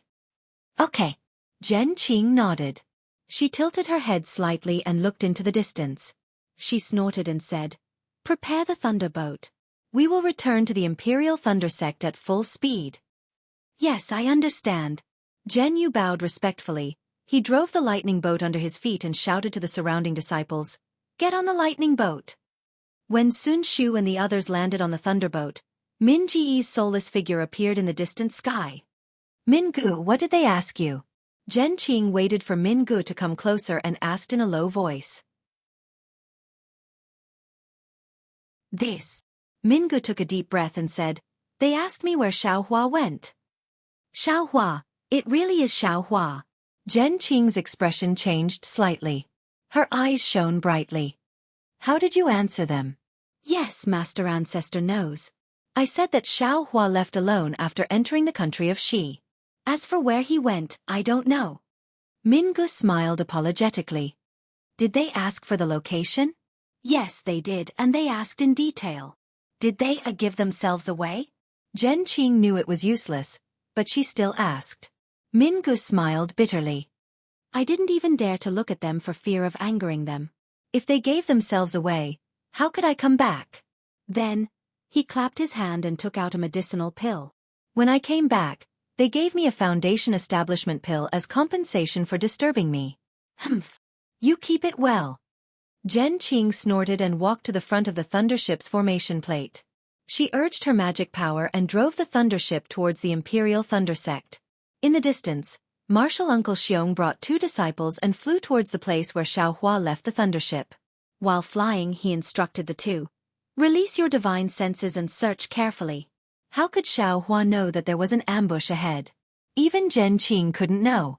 "Okay." Zhen Qing nodded. She tilted her head slightly and looked into the distance. She snorted and said, "Prepare the Thunderboat. We will return to the Imperial Thunder Sect at full speed." "Yes, I understand." Jianghu bowed respectfully. He drove the lightning boat under his feet and shouted to the surrounding disciples, "Get on the lightning boat." When Sun Shu and the others landed on the Thunderboat, Min Ji's soulless figure appeared in the distant sky. "Mingu, what did they ask you?" Zhen Qing waited for Mingu to come closer and asked in a low voice. "This." Mingu took a deep breath and said, "They asked me where Xiaohua went." "Xiaohua, it really is Xiaohua." Zhen Qing's expression changed slightly. Her eyes shone brightly. "How did you answer them?" "Yes, Master Ancestor knows. I said that Xiaohua left alone after entering the country of Xi. As for where he went, I don't know." Mingu smiled apologetically. "Did they ask for the location?" "Yes, they did, and they asked in detail." "Did they give themselves away?" Zhen Qing knew it was useless, but she still asked. Mingu smiled bitterly. I didn't even dare to look at them for fear of angering them. If they gave themselves away, how could I come back? Then, he clapped his hand and took out a medicinal pill. When I came back, they gave me a foundation establishment pill as compensation for disturbing me. Humph. You keep it well. Zhen Qing snorted and walked to the front of the Thundership's formation plate. She urged her magic power and drove the Thundership towards the Imperial Thunder Sect. In the distance, Martial Uncle Xiong brought 2 disciples and flew towards the place where Xiaohua left the Thundership. While flying, he instructed the 2. Release your divine senses and search carefully. How could Xiaohua know that there was an ambush ahead? Even Zhen Qing couldn't know.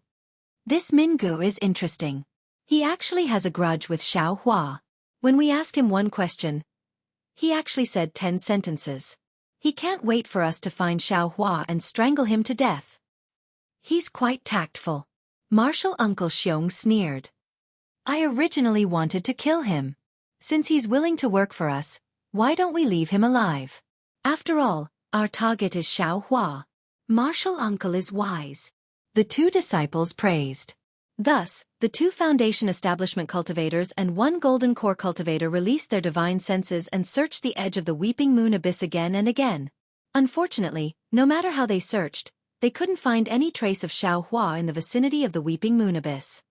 This Mingu is interesting. He actually has a grudge with Xiaohua. When we asked him one question, he actually said 10 sentences. He can't wait for us to find Xiaohua and strangle him to death. He's quite tactful. Martial Uncle Xiong sneered. I originally wanted to kill him. Since he's willing to work for us, why don't we leave him alive? After all, our target is Xiaohua. Martial Uncle is wise. The 2 disciples praised. Thus, the 2 Foundation Establishment cultivators and 1 Golden Core cultivator released their divine senses and searched the edge of the Weeping Moon Abyss again and again. Unfortunately, no matter how they searched, they couldn't find any trace of Xiaohua in the vicinity of the Weeping Moon Abyss.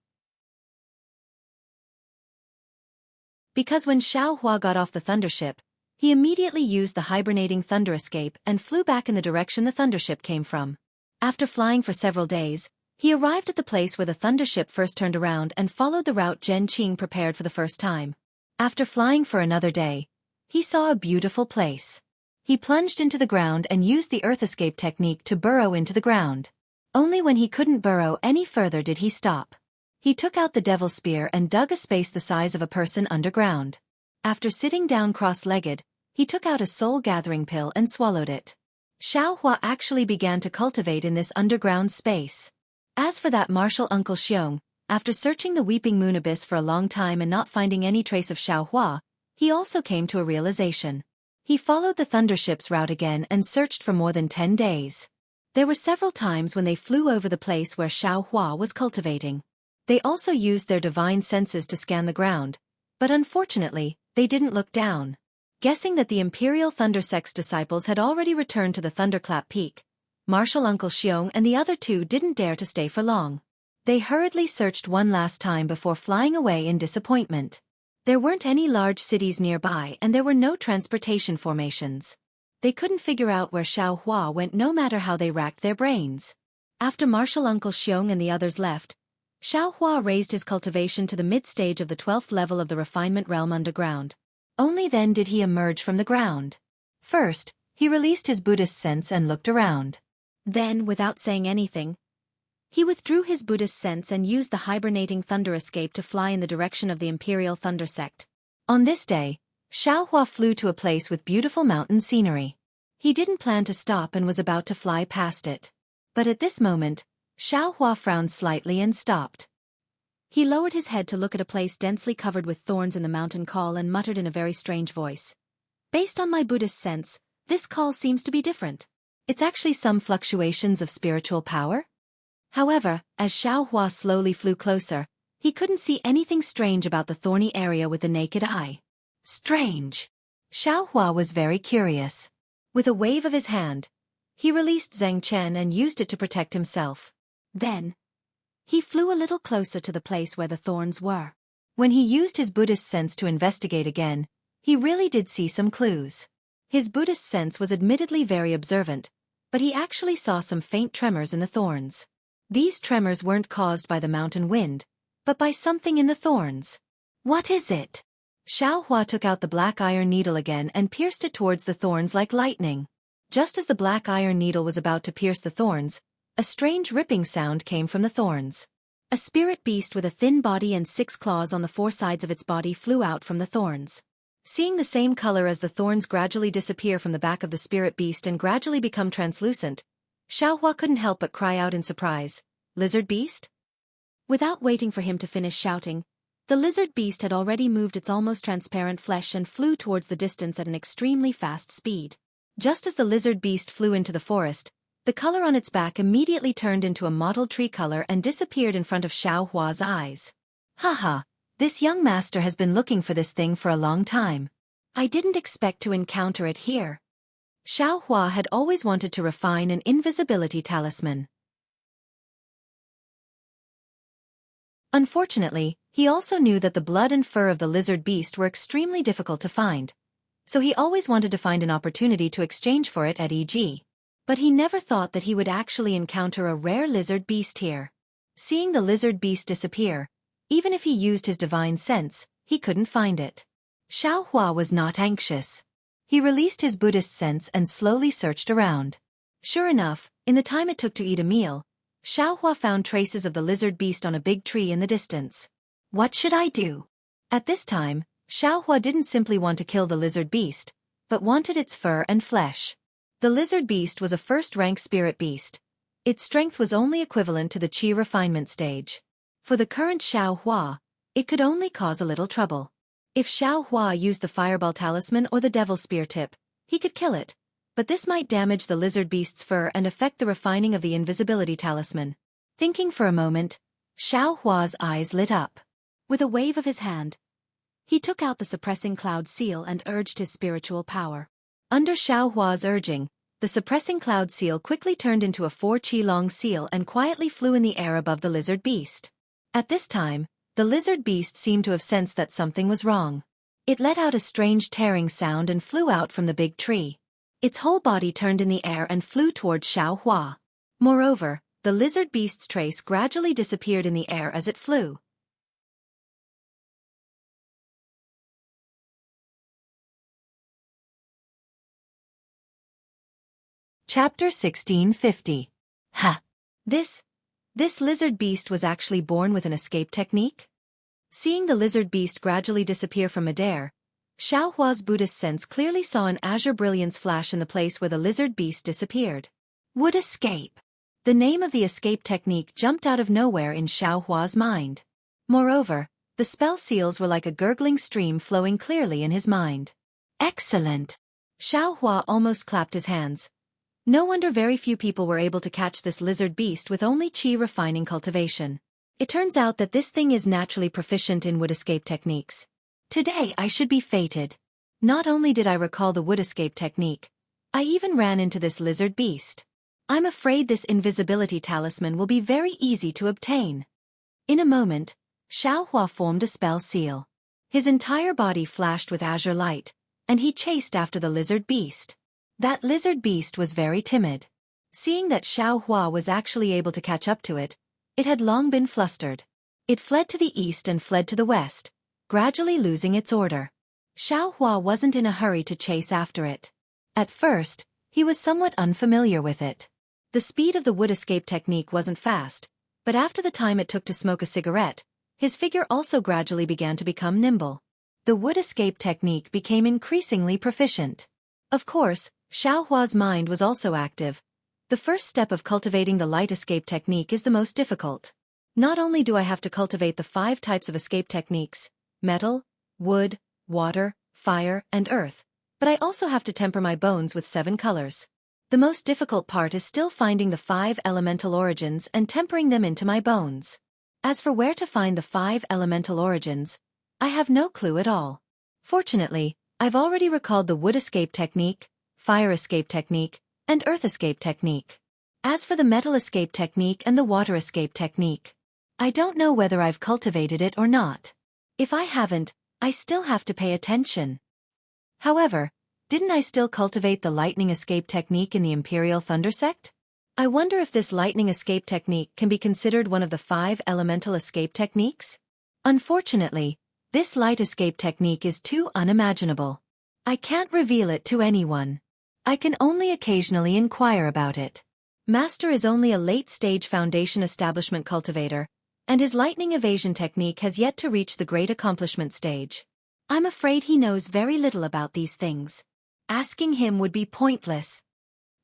Because when Xiaohua got off the Thundership, he immediately used the hibernating Thunder Escape and flew back in the direction the Thundership came from. After flying for several days, he arrived at the place where the Thundership first turned around and followed the route Zhen Qing prepared for the first time. After flying for another day, he saw a beautiful place. He plunged into the ground and used the Earth Escape technique to burrow into the ground. Only when he couldn't burrow any further did he stop. He took out the Devil Spear and dug a space the size of a person underground. After sitting down cross-legged, he took out a soul-gathering pill and swallowed it. Xiaohua actually began to cultivate in this underground space. As for that Martial Uncle Xiong, after searching the Weeping Moon Abyss for a long time and not finding any trace of Xiaohua, he also came to a realization. He followed the Thundership's route again and searched for more than 10 days. There were several times when they flew over the place where Xiaohua was cultivating. They also used their divine senses to scan the ground, but unfortunately, they didn't look down. Guessing that the Imperial Thunder Sect's disciples had already returned to the Thunderclap Peak, Martial Uncle Xiong and the other 2 didn't dare to stay for long. They hurriedly searched one last time before flying away in disappointment. There weren't any large cities nearby and there were no transportation formations. They couldn't figure out where Xiaohua went no matter how they racked their brains. After Martial Uncle Xiong and the others left, Xiaohua raised his cultivation to the mid-stage of the 12th level of the refinement realm underground. Only then did he emerge from the ground. First, he released his Buddhist sense and looked around. Then, without saying anything, he withdrew his Buddhist sense and used the hibernating Thunder Escape to fly in the direction of the Imperial Thunder Sect. On this day, Xiaohua flew to a place with beautiful mountain scenery. He didn't plan to stop and was about to fly past it. But at this moment, Xiaohua frowned slightly and stopped. He lowered his head to look at a place densely covered with thorns in the mountain call and muttered in a very strange voice. Based on my Buddhist sense, this call seems to be different. It's actually some fluctuations of spiritual power? However, as Xiaohua slowly flew closer, he couldn't see anything strange about the thorny area with the naked eye. Strange! Xiaohua was very curious. With a wave of his hand, he released Zhang Chen and used it to protect himself. Then, he flew a little closer to the place where the thorns were. When he used his Buddhist sense to investigate again, he really did see some clues. His Buddhist sense was admittedly very observant, but he actually saw some faint tremors in the thorns. These tremors weren't caused by the mountain wind, but by something in the thorns. What is it? Xiaohua took out the black iron needle again and pierced it towards the thorns like lightning. Just as the black iron needle was about to pierce the thorns, a strange ripping sound came from the thorns. A spirit beast with a thin body and 6 claws on the 4 sides of its body flew out from the thorns. Seeing the same color as the thorns gradually disappear from the back of the spirit beast and gradually become translucent, Xiaohua couldn't help but cry out in surprise, "Lizard beast?" Without waiting for him to finish shouting, the lizard beast had already moved its almost transparent flesh and flew towards the distance at an extremely fast speed. Just as the lizard beast flew into the forest, the color on its back immediately turned into a mottled tree color and disappeared in front of Xiao Hua's eyes. Haha, this young master has been looking for this thing for a long time. I didn't expect to encounter it here. Xiao Hua had always wanted to refine an invisibility talisman. Unfortunately, he also knew that the blood and fur of the lizard beast were extremely difficult to find. So he always wanted to find an opportunity to exchange for it at EG. But he never thought that he would actually encounter a rare lizard beast here. Seeing the lizard beast disappear, even if he used his divine sense, he couldn't find it. Xiao Hua was not anxious. He released his Buddhist sense and slowly searched around. Sure enough, in the time it took to eat a meal, Xiao Hua found traces of the lizard beast on a big tree in the distance. What should I do? At this time, Xiao Hua didn't simply want to kill the lizard beast, but wanted its fur and flesh. The lizard beast was a first-rank spirit beast. Its strength was only equivalent to the Qi refinement stage. For the current Xiao Hua, it could only cause a little trouble. If Xiao Hua used the fireball talisman or the devil spear tip, he could kill it, but this might damage the lizard beast's fur and affect the refining of the invisibility talisman. Thinking for a moment, Xiao Hua's eyes lit up. With a wave of his hand, he took out the suppressing cloud seal and urged his spiritual power. Under Xiao Hua's urging, the suppressing cloud seal quickly turned into a 4-qi-long seal and quietly flew in the air above the lizard beast. At this time, the lizard beast seemed to have sensed that something was wrong. It let out a strange tearing sound and flew out from the big tree. Its whole body turned in the air and flew towards Xiao Hua. Moreover, the lizard beast's trace gradually disappeared in the air as it flew. Chapter 1650. Ha! This lizard beast was actually born with an escape technique? Seeing the lizard beast gradually disappear from midair, Xiao Hua's Buddhist sense clearly saw an azure brilliance flash in the place where the lizard beast disappeared. Would escape. The name of the escape technique jumped out of nowhere in Xiao Hua's mind. Moreover, the spell seals were like a gurgling stream flowing clearly in his mind. Excellent! Xiao Hua almost clapped his hands. No wonder very few people were able to catch this lizard beast with only Qi refining cultivation. It turns out that this thing is naturally proficient in wood escape techniques. Today I should be fated. Not only did I recall the wood escape technique, I even ran into this lizard beast. I'm afraid this invisibility talisman will be very easy to obtain. In a moment, Xiao Hua formed a spell seal. His entire body flashed with azure light, and he chased after the lizard beast. That lizard beast was very timid. Seeing that Xiao Hua was actually able to catch up to it, it had long been flustered. It fled to the east and fled to the west, gradually losing its order. Xiao Hua wasn't in a hurry to chase after it. At first, he was somewhat unfamiliar with it. The speed of the wood escape technique wasn't fast, but after the time it took to smoke a cigarette, his figure also gradually began to become nimble. The wood escape technique became increasingly proficient. Of course, Xiao Hua's mind was also active. The first step of cultivating the light escape technique is the most difficult. Not only do I have to cultivate the 5 types of escape techniques, metal, wood, water, fire, and earth, but I also have to temper my bones with 7 colors. The most difficult part is still finding the 5 elemental origins and tempering them into my bones. As for where to find the 5 elemental origins, I have no clue at all. Fortunately, I've already recalled the wood escape technique, fire escape technique, and earth escape technique. As for the metal escape technique and the water escape technique, I don't know whether I've cultivated it or not. If I haven't, I still have to pay attention. However, didn't I still cultivate the lightning escape technique in the Imperial Thunder sect? I wonder if this lightning escape technique can be considered one of the 5 elemental escape techniques? Unfortunately, this light escape technique is too unimaginable. I can't reveal it to anyone. I can only occasionally inquire about it. Master is only a late-stage foundation establishment cultivator, and his lightning evasion technique has yet to reach the great accomplishment stage. I'm afraid he knows very little about these things. Asking him would be pointless.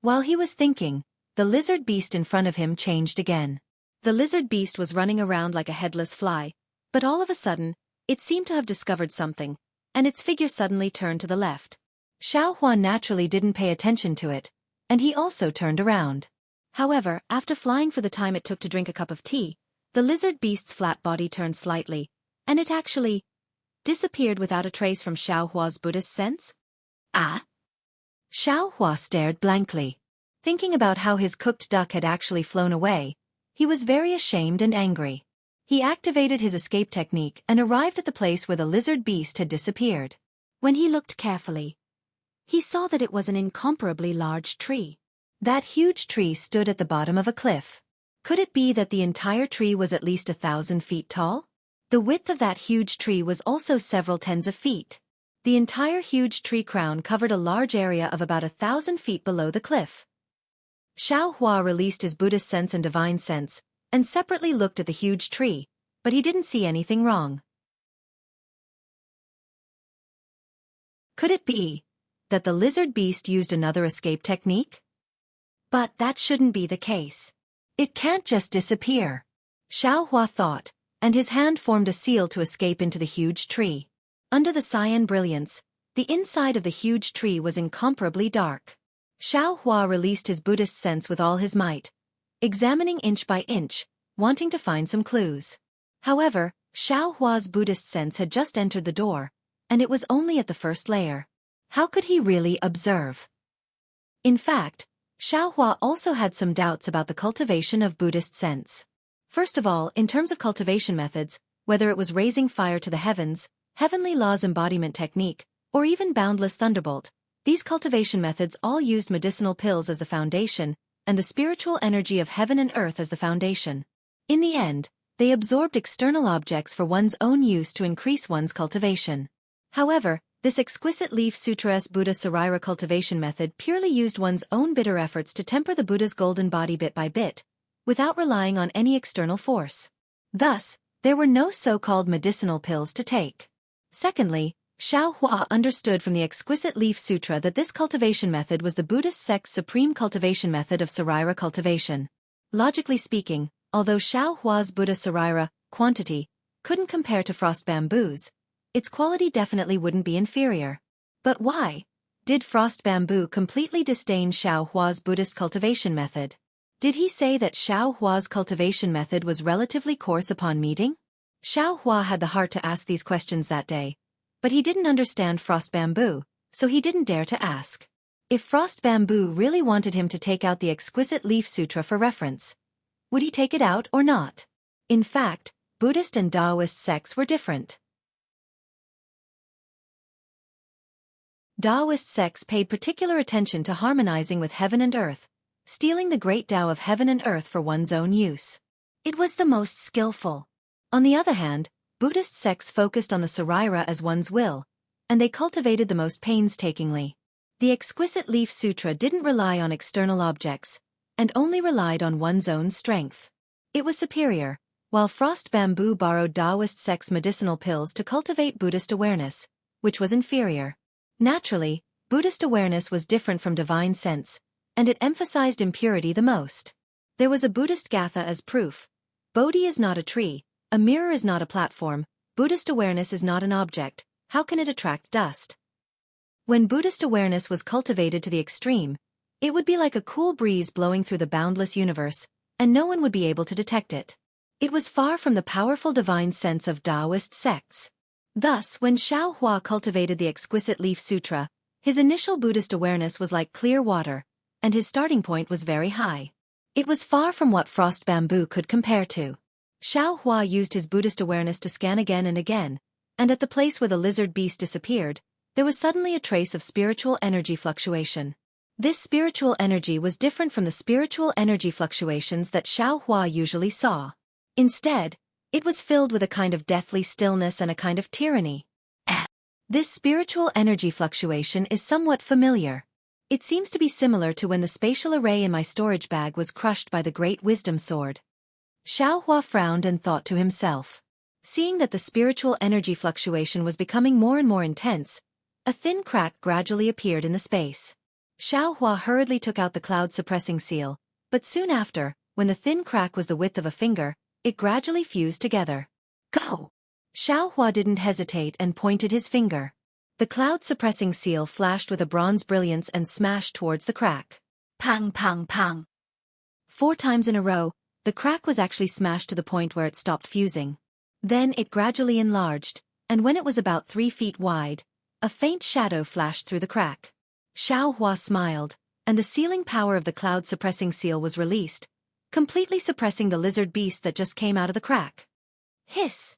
While he was thinking, the lizard beast in front of him changed again. The lizard beast was running around like a headless fly, but all of a sudden, it seemed to have discovered something, and its figure suddenly turned to the left. Xiaohua naturally didn't pay attention to it, and he also turned around. However, after flying for the time it took to drink a cup of tea, the lizard beast's flat body turned slightly, and it actually disappeared without a trace from Xiaohua's Buddhist sense. Ah? Xiaohua stared blankly. Thinking about how his cooked duck had actually flown away, he was very ashamed and angry. He activated his escape technique and arrived at the place where the lizard beast had disappeared. When he looked carefully, he saw that it was an incomparably large tree. That huge tree stood at the bottom of a cliff. Could it be that the entire tree was at least 1,000 feet tall? The width of that huge tree was also several tens of feet. The entire huge tree crown covered a large area of about 1,000 feet below the cliff. Xiaohua released his Buddhist sense and divine sense, and separately looked at the huge tree, but he didn't see anything wrong. Could it be that the lizard beast used another escape technique? But that shouldn't be the case. It can't just disappear. Xiaohua thought, and his hand formed a seal to escape into the huge tree. Under the cyan brilliance, the inside of the huge tree was incomparably dark. Xiaohua released his Buddhist sense with all his might, examining inch by inch, wanting to find some clues. However, Xiaohua's Buddhist sense had just entered the door, and it was only at the first layer. How could he really observe? In fact, Xiaohua also had some doubts about the cultivation of Buddhist sense. First of all, in terms of cultivation methods, whether it was raising fire to the heavens, heavenly laws embodiment technique, or even boundless thunderbolt, these cultivation methods all used medicinal pills as the foundation, and the spiritual energy of heaven and earth as the foundation. In the end, they absorbed external objects for one's own use to increase one's cultivation. However, this exquisite leaf sutra's Buddha Sarira cultivation method purely used one's own bitter efforts to temper the Buddha's golden body bit by bit, without relying on any external force. Thus, there were no so-called medicinal pills to take. Secondly, Xiaohua understood from the exquisite leaf sutra that this cultivation method was the Buddhist sect's supreme cultivation method of Sarira cultivation. Logically speaking, although Xiaohua's Buddha Sarira quantity couldn't compare to frost bamboo's, its quality definitely wouldn't be inferior. But why did frost bamboo completely disdain Xiaohua's Buddhist cultivation method? Did he say that Xiaohua's cultivation method was relatively coarse upon meeting? Xiaohua had the heart to ask these questions that day, but he didn't understand frost bamboo, so he didn't dare to ask. If frost bamboo really wanted him to take out the exquisite leaf sutra for reference, would he take it out or not? In fact, Buddhist and Taoist sects were different. Taoist sects paid particular attention to harmonizing with heaven and earth, stealing the great Tao of heaven and earth for one's own use. It was the most skillful. On the other hand, Buddhist sects focused on the Sarira as one's will, and they cultivated the most painstakingly. The exquisite leaf sutra didn't rely on external objects, and only relied on one's own strength. It was superior, while frost bamboo borrowed Taoist sects' medicinal pills to cultivate Buddhist awareness, which was inferior. Naturally, Buddhist awareness was different from divine sense, and it emphasized impurity the most. There was a Buddhist gatha as proof. Bodhi is not a tree, a mirror is not a platform, Buddhist awareness is not an object, how can it attract dust? When Buddhist awareness was cultivated to the extreme, it would be like a cool breeze blowing through the boundless universe, and no one would be able to detect it. It was far from the powerful divine sense of Taoist sects. Thus, when Xiaohua cultivated the exquisite leaf sutra, his initial Buddhist awareness was like clear water, and his starting point was very high. It was far from what frost bamboo could compare to. Xiaohua used his Buddhist awareness to scan again and again, and at the place where the lizard beast disappeared, there was suddenly a trace of spiritual energy fluctuation. This spiritual energy was different from the spiritual energy fluctuations that Xiaohua usually saw. Instead, it was filled with a kind of deathly stillness and a kind of tyranny. This spiritual energy fluctuation is somewhat familiar. It seems to be similar to when the spatial array in my storage bag was crushed by the great wisdom sword. Xiaohua frowned and thought to himself. Seeing that the spiritual energy fluctuation was becoming more and more intense, a thin crack gradually appeared in the space. Xiaohua hurriedly took out the cloud-suppressing seal, but soon after, when the thin crack was the width of a finger, it gradually fused together. Go! Xiaohua didn't hesitate and pointed his finger. The cloud-suppressing seal flashed with a bronze brilliance and smashed towards the crack.
Pang, pang, pang.
4 times in a row, the crack was actually smashed to the point where it stopped fusing. Then it gradually enlarged, and when it was about 3 feet wide, a faint shadow flashed through the crack. Xianxia smiled, and the sealing power of the cloud-suppressing seal was released, completely suppressing the lizard beast that just came out of the crack. Hiss!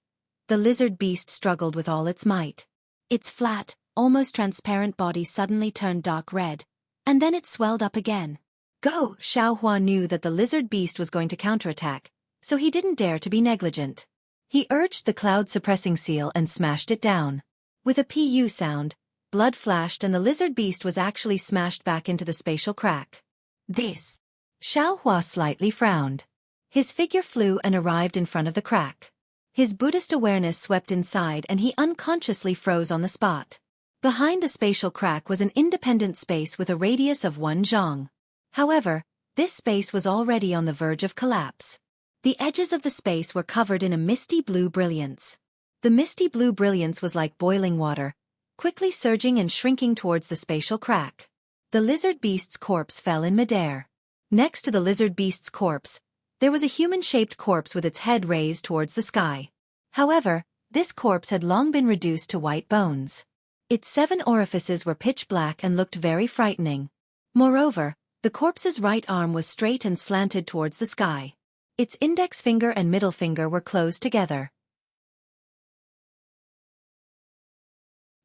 The lizard beast struggled with all its might. Its flat, almost transparent body suddenly turned dark red, and then it swelled up again. Go! Xianxia knew that the lizard beast was going to counterattack, so he didn't dare to be negligent. He urged the cloud-suppressing seal and smashed it down. With a pu sound, blood flashed and the lizard beast was actually smashed back into the spatial crack. This. Xianxia slightly frowned. His figure flew and arrived in front of the crack. His Buddhist awareness swept inside and he unconsciously froze on the spot. Behind the spatial crack was an independent space with a radius of 1 zhang. However, this space was already on the verge of collapse. The edges of the space were covered in a misty blue brilliance. The misty blue brilliance was like boiling water, quickly surging and shrinking towards the spatial crack. The lizard beast's corpse fell in midair. Next to the lizard beast's corpse, there was a human-shaped corpse with its head raised towards the sky. However, this corpse had long been reduced to white bones. Its 7 orifices were pitch black and looked very frightening. Moreover, the corpse's right arm was straight and slanted towards the sky. Its index finger and middle finger were closed together.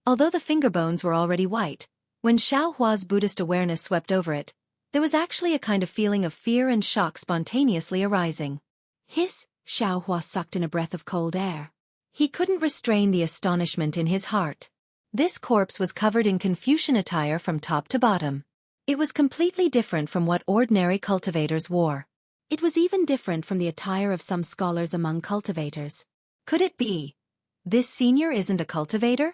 Although the finger bones were already white, when Xianxia's Buddhist awareness swept over it, there was actually a kind of feeling of fear and shock spontaneously arising. Hiss! Xianxia sucked in a breath of cold air. He couldn't restrain the astonishment in his heart. This corpse was covered in Confucian attire from top to bottom. It was completely different from what ordinary cultivators wore. It was even different from the attire of some scholars among cultivators. Could it be? This senior isn't a cultivator?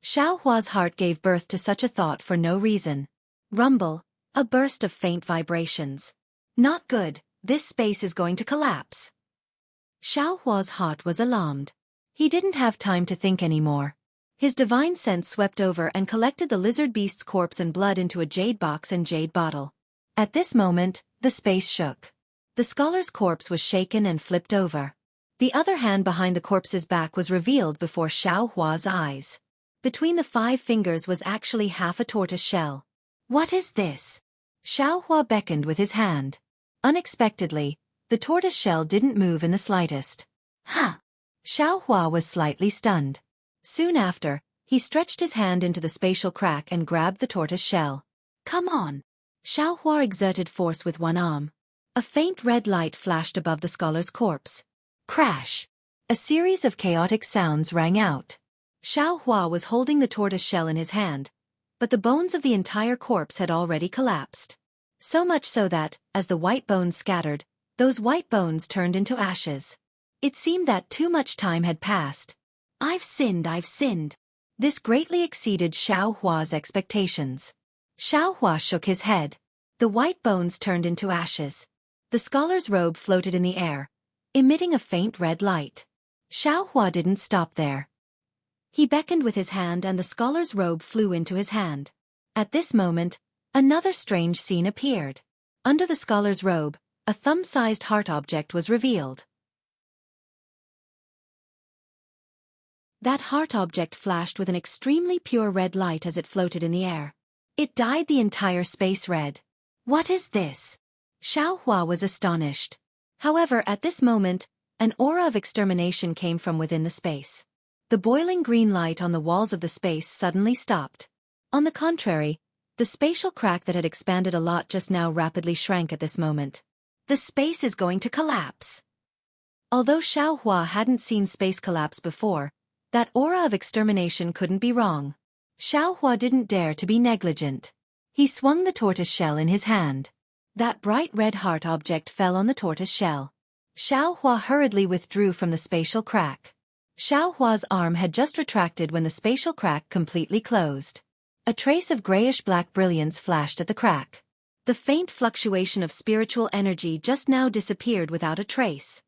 Xiaohua's heart gave birth to such a thought for no reason. Rumble, a burst of faint vibrations. Not good, this space is going to collapse. Xiaohua's heart was alarmed. He didn't have time to think anymore. His divine sense swept over and collected the lizard beast's corpse and blood into a jade box and jade bottle. At this moment, the space shook. The scholar's corpse was shaken and flipped over. The other hand behind the corpse's back was revealed before Xiaohua's eyes. Between the 5 fingers was actually half a tortoise shell. What is this? Xiaohua beckoned with his hand. Unexpectedly, the tortoise shell didn't move in the slightest. Huh! Xiaohua was slightly stunned. Soon after, he stretched his hand into the spatial crack and grabbed the tortoise shell. Come on! Xiaohua exerted force with one arm. A faint red light flashed above the scholar's corpse. Crash! A series of chaotic sounds rang out. Xiaohua was holding the tortoise shell in his hand, but the bones of the entire corpse had already collapsed. So much so that, as the white bones scattered, those white bones turned into ashes. It seemed that too much time had passed. I've sinned. This greatly exceeded Xiaohua's expectations. Xiaohua shook his head. The white bones turned into ashes. The scholar's robe floated in the air, emitting a faint red light. Xiaohua didn't stop there. He beckoned with his hand and the scholar's robe flew into his hand. At this moment, another strange scene appeared. Under the scholar's robe, a thumb-sized heart object was revealed. That heart object flashed with an extremely pure red light as it floated in the air. It dyed the entire space red. What is this? Xiaohua was astonished. However, at this moment, an aura of extermination came from within the space. The boiling green light on the walls of the space suddenly stopped. On the contrary, the spatial crack that had expanded a lot just now rapidly shrank at this moment. The space is going to collapse. Although Xiaohua hadn't seen space collapse before, that aura of extermination couldn't be wrong. Xiaohua didn't dare to be negligent. He swung the tortoise shell in his hand. That bright red heart object fell on the tortoise shell. Xiaohua hurriedly withdrew from the spatial crack. Xiaohua's arm had just retracted when the spatial crack completely closed. A trace of grayish-black brilliance flashed at the crack. The faint fluctuation of spiritual energy just now disappeared without a trace.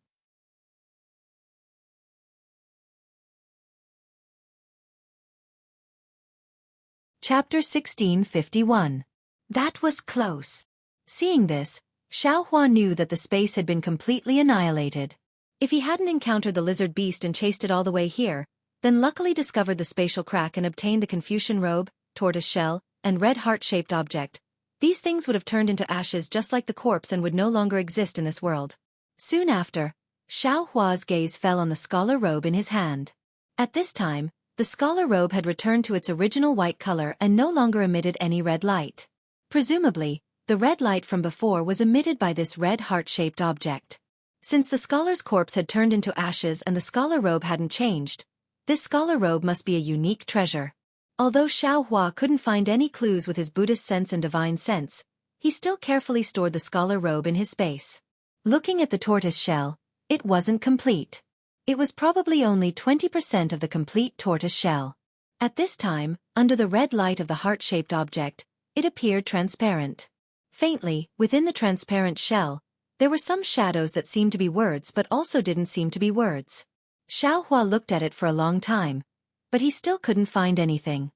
Chapter 1651. That was close. Seeing this, Xiaohua knew that the space had been completely annihilated. If he hadn't encountered the lizard beast and chased it all the way here, then luckily discovered the spatial crack and obtained the Confucian robe, tortoise shell, and red heart-shaped object, these things would have turned into ashes just like the corpse and would no longer exist in this world. Soon after, Xiaohua's gaze fell on the scholar robe in his hand. At this time, the scholar robe had returned to its original white color and no longer emitted any red light. Presumably, the red light from before was emitted by this red heart-shaped object. Since the scholar's corpse had turned into ashes and the scholar robe hadn't changed, this scholar robe must be a unique treasure. Although Xiaohua couldn't find any clues with his Buddhist sense and divine sense, he still carefully stored the scholar robe in his space. Looking at the tortoise shell, it wasn't complete. It was probably only 20% of the complete tortoise shell. At this time, under the red light of the heart-shaped object, it appeared transparent. Faintly, within the transparent shell, there were some shadows that seemed to be words but also didn't seem to be words. Xiaohua looked at it for a long time, but he still couldn't find anything.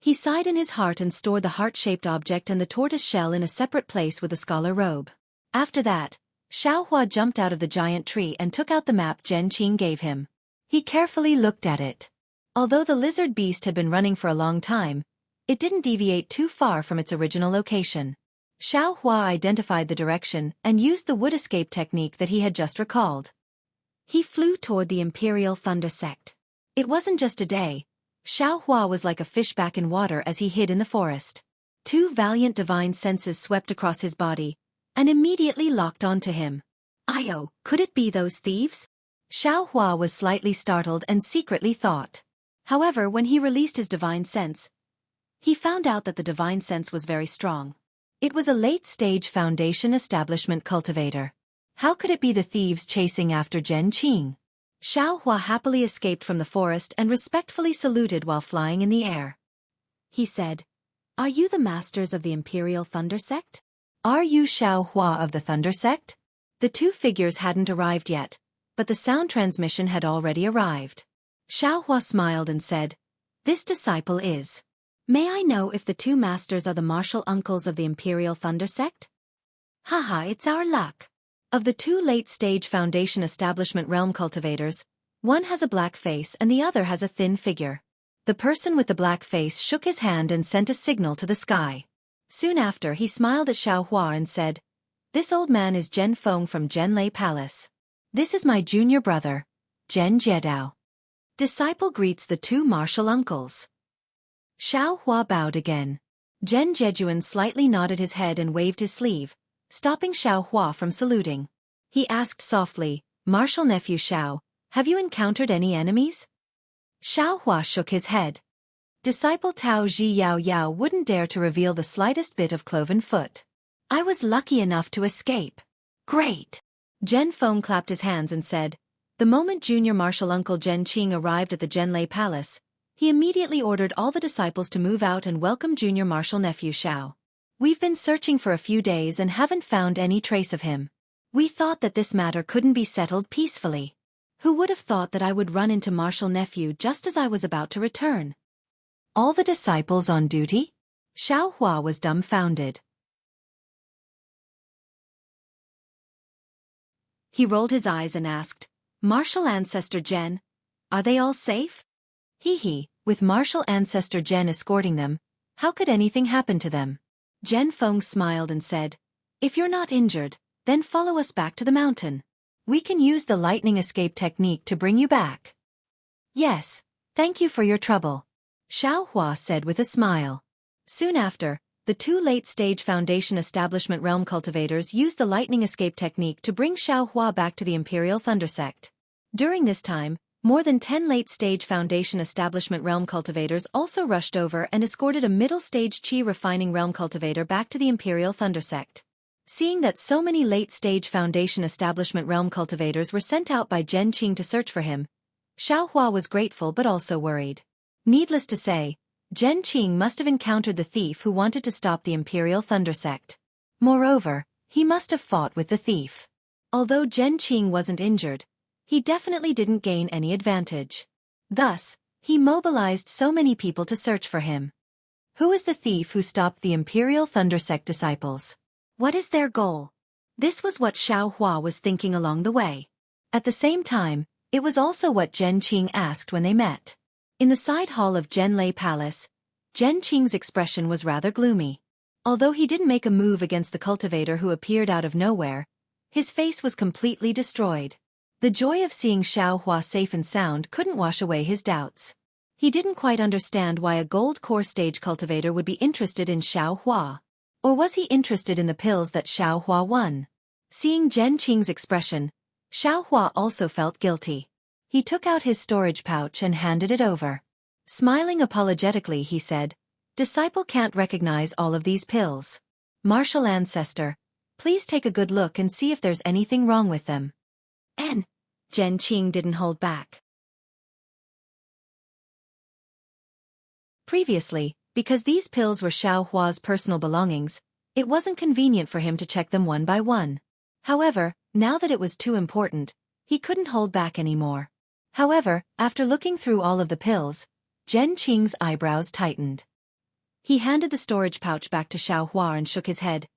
He sighed in his heart and stored the heart-shaped object and the tortoise shell in a separate place with the scholar robe. After that, Xiaohua jumped out of the giant tree and took out the map Jianghu gave him. He carefully looked at it. Although the lizard beast had been running for a long time, it didn't deviate too far from its original location. Xiaohua identified the direction and used the wood escape technique that he had just recalled. He flew toward the Imperial Thunder Sect. It wasn't just a day. Xiaohua was like a fish back in water as he hid in the forest. Two valiant divine senses swept across his body and immediately locked onto him. Io, could it be those thieves? Xiaohua was slightly startled and secretly thought. However, when he released his divine sense, he found out that the divine sense was very strong. It was a late-stage Foundation establishment cultivator. How could it be the thieves chasing after Jianghu? Xiaohua happily escaped from the forest and respectfully saluted while flying in the air. He said, "Are you the masters of the Imperial Thunder Sect? Are you Xiaohua of the Thunder Sect?" The two figures hadn't arrived yet, but the sound transmission had already arrived. Xiaohua smiled and said, "This disciple is. May I know if the two masters are the martial uncles of the Imperial Thunder Sect?" "Haha, it's our luck." Of the two late-stage Foundation establishment realm cultivators, one has a black face and the other has a thin figure. The person with the black face shook his hand and sent a signal to the sky. Soon after, he smiled at Xiaohua and said, "This old man is Zhen Feng from Zhenlei Palace. This is my junior brother, Zhen Jiedao." Disciple greets the two martial uncles. Xiaohua bowed again. Zhen Zhejuan slightly nodded his head and waved his sleeve, stopping Xiaohua from saluting. He asked softly, "Martial nephew Xiao, have you encountered any enemies?" Xiaohua shook his head. Disciple Tao Ji Yao Yao wouldn't dare to reveal the slightest bit of cloven foot. "I was lucky enough to escape." "Great!" Zhen Feng clapped his hands and said, the moment junior martial uncle Zhen Qing arrived at the Zhenlei Palace, he immediately ordered all the disciples to move out and welcome junior martial nephew Xiao. "We've been searching for a few days and haven't found any trace of him. We thought that this matter couldn't be settled peacefully. Who would have thought that I would run into martial nephew just as I was about to return?" All the disciples on duty? Xiaohua was dumbfounded. He rolled his eyes and asked, "Martial ancestor Zhen, are they all safe?" He, with martial ancestor Zhen escorting them, how could anything happen to them? Zhen Feng smiled and said, "If you're not injured, then follow us back to the mountain. We can use the lightning escape technique to bring you back." "Yes, thank you for your trouble," Xiaohua said with a smile. Soon after, the two late-stage Foundation establishment realm cultivators used the lightning escape technique to bring Xiaohua back to the Imperial Thunder Sect. During this time, more than 10 late-stage Foundation establishment realm cultivators also rushed over and escorted a middle-stage Qi refining realm cultivator back to the Imperial Thunder Sect. Seeing that so many late-stage Foundation establishment realm cultivators were sent out by Zhen Qing to search for him, Xiaohua was grateful but also worried. Needless to say, Zhen Qing must have encountered the thief who wanted to stop the Imperial Thunder Sect. Moreover, he must have fought with the thief. Although Zhen Qing wasn't injured, he definitely didn't gain any advantage. Thus, he mobilized so many people to search for him. Who is the thief who stopped the Imperial Thunder Sect disciples? What is their goal? This was what Xiaohua was thinking along the way. At the same time, it was also what Zhen Qing asked when they met. In the side hall of Zhenlei Palace, Zhen Qing's expression was rather gloomy. Although he didn't make a move against the cultivator who appeared out of nowhere, his face was completely destroyed. The joy of seeing Xiaohua safe and sound couldn't wash away his doubts. He didn't quite understand why a gold core stage cultivator would be interested in Xiaohua. Or was he interested in the pills that Xiaohua won? Seeing Zhen Qing's expression, Xiaohua also felt guilty. He took out his storage pouch and handed it over. Smiling apologetically, he said, "Disciple can't recognize all of these pills. Martial ancestor, please take a good look and see if there's anything wrong with them." And Zhen Qing didn't hold back. Previously, because these pills were Xiaohua's personal belongings, it wasn't convenient for him to check them one by one. However, now that it was too important, he couldn't hold back anymore. However, after looking through all of the pills, Zhen Qing's eyebrows tightened. He handed the storage pouch back to Xiaohua and shook his head.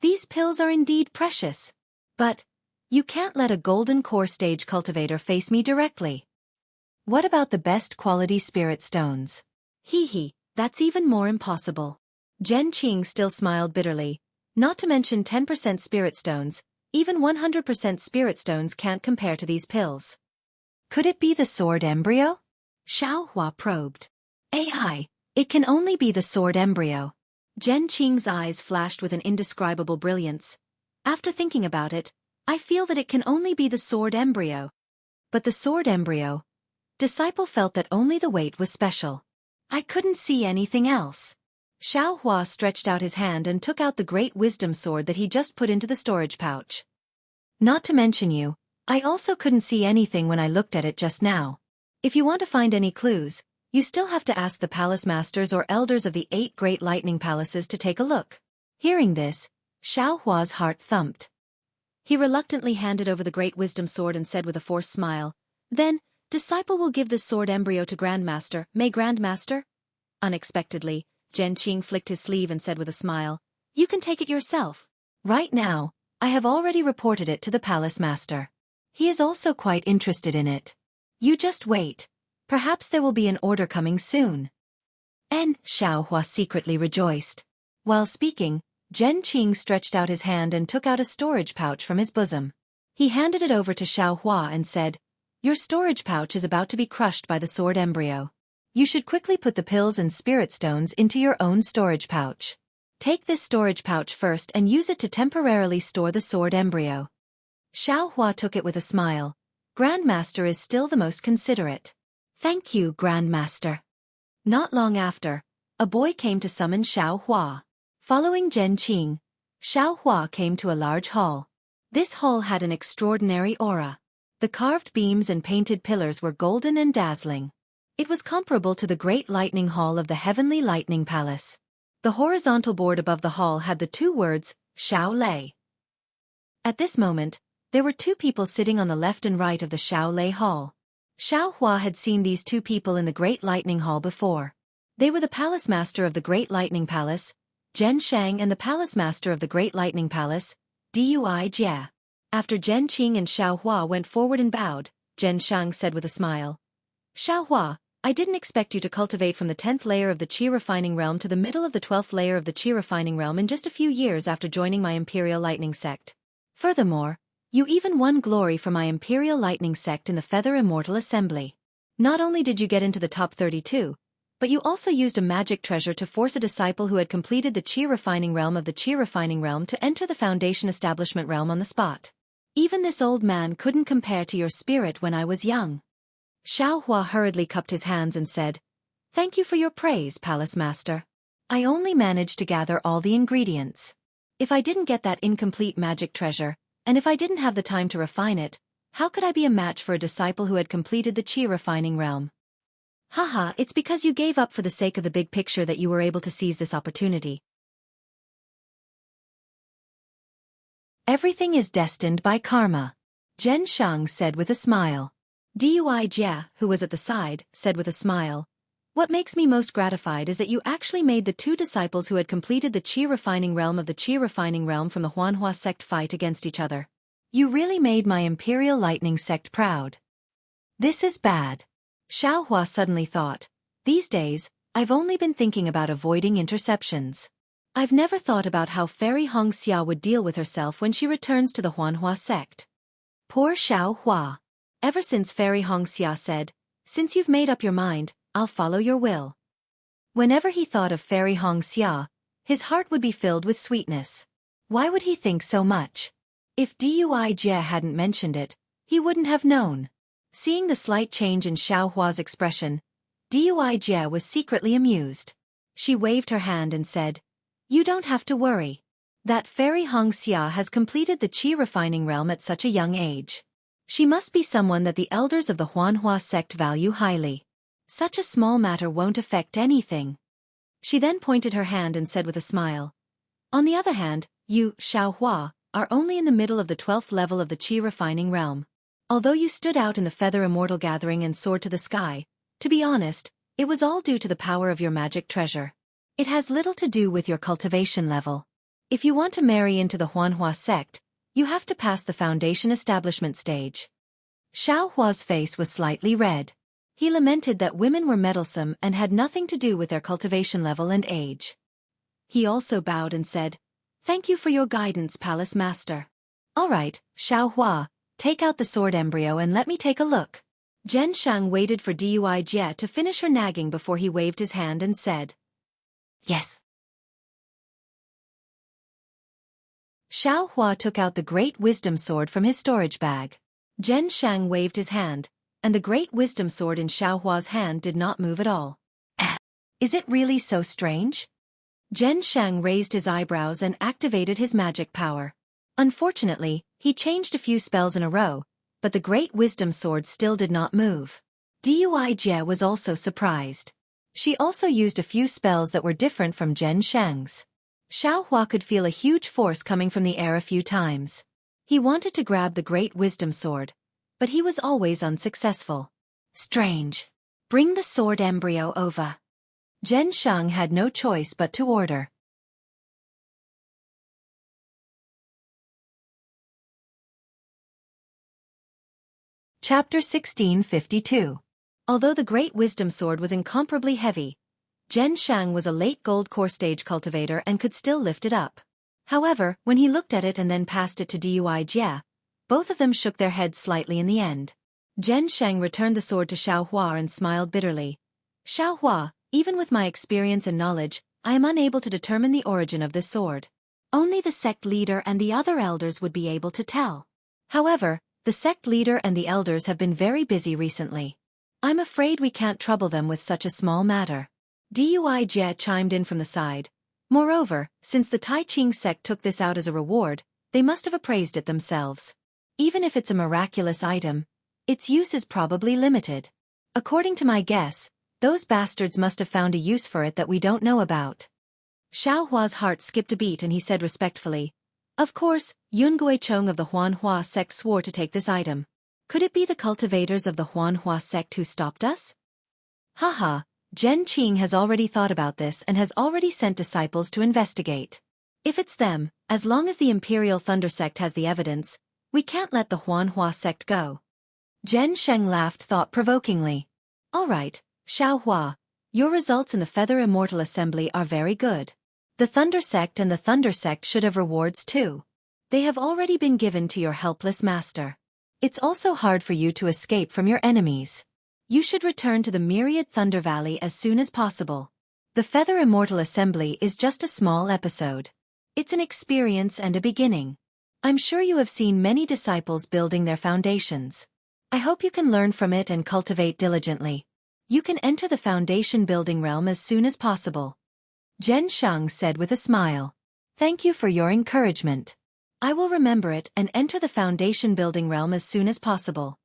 "These pills are indeed precious. But you can't let a golden core stage cultivator face me directly. What about the best quality spirit stones? Hee, that's even more impossible." Zhen Qing still smiled bitterly. Not to mention 10% spirit stones, even 100% spirit stones can't compare to these pills. Could it be the sword embryo? Xiaohua probed. "AI, it can only be the sword embryo." Zhen Qing's eyes flashed with an indescribable brilliance. "After thinking about it, I feel that it can only be the sword embryo." But the sword embryo? Disciple felt that only the weight was special. "I couldn't see anything else." Xiaohua stretched out his hand and took out the great wisdom sword that he just put into the storage pouch. "Not to mention you, I also couldn't see anything when I looked at it just now. If you want to find any clues, you still have to ask the palace masters or elders of the 8 great lightning palaces to take a look." Hearing this, Xiaohua's heart thumped. He reluctantly handed over the great wisdom sword and said with a forced smile, "Then, disciple will give this sword embryo to Grandmaster. May Grandmaster?" Unexpectedly, Zhen Qing flicked his sleeve and said with a smile, "You can take it yourself. Right now, I have already reported it to the palace master. He is also quite interested in it. You just wait. Perhaps there will be an order coming soon." And Xiaohua secretly rejoiced. While speaking, Zhen Qing stretched out his hand and took out a storage pouch from his bosom. He handed it over to Xiaohua and said, "Your storage pouch is about to be crushed by the sword embryo. You should quickly put the pills and spirit stones into your own storage pouch. Take this storage pouch first and use it to temporarily store the sword embryo." Xiaohua took it with a smile. "Grandmaster is still the most considerate." "Thank you, Grandmaster." Not long after, a boy came to summon Xiaohua. Following Zhen Qing, Xiaohua came to a large hall. This hall had an extraordinary aura. The carved beams and painted pillars were golden and dazzling. It was comparable to the Great Lightning Hall of the Heavenly Lightning Palace. The horizontal board above the hall had the 2 words, Xiao Lei. At this moment, there were 2 people sitting on the left and right of the Xiao Lei Hall. Xiaohua had seen these 2 people in the Great Lightning Hall before. They were the Palace Master of the Great Lightning Palace, Zhen Shang, and the Palace Master of the Great Lightning Palace, Dui Jia. After Zhen Qing and Xiaohua went forward and bowed, Zhen Shang said with a smile, "Xiaohua, I didn't expect you to cultivate from the 10th layer of the Qi refining realm to the middle of the 12th layer of the Qi refining realm in just a few years after joining my Imperial Lightning Sect. Furthermore, you even won glory for my Imperial Lightning Sect in the Feather Immortal Assembly. Not only did you get into the top 32, but you also used a magic treasure to force a disciple who had completed the Qi refining realm of the Qi refining realm to enter the Foundation Establishment realm on the spot. Even this old man couldn't compare to your spirit when I was young." Xiaohua hurriedly cupped his hands and said, "Thank you for your praise, Palace Master. I only managed to gather all the ingredients. If I didn't get that incomplete magic treasure, and if I didn't have the time to refine it, how could I be a match for a disciple who had completed the Qi refining realm? Haha, it's because you gave up for the sake of the big picture that you were able to seize this opportunity. Everything is destined by karma," Zhen Shang said with a smile. Dui Jia, who was at the side, said with a smile, What makes me most gratified is that you actually made the two disciples who had completed the Qi refining realm of the Qi refining realm from the Huanhua sect fight against each other. You really made my Imperial Lightning sect proud. This is bad. Xiaohua suddenly thought. These days, I've only been thinking about avoiding interceptions. I've never thought about how Fairy Xianxia would deal with herself when she returns to the Huanhua sect. Poor Xiaohua. Ever since Fairy Xianxia said, "Since you've made up your mind, I'll follow your will." Whenever he thought of Fairy Xianxia, his heart would be filled with sweetness. Why would he think so much? If Dui Jie hadn't mentioned it, he wouldn't have known. Seeing the slight change in Xiaohua's expression, Dui Jie was secretly amused. She waved her hand and said, "You don't have to worry. That Fairy Xianxia has completed the Qi refining realm at such a young age. She must be someone that the elders of the Huanhua sect value highly. Such a small matter won't affect anything." She then pointed her hand and said with a smile, "On the other hand, you, Xiaohua, are only in the middle of the 12th level of the Qi refining realm. Although you stood out in the Feather Immortal gathering and soared to the sky, to be honest, it was all due to the power of your magic treasure. It has little to do with your cultivation level. If you want to marry into the Huanhua sect, you have to pass the foundation establishment stage." Xiaohua's face was slightly red. He lamented that women were meddlesome and had nothing to do with their cultivation level and age. He also bowed and said, "Thank you for your guidance, Palace Master. All right, Xiaohua, take out the sword embryo and let me take a look." Zhen Shang waited for Dui Jie to finish her nagging before he waved his hand and said, "Yes." Xiaohua took out the Great Wisdom Sword from his storage bag. Zhen Shang waved his hand, and the Great Wisdom Sword in Xiaohua's hand did not move at all. Is it really so strange? Zhen Shang raised his eyebrows and activated his magic power. Unfortunately, he changed a few spells in a row, but the Great Wisdom Sword still did not move. Dui Jie was also surprised. She also used a few spells that were different from Zhen Shang's. Xiaohua could feel a huge force coming from the air a few times. He wanted to grab the Great Wisdom Sword, but he was always unsuccessful. Strange. Bring the sword embryo over. Zhen Shang had no choice but to order. Chapter 1652. Although the Great Wisdom Sword was incomparably heavy, Zhen Shang was a late gold core stage cultivator and could still lift it up. However, when he looked at it and then passed it to Dui Jie, both of them shook their heads slightly in the end. Zhen Shang returned the sword to Xiaohua and smiled bitterly. "Xiaohua, even with my experience and knowledge, I am unable to determine the origin of this sword. Only the sect leader and the other elders would be able to tell. However, the sect leader and the elders have been very busy recently. I'm afraid we can't trouble them with such a small matter." Dui Jie chimed in from the side. "Moreover, since the Tai Ching sect took this out as a reward, they must have appraised it themselves. Even if it's a miraculous item, its use is probably limited. According to my guess, those bastards must have found a use for it that we don't know about." Xiaohua's heart skipped a beat and he said respectfully, "Of course, Yunguicheng of the Huanhua sect swore to take this item. Could it be the cultivators of the Huanhua sect who stopped us?" "Haha, Zhen Qing has already thought about this and has already sent disciples to investigate. If it's them, as long as the Imperial Thunder sect has the evidence, we can't let the Huanhua sect go." Zhen Sheng laughed thought-provokingly. "All right, Xiaohua, your results in the Feather Immortal Assembly are very good. The Thunder sect and the Thunder sect should have rewards too. They have already been given to your helpless master. It's also hard for you to escape from your enemies. You should return to the Myriad Thunder Valley as soon as possible. The Feather Immortal Assembly is just a small episode. It's an experience and a beginning. I'm sure you have seen many disciples building their foundations. I hope you can learn from it and cultivate diligently. You can enter the foundation building realm as soon as possible." Zhen Shang said with a smile. "Thank you for your encouragement. I will remember it and enter the foundation building realm as soon as possible."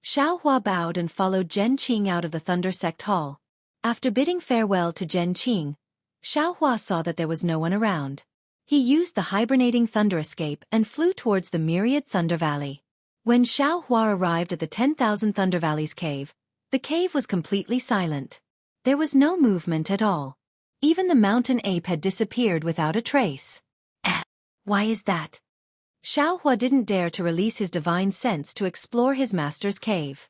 Xiaohua bowed and followed Zhen Qing out of the Thunder Sect Hall. After bidding farewell to Zhen Qing, Xiaohua saw that there was no one around. He used the hibernating thunder escape and flew towards the Myriad Thunder Valley. When Xiaohua arrived at the 10,000 Thunder Valleys cave, the cave was completely silent. There was no movement at all. Even the mountain ape had disappeared without a trace. Why is that? Xiaohua didn't dare to release his divine sense to explore his master's cave.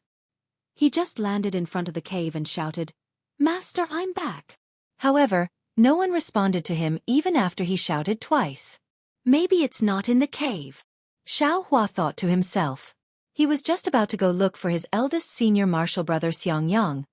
He just landed in front of the cave and shouted, "Master, I'm back." However, no one responded to him even after he shouted twice. Maybe it's not in the cave, Xiaohua thought to himself. He was just about to go look for his eldest senior martial brother Xianxia,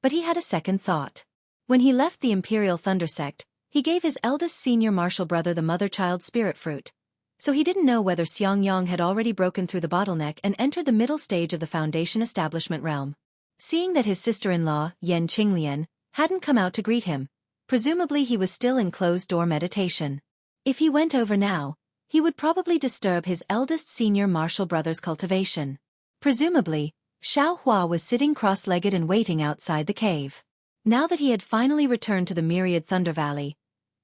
but he had a second thought. When he left the Imperial Thunder Sect, he gave his eldest senior martial brother the mother-child spirit fruit. So he didn't know whether Xianxia had already broken through the bottleneck and entered the middle stage of the Foundation establishment realm. Seeing that his sister-in-law, Yan Qinglian, hadn't come out to greet him, presumably he was still in closed-door meditation. If he went over now, he would probably disturb his eldest senior martial brother's cultivation. Presumably, Xiaohua was sitting cross-legged and waiting outside the cave. Now that he had finally returned to the myriad Thunder Valley,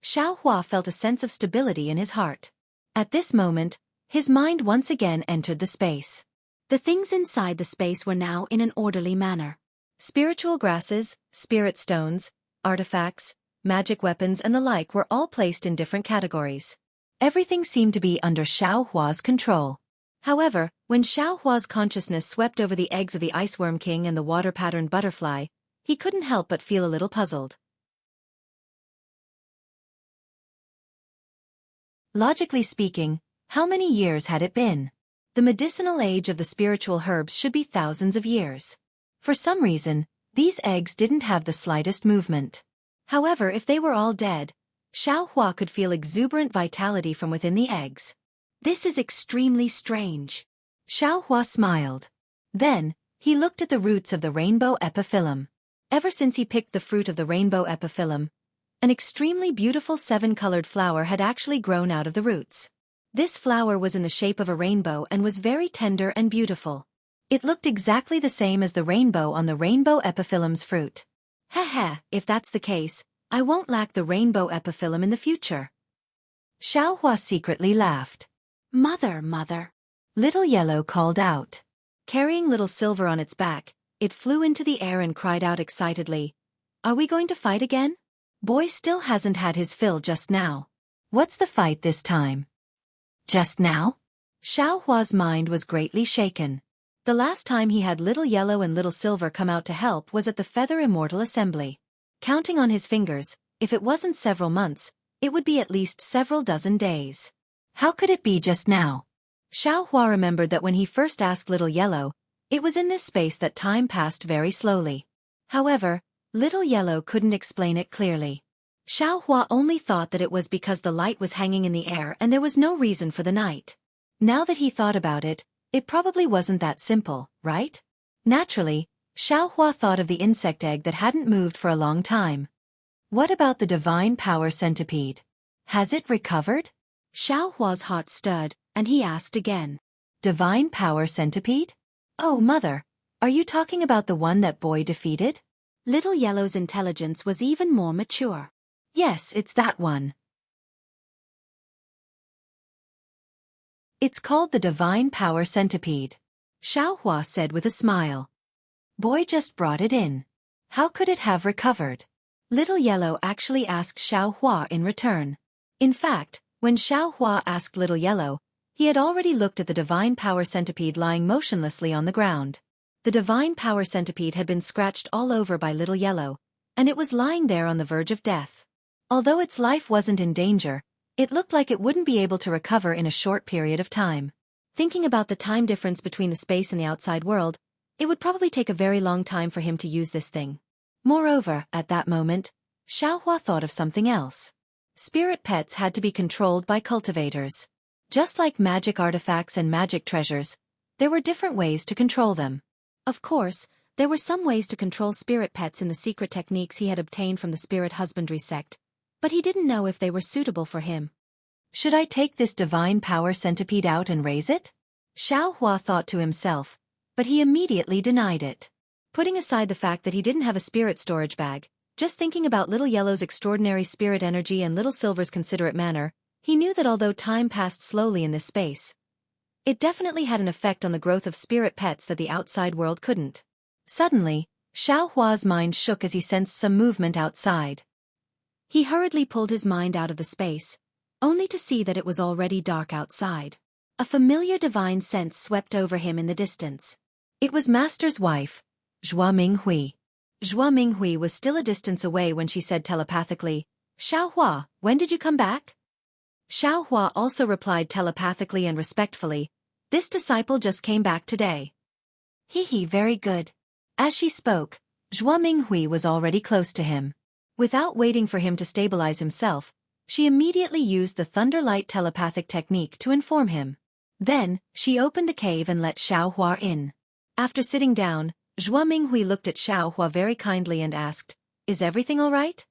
Xiaohua felt a sense of stability in his heart. At this moment, his mind once again entered the space. The things inside the space were now in an orderly manner. Spiritual grasses, spirit stones, artifacts, magic weapons and the like were all placed in different categories. Everything seemed to be under Xiaohua's control. However, when Xiaohua's consciousness swept over the eggs of the Iceworm King and the water-patterned butterfly, he couldn't help but feel a little puzzled. Logically speaking, how many years had it been? The medicinal age of the spiritual herbs should be thousands of years. For some reason, these eggs didn't have the slightest movement. However, if they were all dead, Xiaohua could feel exuberant vitality from within the eggs. This is extremely strange. Xiaohua smiled. Then, he looked at the roots of the rainbow epiphyllum. Ever since he picked the fruit of the rainbow epiphyllum, an extremely beautiful seven-colored flower had actually grown out of the roots. This flower was in the shape of a rainbow and was very tender and beautiful. It looked exactly the same as the rainbow on the rainbow epiphyllum's fruit. If that's the case, I won't lack the rainbow epiphyllum in the future. Xiaohua secretly laughed. Mother. Little Yellow called out. Carrying Little Silver on its back, it flew into the air and cried out excitedly, "Are we going to fight again? Boy still hasn't had his fill just now. What's the fight this time?" Just now? Xiaohua's mind was greatly shaken. The last time he had Little Yellow and Little Silver come out to help was at the Feather Immortal Assembly. Counting on his fingers, if it wasn't several months, it would be at least several dozen days. How could it be just now? Xiaohua remembered that when he first asked Little Yellow, it was in this space that time passed very slowly. However, Little Yellow couldn't explain it clearly. Xiaohua only thought that it was because the light was hanging in the air and there was no reason for the night. Now that he thought about it, it probably wasn't that simple, right? Naturally, Xiaohua thought of the insect egg that hadn't moved for a long time. What about the divine power centipede? Has it recovered? Xiaohua's heart stirred, and he asked again. Divine power centipede? Oh, Mother, are you talking about the one that boy defeated? Little Yellow's intelligence was even more mature. Yes, it's that one. It's called the Divine Power Centipede, Xiaohua said with a smile. Boy just brought it in. How could it have recovered? Little Yellow actually asked Xiaohua in return. In fact, when Xiaohua asked Little Yellow, he had already looked at the Divine Power Centipede lying motionlessly on the ground. The Divine Power Centipede had been scratched all over by Little Yellow, and it was lying there on the verge of death. Although its life wasn't in danger, it looked like it wouldn't be able to recover in a short period of time. Thinking about the time difference between the space and the outside world, it would probably take a very long time for him to use this thing. Moreover, at that moment, Xiaohua thought of something else. Spirit pets had to be controlled by cultivators. Just like magic artifacts and magic treasures, there were different ways to control them. Of course, there were some ways to control spirit pets in the secret techniques he had obtained from the spirit husbandry sect, but he didn't know if they were suitable for him. Should I take this divine power centipede out and raise it? Xiaohua thought to himself, but he immediately denied it. Putting aside the fact that he didn't have a spirit storage bag, just thinking about Little Yellow's extraordinary spirit energy and Little Silver's considerate manner, he knew that although time passed slowly in this space, it definitely had an effect on the growth of spirit pets that the outside world couldn't. Suddenly, Xiao Hua's mind shook as he sensed some movement outside. He hurriedly pulled his mind out of the space, only to see that it was already dark outside. A familiar divine sense swept over him in the distance. It was Master's wife, Zhua Minghui. Zhua Minghui was still a distance away when she said telepathically, "Xiao Hua, when did you come back?" Xiao Hua also replied telepathically and respectfully, "This disciple just came back today." "He, very good." As she spoke, Zhua Minghui was already close to him. Without waiting for him to stabilize himself, she immediately used the Thunderlight telepathic technique to inform him. Then, she opened the cave and let Xiao Hua in. After sitting down, Zhua Minghui looked at Xiao Hua very kindly and asked, "Is everything all right?"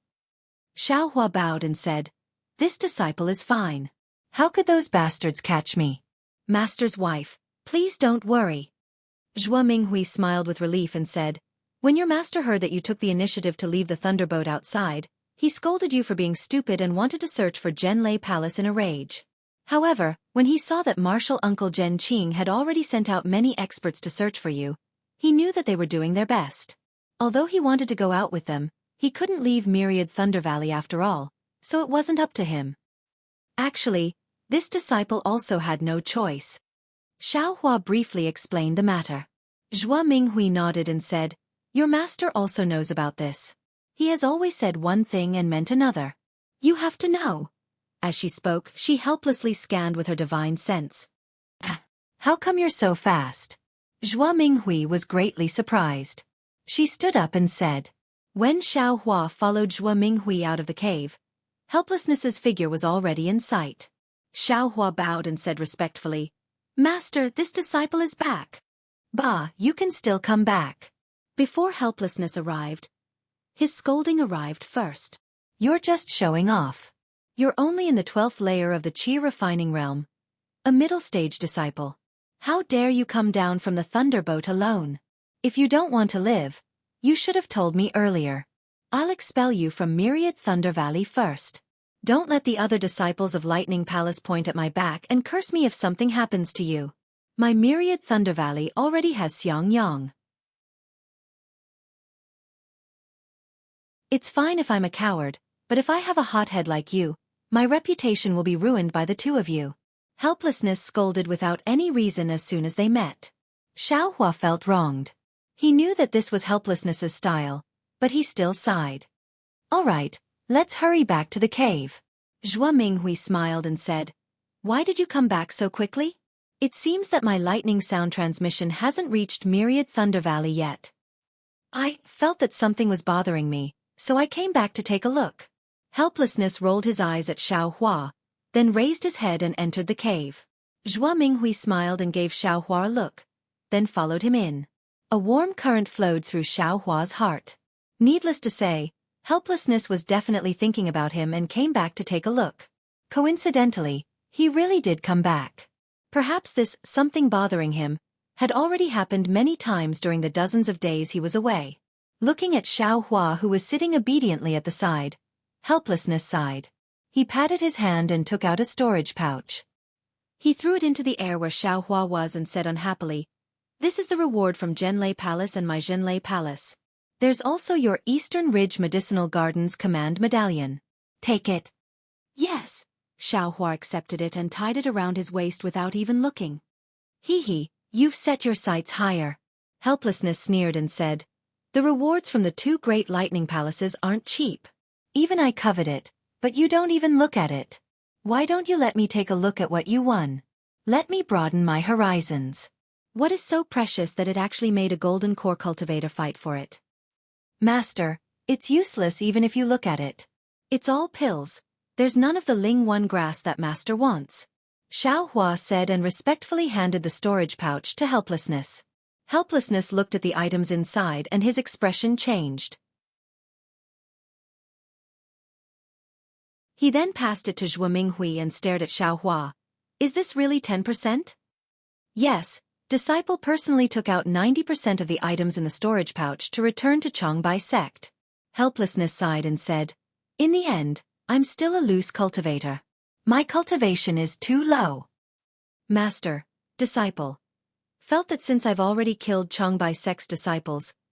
Xiao Hua bowed and said, "This disciple is fine. How could those bastards catch me?" "Master's wife, please don't worry." Zhua Minghui smiled with relief and said, "When your master heard that you took the initiative to leave the thunderboat outside, he scolded you for being stupid and wanted to search for Zhenlei Palace in a rage. However, when he saw that martial uncle Zhen Qing had already sent out many experts to search for you, he knew that they were doing their best. Although he wanted to go out with them, he couldn't leave Myriad Thunder Valley after all, so it wasn't up to him. Actually, this disciple also had no choice." Xiao Hua briefly explained the matter. Zhua Minghui nodded and said, "Your master also knows about this. He has always said one thing and meant another. You have to know." As she spoke, she helplessly scanned with her divine sense. "How come you're so fast?" Zhua Minghui was greatly surprised. She stood up and said. When Xiao Hua followed Zhua Minghui out of the cave, Helplessness's figure was already in sight. Xiao Hua bowed and said respectfully, "Master, this disciple is back." "Bah, you can still come back." Before Helplessness arrived, his scolding arrived first. "You're just showing off. You're only in the 12th layer of the Qi refining realm, a middle-stage disciple. How dare you come down from the thunderboat alone? If you don't want to live, you should have told me earlier. I'll expel you from Myriad Thunder Valley first. Don't let the other disciples of Lightning Palace point at my back and curse me if something happens to you. My Myriad Thunder Valley already has Xianxia. It's fine if I'm a coward, but if I have a hothead like you, my reputation will be ruined by the two of you." Helplessness scolded without any reason as soon as they met. Xiao Hua felt wronged. He knew that this was Helplessness's style, but he still sighed. "All right, let's hurry back to the cave." Zhua Minghui smiled and said, "Why did you come back so quickly?" "It seems that my lightning sound transmission hasn't reached Myriad Thunder Valley yet. I felt that something was bothering me, so I came back to take a look." Helplessness rolled his eyes at Xiao Hua, then raised his head and entered the cave. Zhua Minghui smiled and gave Xiao Hua a look, then followed him in. A warm current flowed through Xiao Hua's heart. Needless to say, Helplessness was definitely thinking about him and came back to take a look. Coincidentally, he really did come back. Perhaps this something bothering him had already happened many times during the dozens of days he was away. Looking at Xiao Hua, who was sitting obediently at the side, Helplessness sighed. He patted his hand and took out a storage pouch. He threw it into the air where Xiao Hua was and said unhappily, "This is the reward from Zhenlei Palace and my Zhenlei Palace. There's also your Eastern Ridge Medicinal Gardens Command Medallion. Take it." "Yes." Xiao Hua accepted it and tied it around his waist without even looking. "Hee, you've set your sights higher." Helplessness sneered and said, "The rewards from the two great lightning palaces aren't cheap. Even I covet it, but you don't even look at it. Why don't you let me take a look at what you won? Let me broaden my horizons. What is so precious that it actually made a golden core cultivator fight for it?" "Master, it's useless even if you look at it. It's all pills. There's none of the Ling One grass that Master wants." Xiao Hua said and respectfully handed the storage pouch to Helplessness. Helplessness looked at the items inside and his expression changed. He then passed it to Zhua Minghui and stared at Xiao Hua. "Is this really 10%? "Yes." Disciple personally took out 90% of the items in the storage pouch to return to Changbai sect. Helplessness sighed and said, "In the end, I'm still a loose cultivator. My cultivation is too low." Master, disciple, felt that since I've already killed Changbai sect's disciples,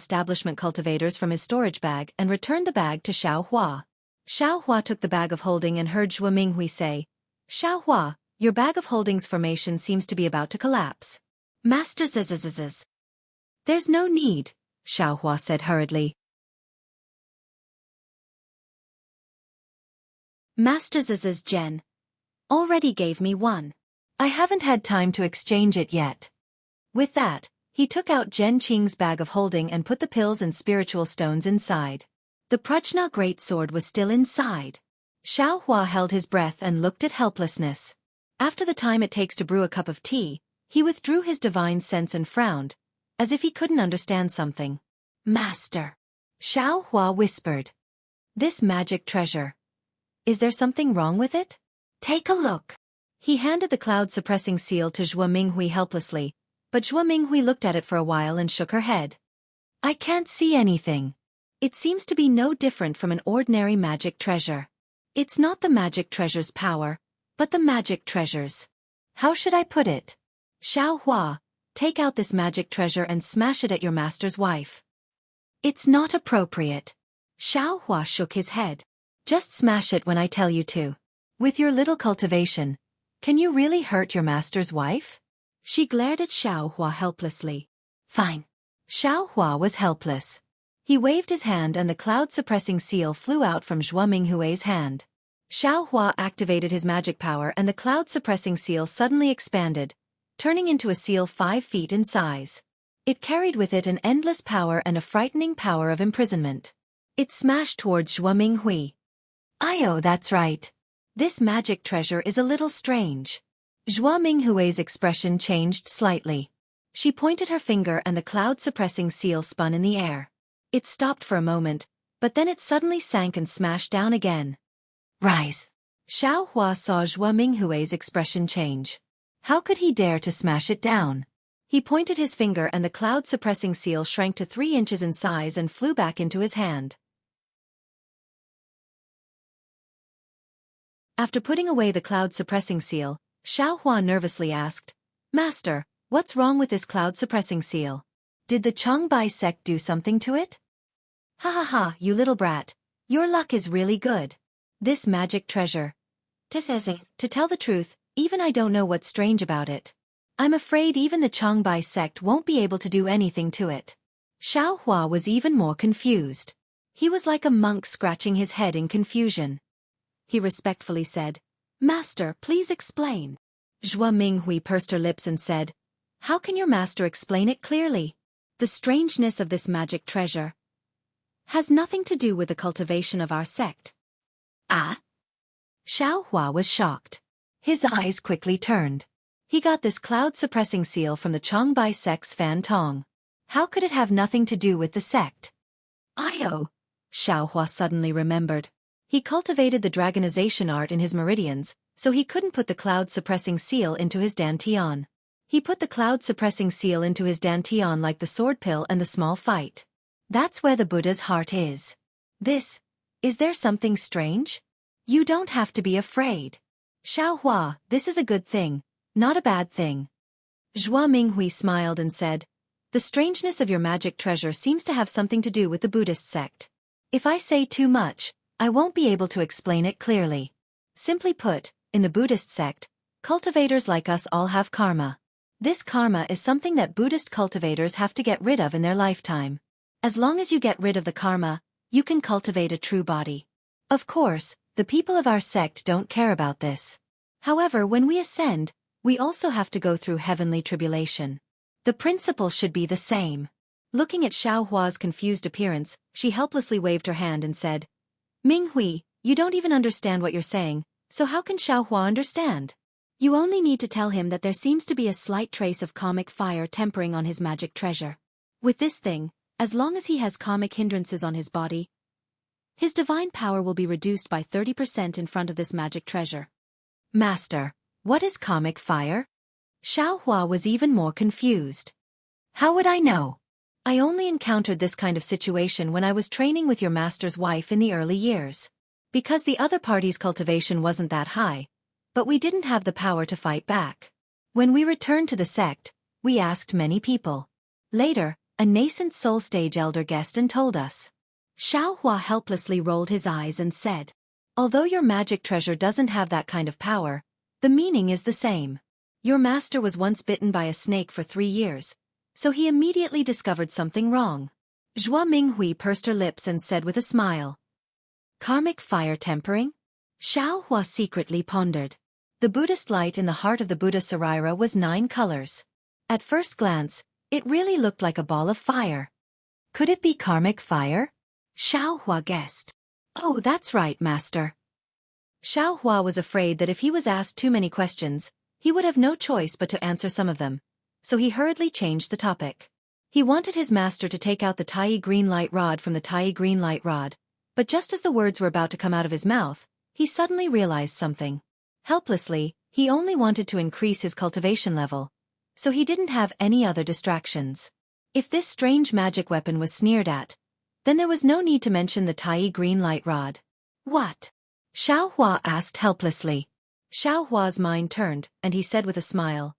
establishment cultivators from his storage bag and returned the bag to Xiao Hua. Xiao Hua took the bag of holding and heard Zhuo Minghui say, "Xiao Hua, your bag of holdings formation seems to be about to collapse." "Master Zzz. There's no need," Xiao Hua said hurriedly. "Master Zzz Gen already gave me one. I haven't had time to exchange it yet." With that, he took out Zhen Qing's bag of holding and put the pills and spiritual stones inside. The Prajna greatsword was still inside. Xiao Hua held his breath and looked at helplessness. After the time it takes to brew a cup of tea, he withdrew his divine sense and frowned, as if he couldn't understand something. Master. Xiaohua whispered. This magic treasure. Is there something wrong with it? Take a look. He handed the cloud-suppressing seal to Zhuo Minghui helplessly, but Zhuo Minghui looked at it for a while and shook her head. I can't see anything. It seems to be no different from an ordinary magic treasure. It's not the magic treasure's power, but the magic treasure's. How should I put it? Xiaohua, take out this magic treasure and smash it at your master's wife. It's not appropriate. Xiaohua shook his head. Just smash it when I tell you to. With your little cultivation, can you really hurt your master's wife? She glared at Xiaohua helplessly. Fine. Xiaohua was helpless. He waved his hand and the cloud-suppressing seal flew out from Zhuo Minghui's hand. Xiaohua activated his magic power and the cloud-suppressing seal suddenly expanded, turning into a seal 5 feet in size. It carried with it an endless power and a frightening power of imprisonment. It smashed towards Zhuo Minghui. Oh, that's right. This magic treasure is a little strange. Zhuo Minghui's expression changed slightly. She pointed her finger and the cloud-suppressing seal spun in the air. It stopped for a moment, but then it suddenly sank and smashed down again. Rise. Xiaohua saw Zhuo Minghui's expression change. How could he dare to smash it down? He pointed his finger and the cloud-suppressing seal shrank to 3 inches in size and flew back into his hand. After putting away the cloud-suppressing seal, Xiaohua nervously asked, Master, what's wrong with this cloud-suppressing seal? Did the Changbai sect do something to it? Ha ha ha, you little brat. Your luck is really good. This magic treasure. To tell the truth, even I don't know what's strange about it. I'm afraid even the Changbai sect won't be able to do anything to it. Xiaohua was even more confused. He was like a monk scratching his head in confusion. He respectfully said, Master, please explain. Zhuo Minghui pursed her lips and said, How can your master explain it clearly? The strangeness of this magic treasure has nothing to do with the cultivation of our sect. Ah? Xiaohua was shocked. His eyes quickly turned. He got this cloud-suppressing seal from the Changbai sect's Fan Tong. How could it have nothing to do with the sect? Xiaohua suddenly remembered. He cultivated the dragonization art in his meridians, so he couldn't put the cloud-suppressing seal into his dantian. He put the cloud-suppressing seal into his dantian like the sword pill and the small fight. That's where the Buddha's heart is. Is there something strange? You don't have to be afraid. Xiaohua, this is a good thing, not a bad thing. Zhuo Minghui smiled and said, The strangeness of your magic treasure seems to have something to do with the Buddhist sect. If I say too much, I won't be able to explain it clearly. Simply put, in the Buddhist sect, cultivators like us all have karma. This karma is something that Buddhist cultivators have to get rid of in their lifetime. As long as you get rid of the karma, you can cultivate a true body. Of course, the people of our sect don't care about this. However, when we ascend, we also have to go through heavenly tribulation. The principle should be the same. Looking at Xiaohua's confused appearance, she helplessly waved her hand and said, Minghui, you don't even understand what you're saying, so how can Xiaohua understand? You only need to tell him that there seems to be a slight trace of karmic fire tempering on his magic treasure. With this thing, as long as he has karmic hindrances on his body, his divine power will be reduced by 30% in front of this magic treasure. Master, what is karmic fire? Xiaohua was even more confused. How would I know? I only encountered this kind of situation when I was training with your master's wife in the early years. Because the other party's cultivation wasn't that high, but we didn't have the power to fight back. When we returned to the sect, we asked many people. Later, a nascent soul stage elder guessed and told us. Xiaohua helplessly rolled his eyes and said, Although your magic treasure doesn't have that kind of power, the meaning is the same. Your master was once bitten by a snake for 3 years, so he immediately discovered something wrong. Zhuo Minghui pursed her lips and said with a smile, Karmic fire tempering? Xiaohua secretly pondered. The Buddhist light in the heart of the Buddha Sarira was 9 colors. At first glance, it really looked like a ball of fire. Could it be karmic fire? Xiaohua guessed. Oh, that's right, master. Xiaohua was afraid that if he was asked too many questions, he would have no choice but to answer some of them, so he hurriedly changed the topic. He wanted his master to take out the tiny green light rod from the tiny green light rod, but just as the words were about to come out of his mouth, he suddenly realized something. Helplessly, he only wanted to increase his cultivation level, so he didn't have any other distractions. If this strange magic weapon was sneered at, then there was no need to mention the tiny green light rod. What? Xiaohua asked helplessly. Xiaohua's mind turned, and he said with a smile,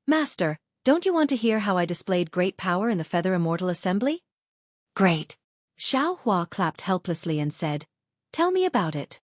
Master, don't you want to hear how I displayed great power in the Feather Immortal Assembly? Great. Xiaohua clapped helplessly and said, Tell me about it.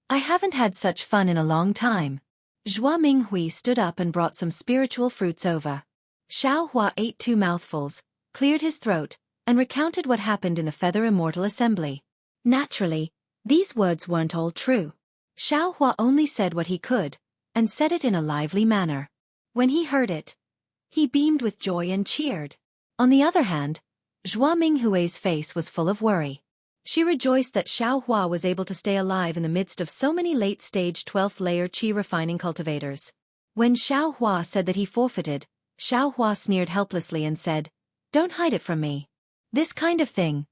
I haven't had such fun in a long time. Zhua Minghui stood up and brought some spiritual fruits over. Xiaohua ate 2 mouthfuls, cleared his throat, and recounted what happened in the Feather Immortal Assembly. Naturally, these words weren't all true. Xiaohua only said what he could, and said it in a lively manner. When he heard it, he beamed with joy and cheered. On the other hand, Zhua Minghui's face was full of worry. She rejoiced that Xiaohua was able to stay alive in the midst of so many late-stage 12th-layer qi refining cultivators. When Xiaohua said that he forfeited, Xiaohua sneered helplessly and said, Don't hide it from me. This kind of thing.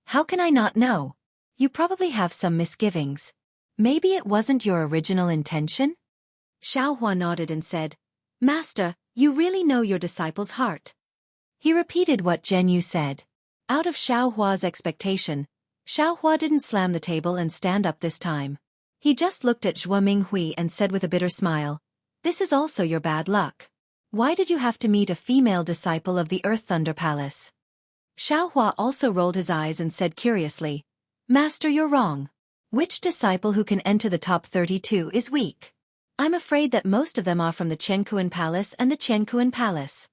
How can I not know? You probably have some misgivings. Maybe it wasn't your original intention? Xiaohua nodded and said, Master, you really know your disciple's heart. He repeated what Zhenyu said. Out of Xiaohua's expectation, Xiaohua didn't slam the table and stand up this time. He just looked at Zhua Minghui and said with a bitter smile, This is also your bad luck. Why did you have to meet a female disciple of the Earth Thunder Palace? Xiaohua also rolled his eyes and said curiously, Master, you're wrong. Which disciple who can enter the top 32 is weak? I'm afraid that most of them are from the Qianquan Palace and the Qianquan Palace.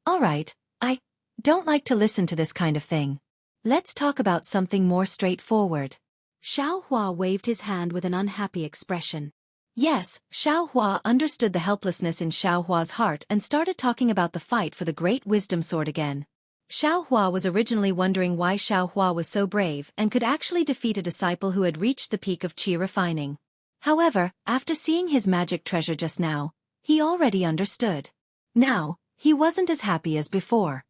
All right, I don't like to listen to this kind of thing. Let's talk about something more straightforward. Xiaohua waved his hand with an unhappy expression. Yes, Xiaohua understood the helplessness in Xiaohua's heart and started talking about the fight for the Great Wisdom Sword again. Xiaohua was originally wondering why Xiaohua was so brave and could actually defeat a disciple who had reached the peak of qi refining. However, after seeing his magic treasure just now, he already understood. Now, he wasn't as happy as before.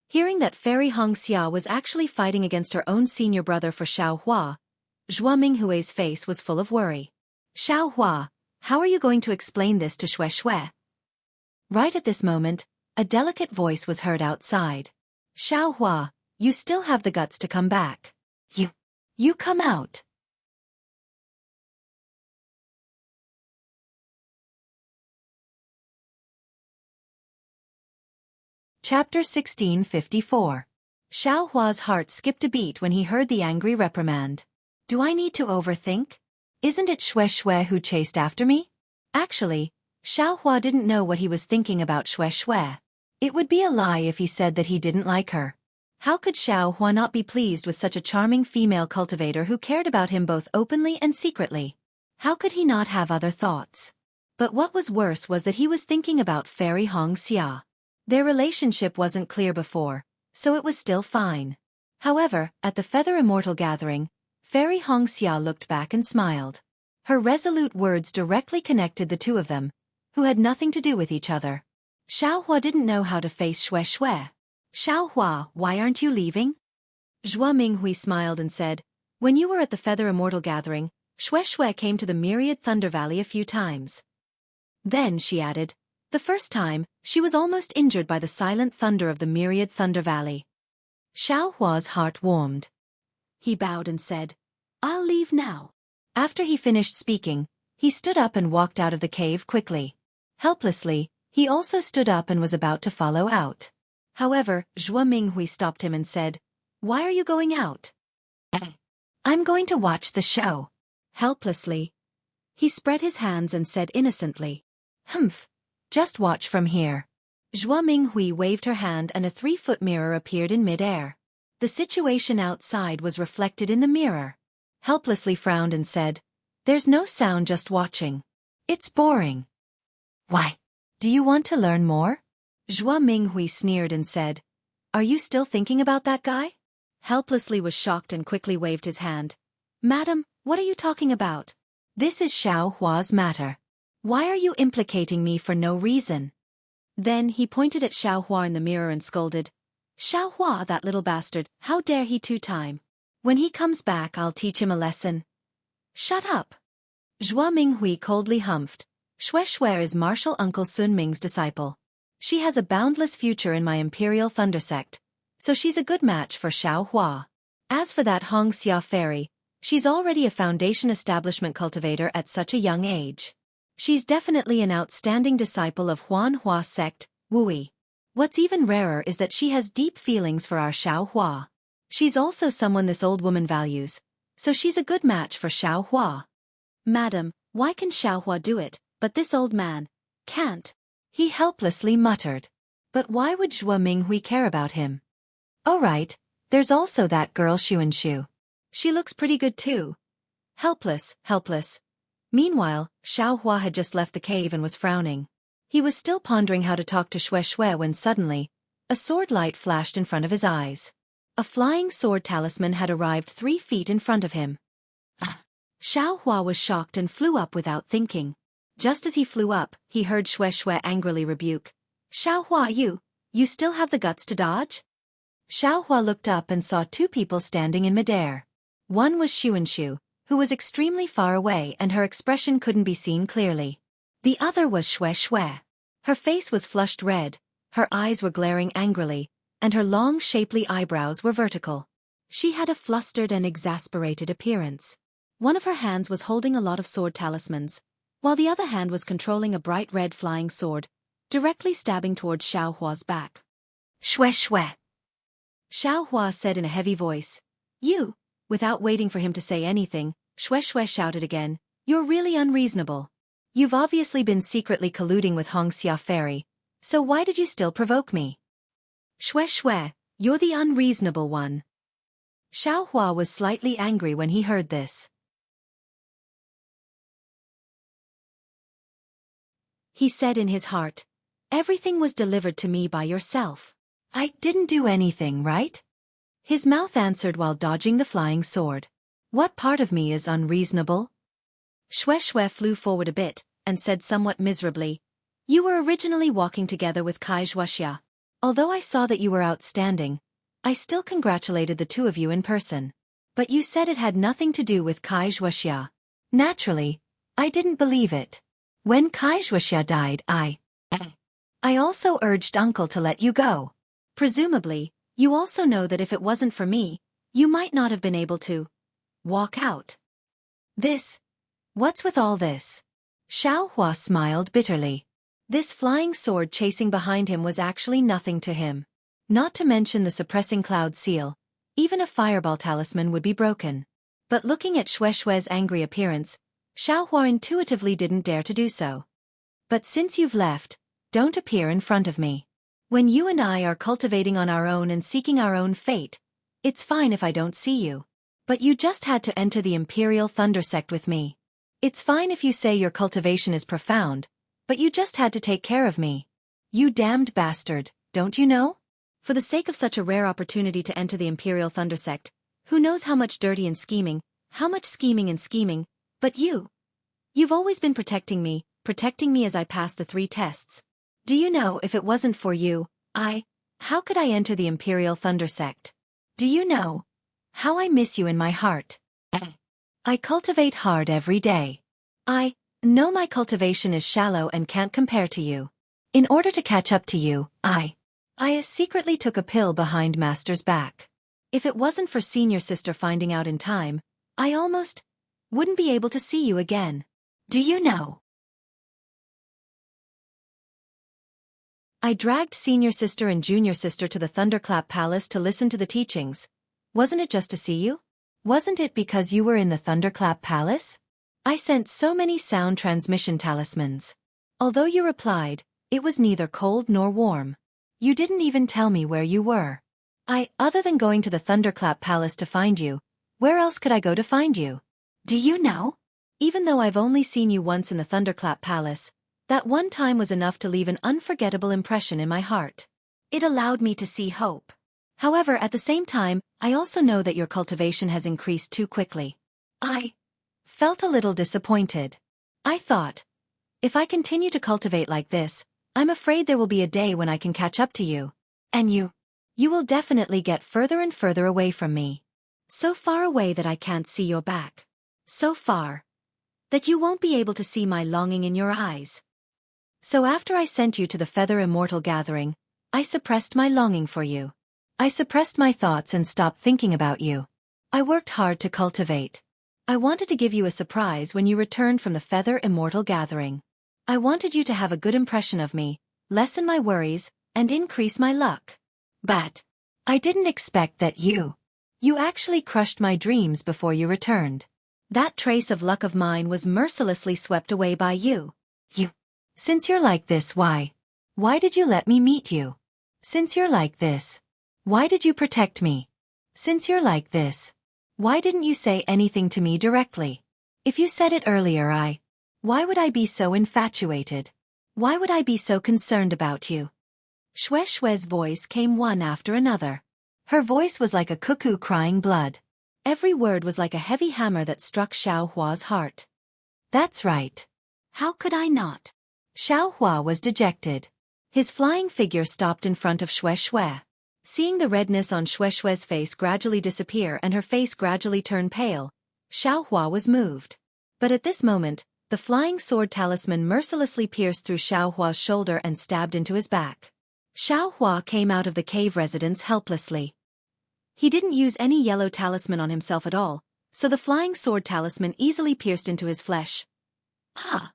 Hearing that Fairy Xianxia was actually fighting against her own senior brother for Xiaohua, Zhua Minghui's face was full of worry. Xiaohua, how are you going to explain this to Xue Xue? Right at this moment, a delicate voice was heard outside. Xiaohua, you still have the guts to come back. You come out. Chapter 1654. Xiaohua's heart skipped a beat when he heard the angry reprimand. Do I need to overthink? Isn't it Xue Xue who chased after me? Actually, Xiaohua didn't know what he was thinking about Xue Xue. It would be a lie if he said that he didn't like her. How could Xiaohua not be pleased with such a charming female cultivator who cared about him both openly and secretly? How could he not have other thoughts? But what was worse was that he was thinking about Fairy Xianxia. Their relationship wasn't clear before, so it was still fine. However, at the Feather Immortal gathering, Fairy Xianxia looked back and smiled. Her resolute words directly connected the two of them, who had nothing to do with each other. Xiaohua didn't know how to face Xue Xue. Xiaohua, why aren't you leaving? Zhua Minghui smiled and said, When you were at the Feather Immortal gathering, Xue Xue came to the Myriad Thunder Valley a few times. Then, she added, the first time, she was almost injured by the silent thunder of the Myriad Thunder Valley. Xiaohua's heart warmed. He bowed and said, I'll leave now. After he finished speaking, he stood up and walked out of the cave quickly. Helplessly, he also stood up and was about to follow out. However, Zhua Minghui stopped him and said, Why are you going out? I'm going to watch the show. Helplessly, he spread his hands and said innocently, Humph, just watch from here. Zhua Minghui waved her hand and a 3-foot mirror appeared in mid-air. The situation outside was reflected in the mirror. Helplessly frowned and said, There's no sound, just watching. It's boring. Why? Do you want to learn more? Zhua Minghui sneered and said, Are you still thinking about that guy? Helplessly was shocked and quickly waved his hand. Madam, what are you talking about? This is Xiao Hua's matter. Why are you implicating me for no reason? Then he pointed at Xiao Hua in the mirror and scolded, Xiao Hua, that little bastard, how dare he two-time? When he comes back I'll teach him a lesson. Shut up. Zhua Minghui coldly humphed. Xue Xue is martial uncle Sun Ming's disciple. She has a boundless future in my imperial thunder sect, so she's a good match for Xiao Hua. As for that Xianxia fairy, she's already a foundation establishment cultivator at such a young age. She's definitely an outstanding disciple of Huan Hua sect, Wui. What's even rarer is that she has deep feelings for our Xiao Hua. She's also someone this old woman values, so she's a good match for Xiao Hua. Madam, why can Xiao Hua do it, but this old man can't? He helplessly muttered. But why would Zhua Minghui care about him? Oh right, there's also that girl Xianxia. She looks pretty good too. Helpless. Meanwhile, Xiao Hua had just left the cave and was frowning. He was still pondering how to talk to Xue Xue when suddenly, a sword light flashed in front of his eyes. A flying sword talisman had arrived 3 feet in front of him. Xiao Hua was shocked and flew up without thinking. Just as he flew up, he heard Xue Xue angrily rebuke. Xiao Hua, you still have the guts to dodge? Xiao Hua looked up and saw 2 people standing in midair. One was Xianxia, who was extremely far away and her expression couldn't be seen clearly. The other was Xue Xue. Her face was flushed red, her eyes were glaring angrily, and her long shapely eyebrows were vertical. She had a flustered and exasperated appearance. One of her hands was holding a lot of sword talismans, while the other hand was controlling a bright red flying sword, directly stabbing towards Xiao Hua's back. Xue Xue. Xiao Hua said in a heavy voice. You. Without waiting for him to say anything, Xue Xue shouted again, You're really unreasonable. You've obviously been secretly colluding with Xianxia Fairy, so why did you still provoke me? Xue Xue, you're the unreasonable one. Xiao Hua was slightly angry when he heard this. He said in his heart, Everything was delivered to me by yourself. I didn't do anything, right? His mouth answered while dodging the flying sword. What part of me is unreasonable? Xue Xue flew forward a bit, and said somewhat miserably, You were originally walking together with Wuxia. Although I saw that you were outstanding, I still congratulated the 2 of you in person. But you said it had nothing to do with Wuxia. Naturally, I didn't believe it. When Wuxia died, I also urged Uncle to let you go. Presumably, you also know that if it wasn't for me, you might not have been able to walk out. What's with all this? Xiao Hua smiled bitterly. This flying sword chasing behind him was actually nothing to him. Not to mention the suppressing cloud seal, even a fireball talisman would be broken. But looking at Xue Xue's angry appearance, Xiao Hua intuitively didn't dare to do so. But since you've left, don't appear in front of me. When you and I are cultivating on our own and seeking our own fate, it's fine if I don't see you. But you just had to enter the Imperial Thunder Sect with me. It's fine if you say your cultivation is profound, but you just had to take care of me. You damned bastard, don't you know? For the sake of such a rare opportunity to enter the Imperial Thunder Sect, who knows how much dirty and scheming, but you've always been protecting me as I passed the 3 tests. Do you know if it wasn't for you, how could I enter the Imperial Thunder Sect? Do you know how I miss you in my heart? I cultivate hard every day. I know my cultivation is shallow and can't compare to you. In order to catch up to you, I secretly took a pill behind Master's back. If it wasn't for senior sister finding out in time, I almost wouldn't be able to see you again. Do you know? I dragged senior sister and junior sister to the Thunderclap Palace to listen to the teachings. Wasn't it just to see you? Wasn't it because you were in the Thunderclap Palace? I sent so many sound transmission talismans. Although you replied, it was neither cold nor warm. You didn't even tell me where you were. Other than going to the Thunderclap Palace to find you, where else could I go to find you? Do you know? Even though I've only seen you once in the Thunderclap Palace, that one time was enough to leave an unforgettable impression in my heart. It allowed me to see hope. However, at the same time, I also know that your cultivation has increased too quickly. felt a little disappointed. I thought, if I continue to cultivate like this, I'm afraid there will be a day when I can catch up to you. And you will definitely get further and further away from me. So far away that I can't see your back. So far that you won't be able to see my longing in your eyes. So after I sent you to the Feather Immortal gathering, I suppressed my longing for you. I suppressed my thoughts and stopped thinking about you. I worked hard to cultivate. I wanted to give you a surprise when you returned from the Feather Immortal gathering. I wanted you to have a good impression of me, lessen my worries, and increase my luck. But I didn't expect that you actually crushed my dreams before you returned. That trace of luck of mine was mercilessly swept away by you. Since you're like this, why did you let me meet you? Since you're like this, why did you protect me? Since you're like this, why didn't you say anything to me directly? If you said it earlier, why would I be so infatuated? Why would I be so concerned about you? Shue's voice came one after another. Her voice was like a cuckoo crying blood. Every word was like a heavy hammer that struck Xiaohua's heart. That's right. How could I not? Xiaohua was dejected. His flying figure stopped in front of Shui. Seeing the redness on Shui's face gradually disappear and her face gradually turn pale, Xiaohua was moved. But at this moment, the flying sword talisman mercilessly pierced through Xiaohua's shoulder and stabbed into his back. Xiaohua came out of the cave residence helplessly. He didn't use any yellow talisman on himself at all, so the flying sword talisman easily pierced into his flesh. Ha!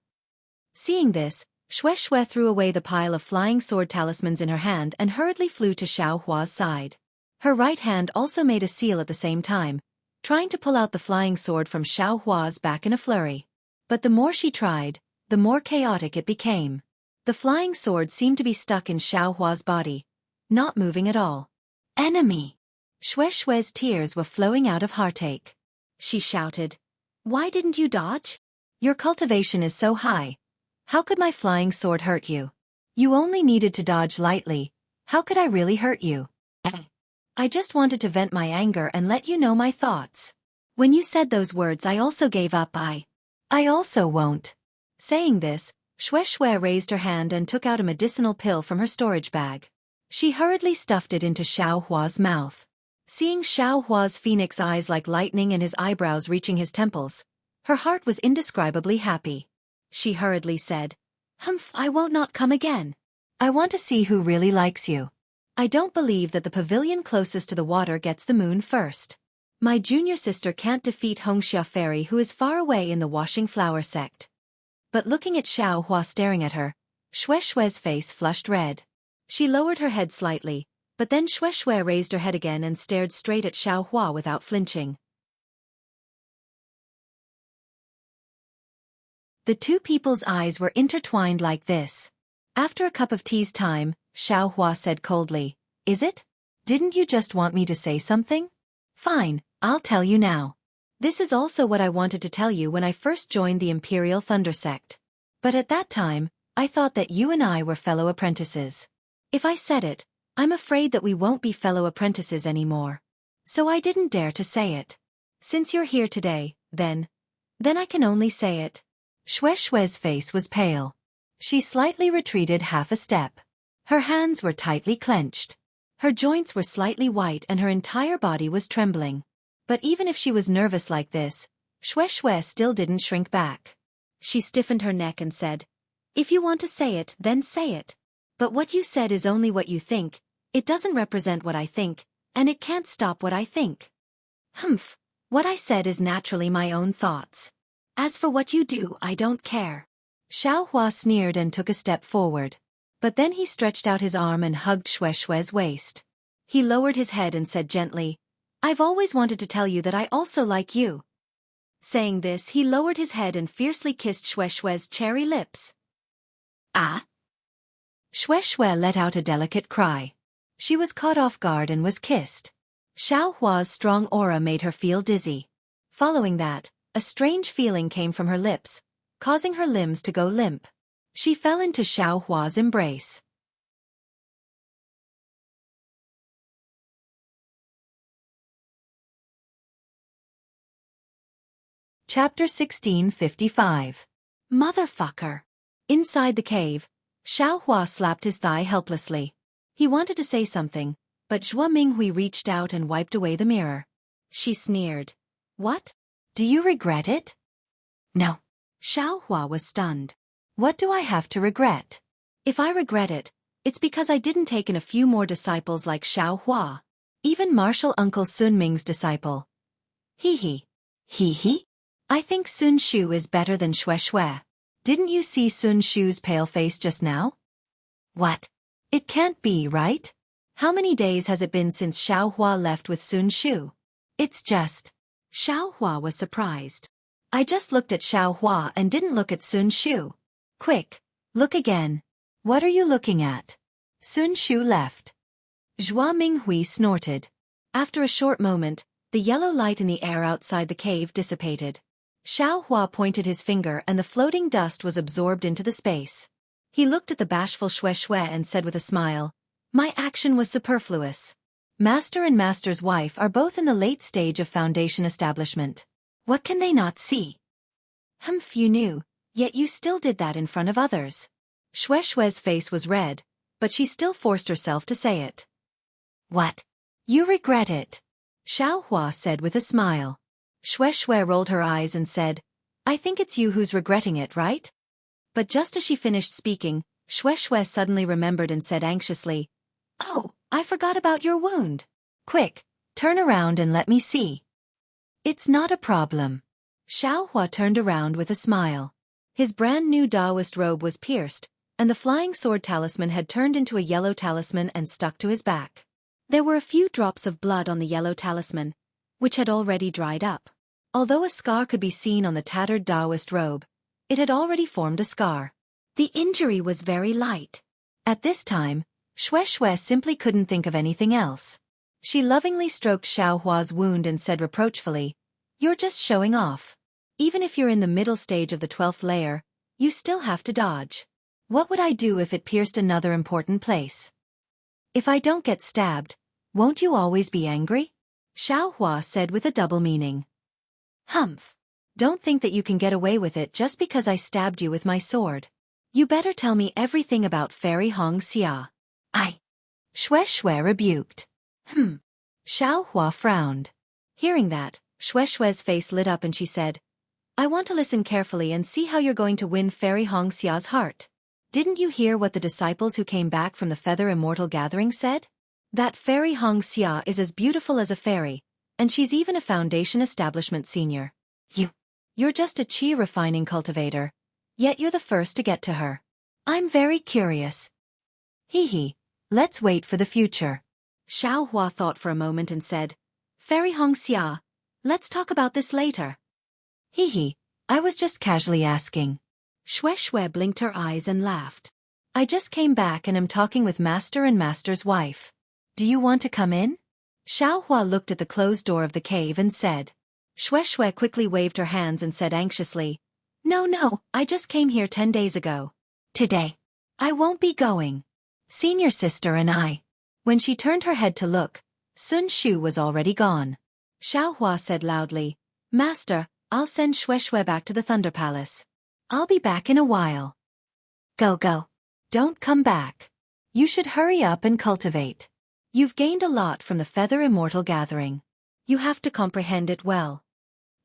Seeing this, Shui threw away the pile of flying sword talismans in her hand and hurriedly flew to Xiaohua's side. Her right hand also made a seal at the same time, trying to pull out the flying sword from Xiaohua's back in a flurry. But the more she tried, the more chaotic it became. The flying sword seemed to be stuck in Xiaohua's body, not moving at all. Enemy! Shui's tears were flowing out of heartache. She shouted, "Why didn't you dodge? Your cultivation is so high. How could my flying sword hurt you? You only needed to dodge lightly. How could I really hurt you? I just wanted to vent my anger and let you know my thoughts. When you said those words, I also gave up. I also won't." Saying this, Shui raised her hand and took out a medicinal pill from her storage bag. She hurriedly stuffed it into Xiaohua's mouth. Seeing Xiaohua's phoenix eyes like lightning and his eyebrows reaching his temples, her heart was indescribably happy. She hurriedly said, "Humph, I won't not come again. I want to see who really likes you. I don't believe that the pavilion closest to the water gets the moon first. My junior sister can't defeat Hongxia Fairy, who is far away in the washing flower sect." But looking at Xiaohua staring at her, Shui's face flushed red. She lowered her head slightly, but then Shui raised her head again and stared straight at Xiaohua without flinching. The two people's eyes were intertwined like this. After a cup of tea's time, Xiaohua said coldly, "Is it? Didn't you just want me to say something? Fine, I'll tell you now. This is also what I wanted to tell you when I first joined the Imperial Thunder Sect. But at that time, I thought that you and I were fellow apprentices. If I said it, I'm afraid that we won't be fellow apprentices anymore. So I didn't dare to say it. Since you're here today, then I can only say it." Shui's face was pale. She slightly retreated half a step. Her hands were tightly clenched. Her joints were slightly white and her entire body was trembling. But even if she was nervous like this, Shui still didn't shrink back. She stiffened her neck and said, "If you want to say it, then say it. But what you said is only what you think, it doesn't represent what I think, and it can't stop what I think. Humph, what I said is naturally my own thoughts. As for what you do, I don't care." Xiaohua sneered and took a step forward. But then he stretched out his arm and hugged Shui's waist. He lowered his head and said gently, "I've always wanted to tell you that I also like you." Saying this, he lowered his head and fiercely kissed Shui's cherry lips. "Ah!" Shui let out a delicate cry. She was caught off guard and was kissed. Xiaohua's strong aura made her feel dizzy. Following that, a strange feeling came from her lips, causing her limbs to go limp. She fell into Xiaohua's embrace. Chapter 1655. Motherfucker. Inside the cave, Xiaohua slapped his thigh helplessly. He wanted to say something, but Zhuo Minghui reached out and wiped away the mirror. She sneered. What? Do you regret it? No. Xiaohua was stunned. What do I have to regret? If I regret it, it's because I didn't take in a few more disciples like Xiaohua. Even martial uncle Sun Ming's disciple. Hee. I think Sun Shu is better than Shui. Didn't you see Sun Shu's pale face just now? What? It can't be, right? How many days has it been since Xiaohua left with Sun Shu? It's just... Xiaohua was surprised. I just looked at Xiaohua and didn't look at Sun Shu. Quick, look again. What are you looking at? Sun Shu left. Zhuo Minghui snorted. After a short moment, the yellow light in the air outside the cave dissipated. Xiaohua pointed his finger and the floating dust was absorbed into the space. He looked at the bashful Shui and said with a smile, My action was superfluous. Master and Master's wife are both in the late stage of foundation establishment. What can they not see? You knew, yet you still did that in front of others. Shui's face was red, but she still forced herself to say it. What? You regret it? Xiaohua said with a smile. Shui rolled her eyes and said, I think it's you who's regretting it, right? But just as she finished speaking, Shui suddenly remembered and said anxiously, Oh, I forgot about your wound. Quick, turn around and let me see. It's not a problem. Xiaohua turned around with a smile. His brand new Taoist robe was pierced, and the flying sword talisman had turned into a yellow talisman and stuck to his back. There were a few drops of blood on the yellow talisman, which had already dried up. Although a scar could be seen on the tattered Taoist robe, it had already formed a scar. The injury was very light. At this time, Shui simply couldn't think of anything else. She lovingly stroked Xiaohua's wound and said reproachfully, You're just showing off. Even if you're in the middle stage of the 12th layer, you still have to dodge. What would I do if it pierced another important place? If I don't get stabbed, won't you always be angry? Xiaohua said with a double meaning. Humph. Don't think that you can get away with it just because I stabbed you with my sword. You better tell me everything about Fairy Xianxia. Shui rebuked. Xiaohua frowned. Hearing that, Shui's face lit up and she said, I want to listen carefully and see how you're going to win Fairy Xia's heart. Didn't you hear what the disciples who came back from the Feather Immortal gathering said? That Fairy Xianxia is as beautiful as a fairy, and she's even a foundation establishment senior. You're just a chi refining cultivator, yet you're the first to get to her. I'm very curious. Let's wait for the future. Xiaohua thought for a moment and said, Fairy Xianxia, let's talk about this later. I was just casually asking. Shui blinked her eyes and laughed. I just came back and am talking with Master and Master's wife. Do you want to come in? Xiaohua looked at the closed door of the cave and said. Shui quickly waved her hands and said anxiously, No, I just came here 10 days ago. Today. I won't be going. Senior sister and I. When she turned her head to look, Sun Shu was already gone. Xiaohua said loudly, Master, I'll send Shui back to the Thunder Palace. I'll be back in a while. Go. Don't come back. You should hurry up and cultivate. You've gained a lot from the Feather Immortal gathering. You have to comprehend it well.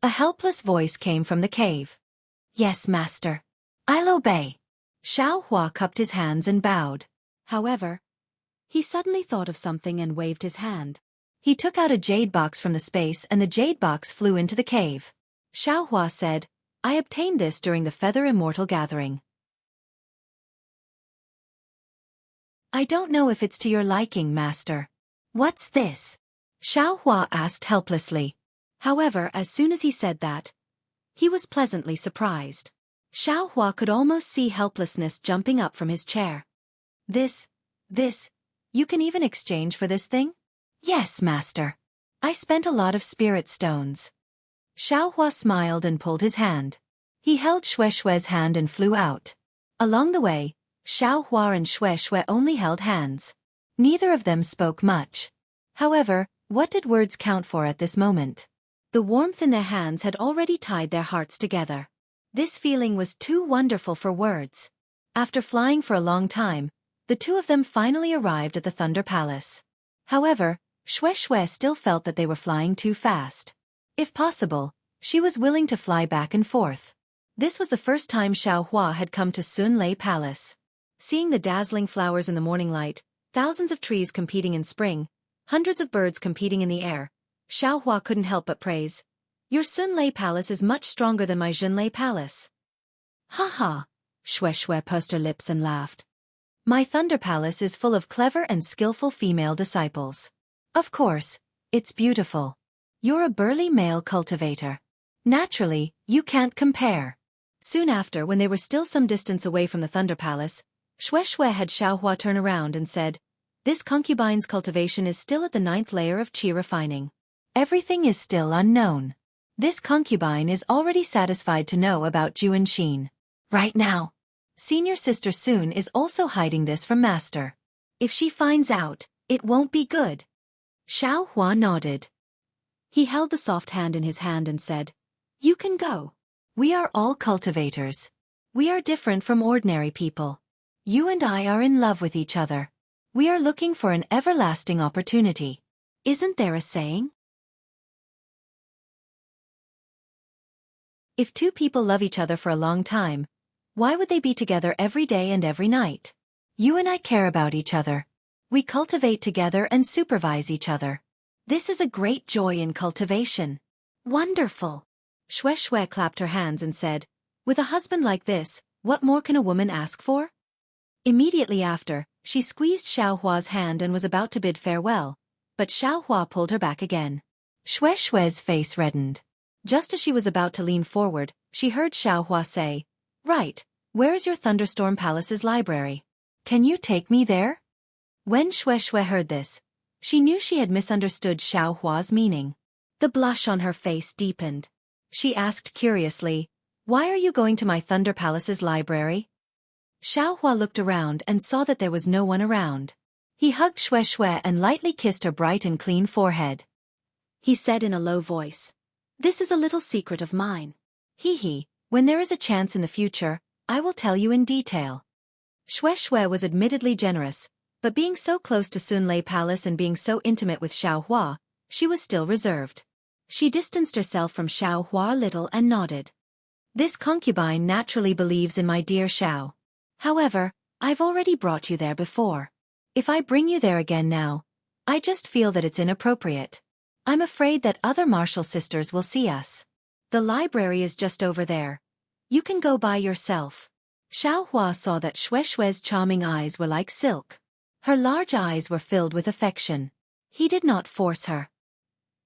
A helpless voice came from the cave. Yes, Master. I'll obey. Xiaohua cupped his hands and bowed. However, he suddenly thought of something and waved his hand. He took out a jade box from the space and the jade box flew into the cave. Xiaohua said, I obtained this during the Feather Immortal gathering. I don't know if it's to your liking, Master. What's this? Xiaohua asked helplessly. However, as soon as he said that, he was pleasantly surprised. Xiaohua could almost see helplessness jumping up from his chair. This, you can even exchange for this thing? Yes, Master. I spent a lot of spirit stones. Xiaohua smiled and pulled his hand. He held Shui's hand and flew out. Along the way, Xiaohua and Shui only held hands. Neither of them spoke much. However, what did words count for at this moment? The warmth in their hands had already tied their hearts together. This feeling was too wonderful for words. After flying for a long time, the two of them finally arrived at the Thunder Palace. However, Xianxia still felt that they were flying too fast. If possible, she was willing to fly back and forth. This was the first time Xiaohua had come to Sunlei Palace. Seeing the dazzling flowers in the morning light, thousands of trees competing in spring, hundreds of birds competing in the air, Xiaohua couldn't help but praise. Your Sunlei Palace is much stronger than my Zhenlei Palace. Ha ha! Xianxia pursed her lips and laughed. My Thunder Palace is full of clever and skillful female disciples. Of course, it's beautiful. You're a burly male cultivator. Naturally, you can't compare. Soon after, when they were still some distance away from the Thunder Palace, Xianxia had Xiaohua turn around and said, This concubine's cultivation is still at the 9th layer of qi refining. Everything is still unknown. This concubine is already satisfied to know about Juanxin. Right now. Senior sister Sun is also hiding this from master. If she finds out, it won't be good. Xiaohua nodded. He held the soft hand in his hand and said, You can go. We are all cultivators. We are different from ordinary people. You and I are in love with each other. We are looking for an everlasting opportunity. Isn't there a saying? If two people love each other for a long time, why would they be together every day and every night? You and I care about each other. We cultivate together and supervise each other. This is a great joy in cultivation. Wonderful! Xianxia clapped her hands and said, With a husband like this, what more can a woman ask for? Immediately after, she squeezed Xiaohua's hand and was about to bid farewell, but Xiaohua pulled her back again. Xianxia's face reddened. Just as she was about to lean forward, she heard Xiaohua say, Right, where is your Thunderstorm Palace's library? Can you take me there? When Xianxia heard this, she knew she had misunderstood Xiaohua's meaning. The blush on her face deepened. She asked curiously, Why are you going to my Thunder Palace's library? Xiaohua looked around and saw that there was no one around. He hugged Xianxia and lightly kissed her bright and clean forehead. He said in a low voice, This is a little secret of mine. He, when there is a chance in the future, I will tell you in detail. Xianxia was admittedly generous, but being so close to Sunlei Palace and being so intimate with Xiaohua, she was still reserved. She distanced herself from Xiaohua a little and nodded. This concubine naturally believes in my dear Xiao. However, I've already brought you there before. If I bring you there again now, I just feel that it's inappropriate. I'm afraid that other martial sisters will see us. The library is just over there. You can go by yourself. Xiaohua saw that Xianxia's charming eyes were like silk. Her large eyes were filled with affection. He did not force her.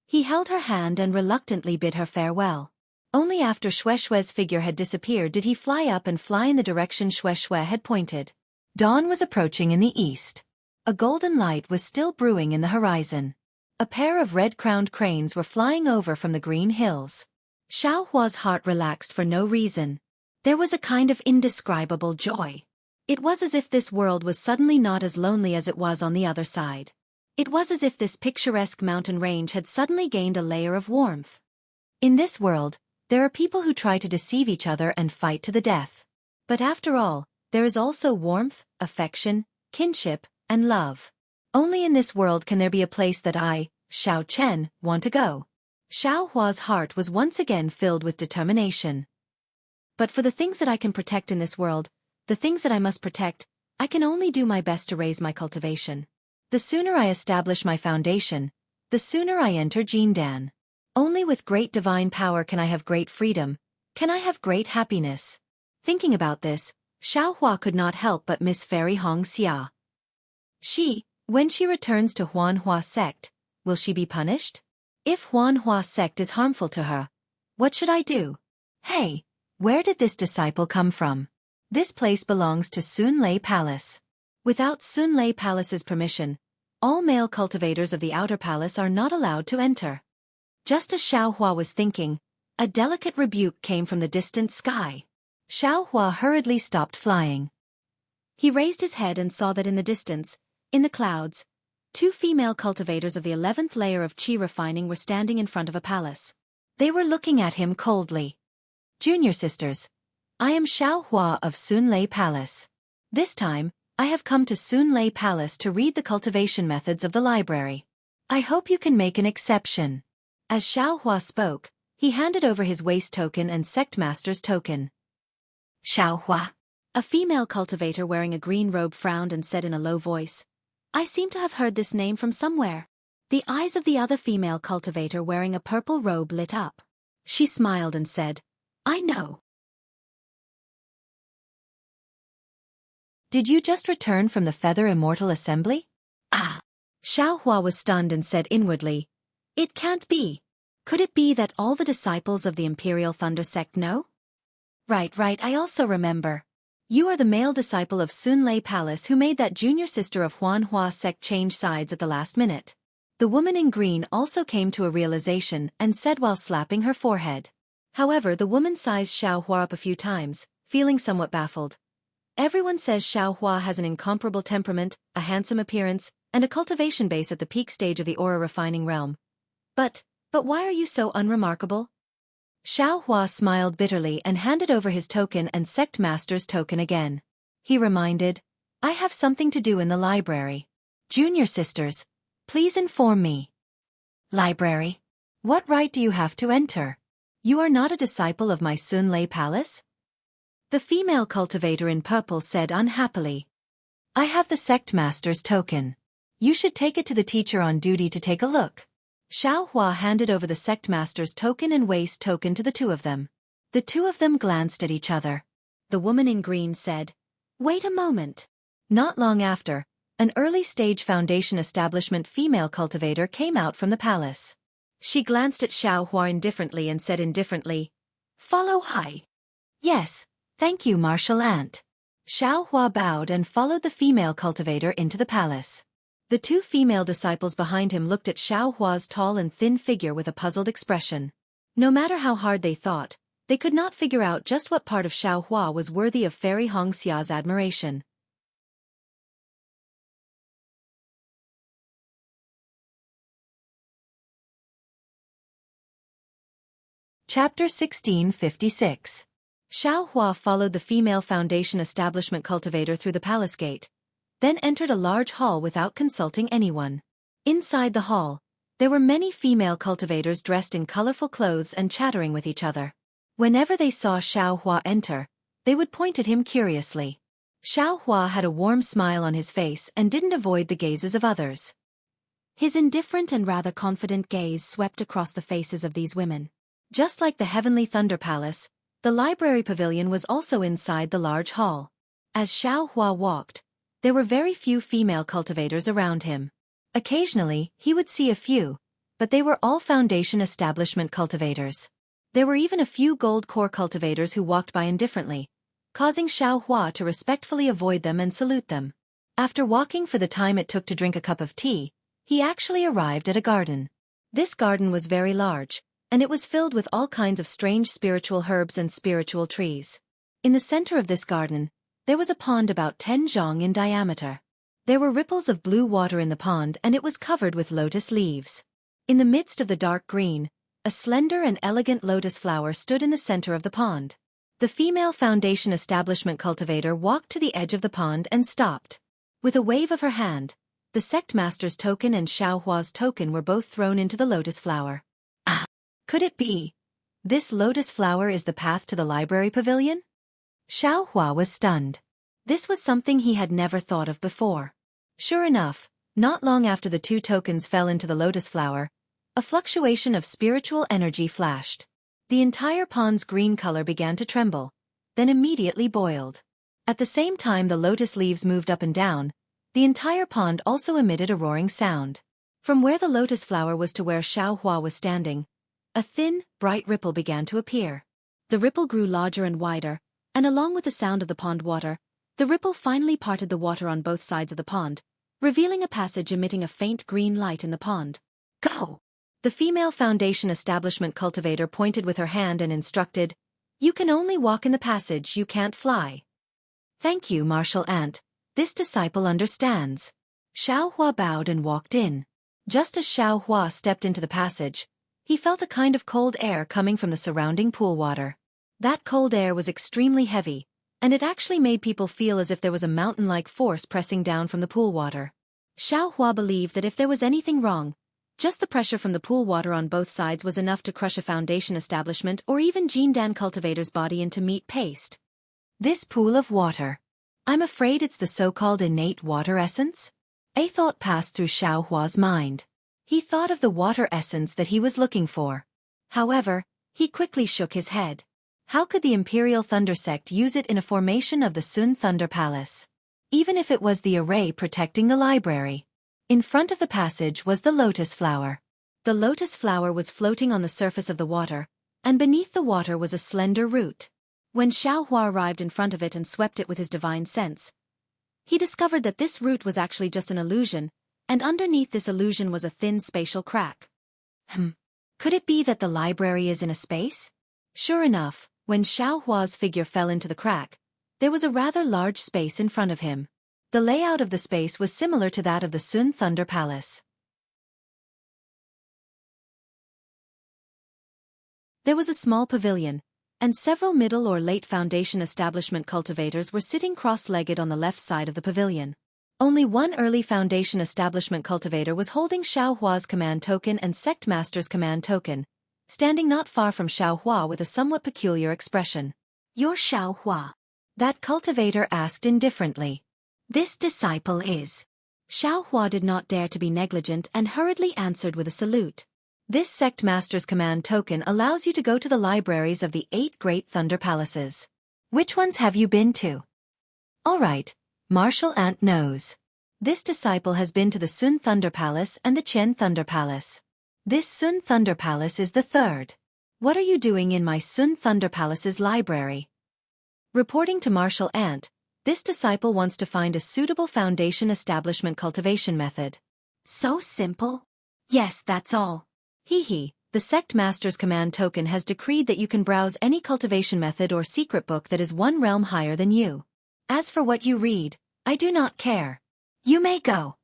He held her hand and reluctantly bid her farewell. Only after Xianxia's figure had disappeared did he fly up and fly in the direction Xianxia had pointed. Dawn was approaching in the east. A golden light was still brewing in the horizon. A pair of red-crowned cranes were flying over from the green hills. Xiaohua's heart relaxed for no reason. There was a kind of indescribable joy. It was as if this world was suddenly not as lonely as it was on the other side. It was as if this picturesque mountain range had suddenly gained a layer of warmth. In this world, there are people who try to deceive each other and fight to the death. But after all, there is also warmth, affection, kinship, and love. Only in this world can there be a place that I, Xiao Chen, want to go. Xiaohua's heart was once again filled with determination. But for the things that I can protect in this world, the things that I must protect, I can only do my best to raise my cultivation. The sooner I establish my foundation, the sooner I enter Jindan. Only with great divine power can I have great freedom, can I have great happiness. Thinking about this, Xiaohua could not help but miss Fairy Xianxia. When she returns to Huanhua sect, will she be punished? If Huanhua sect is harmful to her, what should I do? Hey, where did this disciple come from? This place belongs to Sunlei Palace. Without Sunlei Palace's permission, all male cultivators of the outer palace are not allowed to enter. Just as Xiaohua was thinking, a delicate rebuke came from the distant sky. Xiaohua hurriedly stopped flying. He raised his head and saw that in the distance, in the clouds, two female cultivators of the 11th layer of qi refining were standing in front of a palace. They were looking at him coldly. Junior sisters, I am Xiaohua of Sunlei Palace. This time, I have come to Sunlei Palace to read the cultivation methods of the library. I hope you can make an exception. As Xiaohua spoke, he handed over his waist token and sect master's token. Xiaohua. A female cultivator wearing a green robe frowned and said in a low voice, I seem to have heard this name from somewhere. The eyes of the other female cultivator wearing a purple robe lit up. She smiled and said, I know. Did you just return from the Feather Immortal Assembly? Ah! Xiaohua was stunned and said inwardly, It can't be. Could it be that all the disciples of the Imperial Thunder Sect know? Right, I also remember. You are the male disciple of Sunlei Palace who made that junior sister of Huanhua sect change sides at the last minute. The woman in green also came to a realization and said while slapping her forehead. However, the woman sized Xiaohua up a few times, feeling somewhat baffled. Everyone says Xiaohua has an incomparable temperament, a handsome appearance, and a cultivation base at the peak stage of the aura refining realm. But why are you so unremarkable? Xiaohua smiled bitterly and handed over his token and sect master's token again. He reminded, I have something to do in the library. Junior sisters, please inform me. Library? What right do you have to enter? You are not a disciple of my Sunlei Palace? The female cultivator in purple said unhappily. I have the sect master's token. You should take it to the teacher on duty to take a look. Xiaohua handed over the sect master's token and waist token to the two of them. The two of them glanced at each other. The woman in green said, Wait a moment. Not long after, an early-stage foundation establishment female cultivator came out from the palace. She glanced at Xiaohua indifferently and said indifferently, Follow Hai. Yes. Thank you, Martial Ant. Xiaohua bowed and followed the female cultivator into the palace. The two female disciples behind him looked at Xiaohua's tall and thin figure with a puzzled expression. No matter how hard they thought, they could not figure out just what part of Xiaohua was worthy of Fairy Xianxia's admiration. Chapter 1656. Xiaohua followed the female foundation establishment cultivator through the palace gate, then entered a large hall without consulting anyone. Inside the hall, there were many female cultivators dressed in colorful clothes and chattering with each other. Whenever they saw Xiaohua enter, they would point at him curiously. Xiaohua had a warm smile on his face and didn't avoid the gazes of others. His indifferent and rather confident gaze swept across the faces of these women. Just like the Heavenly Thunder Palace, the library pavilion was also inside the large hall. As Xiaohua walked, there were very few female cultivators around him. Occasionally, he would see a few, but they were all foundation establishment cultivators. There were even a few gold core cultivators who walked by indifferently, causing Xiaohua to respectfully avoid them and salute them. After walking for the time it took to drink a cup of tea, he actually arrived at a garden. This garden was very large, and it was filled with all kinds of strange spiritual herbs and spiritual trees. In the center of this garden, there was a pond about 10 zhong in diameter. There were ripples of blue water in the pond and it was covered with lotus leaves. In the midst of the dark green, a slender and elegant lotus flower stood in the center of the pond. The female foundation establishment cultivator walked to the edge of the pond and stopped. With a wave of her hand, the sect master's token and Xiaohua's token were both thrown into the lotus flower. Ah! Could it be? This lotus flower is the path to the library pavilion? Xiaohua was stunned. This was something he had never thought of before. Sure enough, not long after the two tokens fell into the lotus flower, a fluctuation of spiritual energy flashed. The entire pond's green color began to tremble, then immediately boiled. At the same time the lotus leaves moved up and down, the entire pond also emitted a roaring sound. From where the lotus flower was to where Xiaohua was standing, a thin, bright ripple began to appear. The ripple grew larger and wider, and along with the sound of the pond water, the ripple finally parted the water on both sides of the pond, revealing a passage emitting a faint green light in the pond. Go! The female foundation establishment cultivator pointed with her hand and instructed, You can only walk in the passage, you can't fly. Thank you, Martial Ant. This disciple understands. Xiaohua bowed and walked in. Just as Xiaohua stepped into the passage, he felt a kind of cold air coming from the surrounding pool water. That cold air was extremely heavy, and it actually made people feel as if there was a mountain-like force pressing down from the pool water. Xiaohua believed that if there was anything wrong, just the pressure from the pool water on both sides was enough to crush a foundation establishment or even Jindan cultivator's body into meat paste. This pool of water. I'm afraid it's the so-called innate water essence? A thought passed through Xiaohua's mind. He thought of the water essence that he was looking for. However, he quickly shook his head. How could the Imperial Thunder Sect use it in a formation of the Sun Thunder Palace? Even if it was the array protecting the library. In front of the passage was the lotus flower. The lotus flower was floating on the surface of the water, and beneath the water was a slender root. When Xiaohua arrived in front of it and swept it with his divine sense, he discovered that this root was actually just an illusion, and underneath this illusion was a thin spatial crack. Could it be that the library is in a space? Sure enough, when Xiaohua's figure fell into the crack, there was a rather large space in front of him. The layout of the space was similar to that of the Sun Thunder Palace. There was a small pavilion, and several middle or late foundation establishment cultivators were sitting cross-legged on the left side of the pavilion. Only one early foundation establishment cultivator was holding Xiaohua's command token and sect master's command token, standing not far from Xiaohua with a somewhat peculiar expression. "You're Xiaohua?" That cultivator asked indifferently. "This disciple is." Xiaohua did not dare to be negligent and hurriedly answered with a salute. This sect master's command token allows you to go to the libraries of the 8 great thunder palaces. Which ones have you been to? All right, Martial Ant knows. This disciple has been to the Sun Thunder Palace and the Qian Thunder Palace. This Sun Thunder Palace is the 3rd. What are you doing in my Sun Thunder Palace's library? Reporting to Martial Ant, this disciple wants to find a suitable foundation establishment cultivation method. So simple? Yes, that's all. The sect master's command token has decreed that you can browse any cultivation method or secret book that is 1 realm higher than you. As for what you read, I do not care. You may go.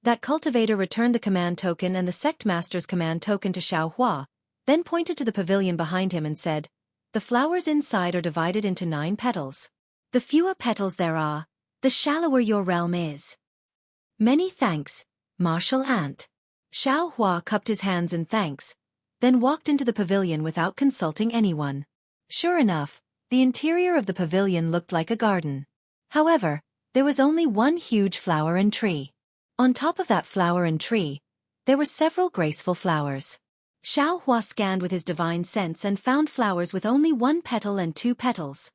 That cultivator returned the command token and the sect master's command token to Xiaohua, then pointed to the pavilion behind him and said, "The flowers inside are divided into 9 petals. The fewer petals there are, the shallower your realm is." Many thanks, Martial Ant. Xiaohua cupped his hands in thanks, then walked into the pavilion without consulting anyone. Sure enough, the interior of the pavilion looked like a garden. However, there was only one huge flower and tree. On top of that flower and tree, there were several graceful flowers. Xiaohua scanned with his divine sense and found flowers with only 1 petal and 2 petals.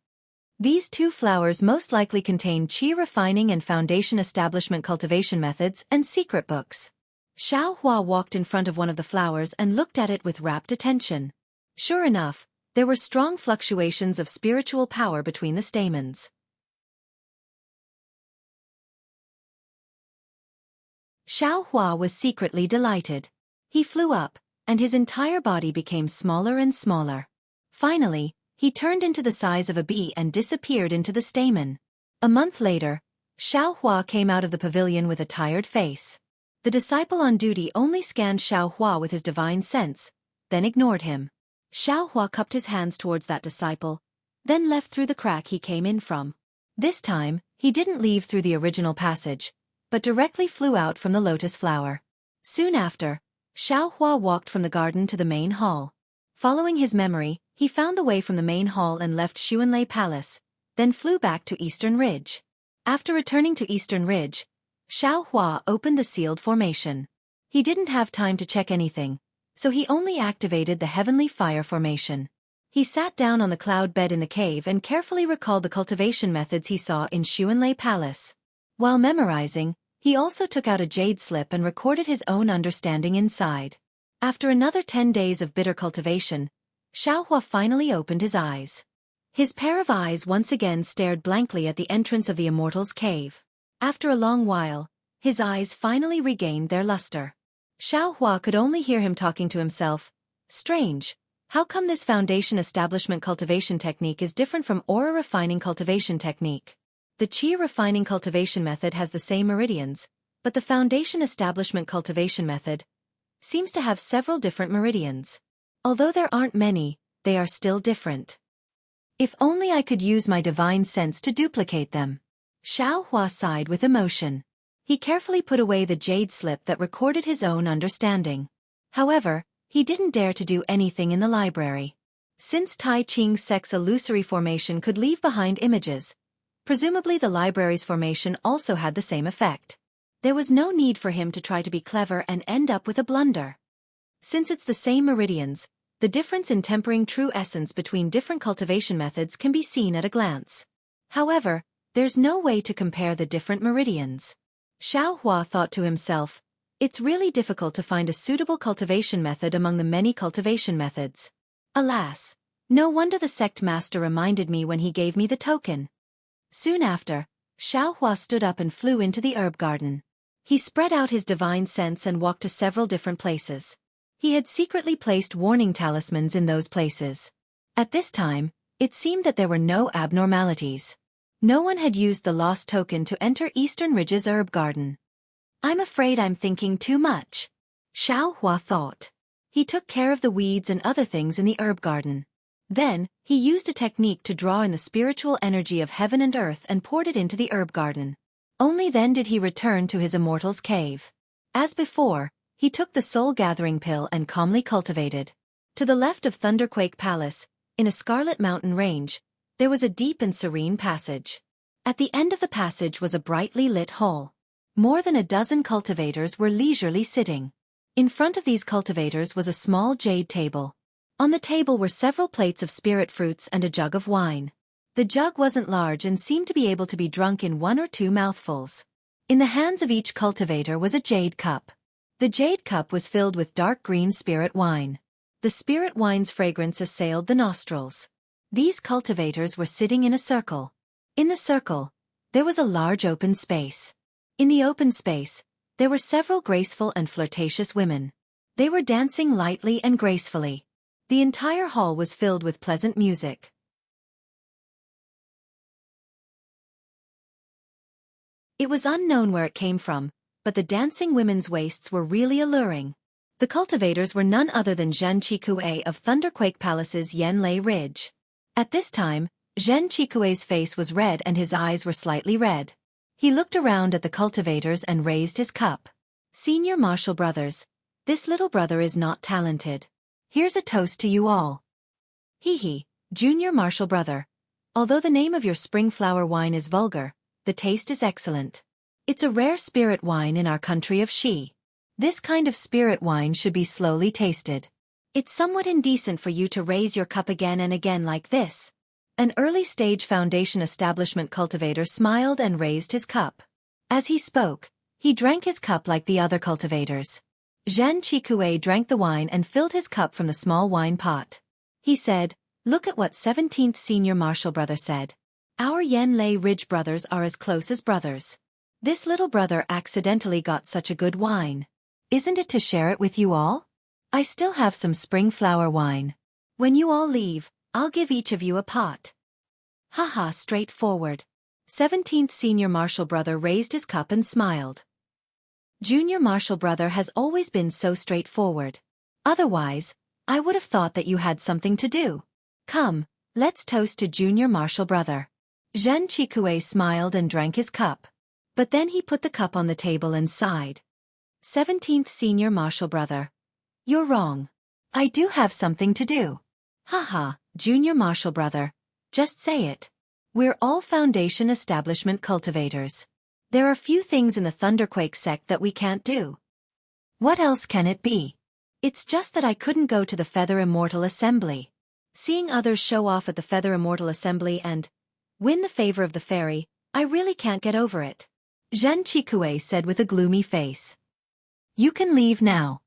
These 2 flowers most likely contain qi refining and foundation establishment cultivation methods and secret books. Xiaohua walked in front of one of the flowers and looked at it with rapt attention. Sure enough, there were strong fluctuations of spiritual power between the stamens. Xiaohua was secretly delighted. He flew up, and his entire body became smaller and smaller. Finally, he turned into the size of a bee and disappeared into the stamen. A month later, Xiaohua came out of the pavilion with a tired face. The disciple on duty only scanned Xiaohua with his divine sense, then ignored him. Xiaohua cupped his hands towards that disciple, then left through the crack he came in from. This time, he didn't leave through the original passage, but directly flew out from the lotus flower. Soon after, Xiaohua walked from the garden to the main hall. Following his memory, he found the way from the main hall and left Xuanlei Palace, then flew back to Eastern Ridge. After returning to Eastern Ridge, Xiaohua opened the sealed formation. He didn't have time to check anything, so he only activated the Heavenly Fire formation. He sat down on the cloud bed in the cave and carefully recalled the cultivation methods he saw in Xuanlei Palace. While memorizing, he also took out a jade slip and recorded his own understanding inside. After another 10 days of bitter cultivation, Xiaohua finally opened his eyes. His pair of eyes once again stared blankly at the entrance of the Immortal's cave. After a long while, his eyes finally regained their luster. Xiaohua could only hear him talking to himself. Strange, how come this foundation establishment cultivation technique is different from aura refining cultivation technique? The qi refining cultivation method has the same meridians, but the foundation establishment cultivation method, seems to have several different meridians. Although there aren't many, they are still different. If only I could use my divine sense to duplicate them. Xiaohua sighed with emotion. He carefully put away the jade slip that recorded his own understanding. However, he didn't dare to do anything in the library. Since Tai Ching's sex illusory formation could leave behind images, presumably the library's formation also had the same effect. There was no need for him to try to be clever and end up with a blunder. Since it's the same meridians, the difference in tempering true essence between different cultivation methods can be seen at a glance. However, there's no way to compare the different meridians. Xiaohua thought to himself, it's really difficult to find a suitable cultivation method among the many cultivation methods. Alas, no wonder the sect master reminded me when he gave me the token. Soon after, Xiaohua stood up and flew into the herb garden. He spread out his divine sense and walked to several different places. He had secretly placed warning talismans in those places. At this time, it seemed that there were no abnormalities. No one had used the lost token to enter Eastern Ridge's herb garden. I'm afraid I'm thinking too much, Xiaohua thought. He took care of the weeds and other things in the herb garden. Then, he used a technique to draw in the spiritual energy of heaven and earth and poured it into the herb garden. Only then did he return to his immortal's cave. As before, he took the soul-gathering pill and calmly cultivated. To the left of Thunderquake Palace, in a scarlet mountain range, there was a deep and serene passage. At the end of the passage was a brightly lit hall. More than a dozen cultivators were leisurely sitting. In front of these cultivators was a small jade table. On the table were several plates of spirit fruits and a jug of wine. The jug wasn't large and seemed to be able to be drunk in 1 or 2 mouthfuls. In the hands of each cultivator was a jade cup. The jade cup was filled with dark green spirit wine. The spirit wine's fragrance assailed the nostrils. These cultivators were sitting in a circle. In the circle, there was a large open space. In the open space, there were several graceful and flirtatious women. They were dancing lightly and gracefully. The entire hall was filled with pleasant music. It was unknown where it came from, but the dancing women's waists were really alluring. The cultivators were none other than Zhen Qikue of Thunderquake Palace's Yanlei Ridge. At this time, Zhen Qikue's face was red and his eyes were slightly red. He looked around at the cultivators and raised his cup. Senior martial brothers, this little brother is not talented. Here's a toast to you all. Hee, junior martial brother. Although the name of your spring flower wine is vulgar, the taste is excellent. It's a rare spirit wine in our country of Xi. This kind of spirit wine should be slowly tasted. It's somewhat indecent for you to raise your cup again and again like this. An early-stage foundation establishment cultivator smiled and raised his cup. As he spoke, he drank his cup like the other cultivators. Zhen Qikue drank the wine and filled his cup from the small wine pot. He said, "Look at what 17th senior martial brother said. Our Yanlei Ridge brothers are as close as brothers. This little brother accidentally got such a good wine. Isn't it to share it with you all? I still have some spring flower wine. When you all leave, I'll give each of you a pot." Haha, straightforward. 17th senior martial brother raised his cup and smiled. Junior martial brother has always been so straightforward. Otherwise, I would have thought that you had something to do. Come, let's toast to junior martial brother. Zhen Qikue smiled and drank his cup. But then he put the cup on the table and sighed. 17th senior martial brother. You're wrong. I do have something to do. Haha, junior martial brother. Just say it. We're all foundation establishment cultivators. There are few things in the Thunderquake sect that we can't do. What else can it be? It's just that I couldn't go to the Feather Immortal Assembly. Seeing others show off at the Feather Immortal Assembly and win the favor of the fairy, I really can't get over it. Zhen Qikue said with a gloomy face. You can leave now.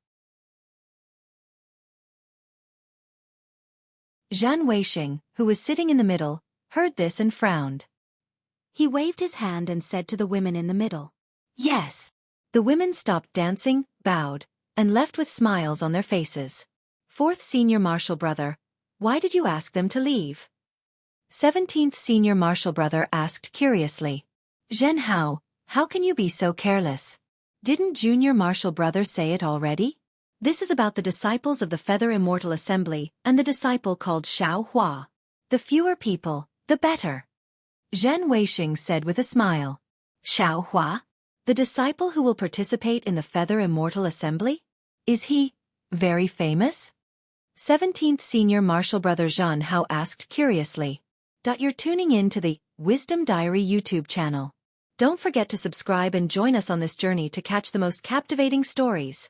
Zhan Weixing, who was sitting in the middle, heard this and frowned. He waved his hand and said to the women in the middle, "Yes." The women stopped dancing, bowed, and left with smiles on their faces. 4th senior martial brother, why did you ask them to leave? 17th senior martial brother asked curiously. Zhen Hao, how can you be so careless? Didn't junior martial brother say it already? This is about the disciples of the Feather Immortal Assembly and the disciple called Xiao Hua. The fewer people, the better. Zhen Weixing said with a smile. Xiao Hua? The disciple who will participate in the Feather Immortal Assembly? Is he very famous? 17th Senior Martial Brother Zhen Hao asked curiously. You're tuning in to the Wisdom Diary YouTube channel. Don't forget to subscribe and join us on this journey to catch the most captivating stories.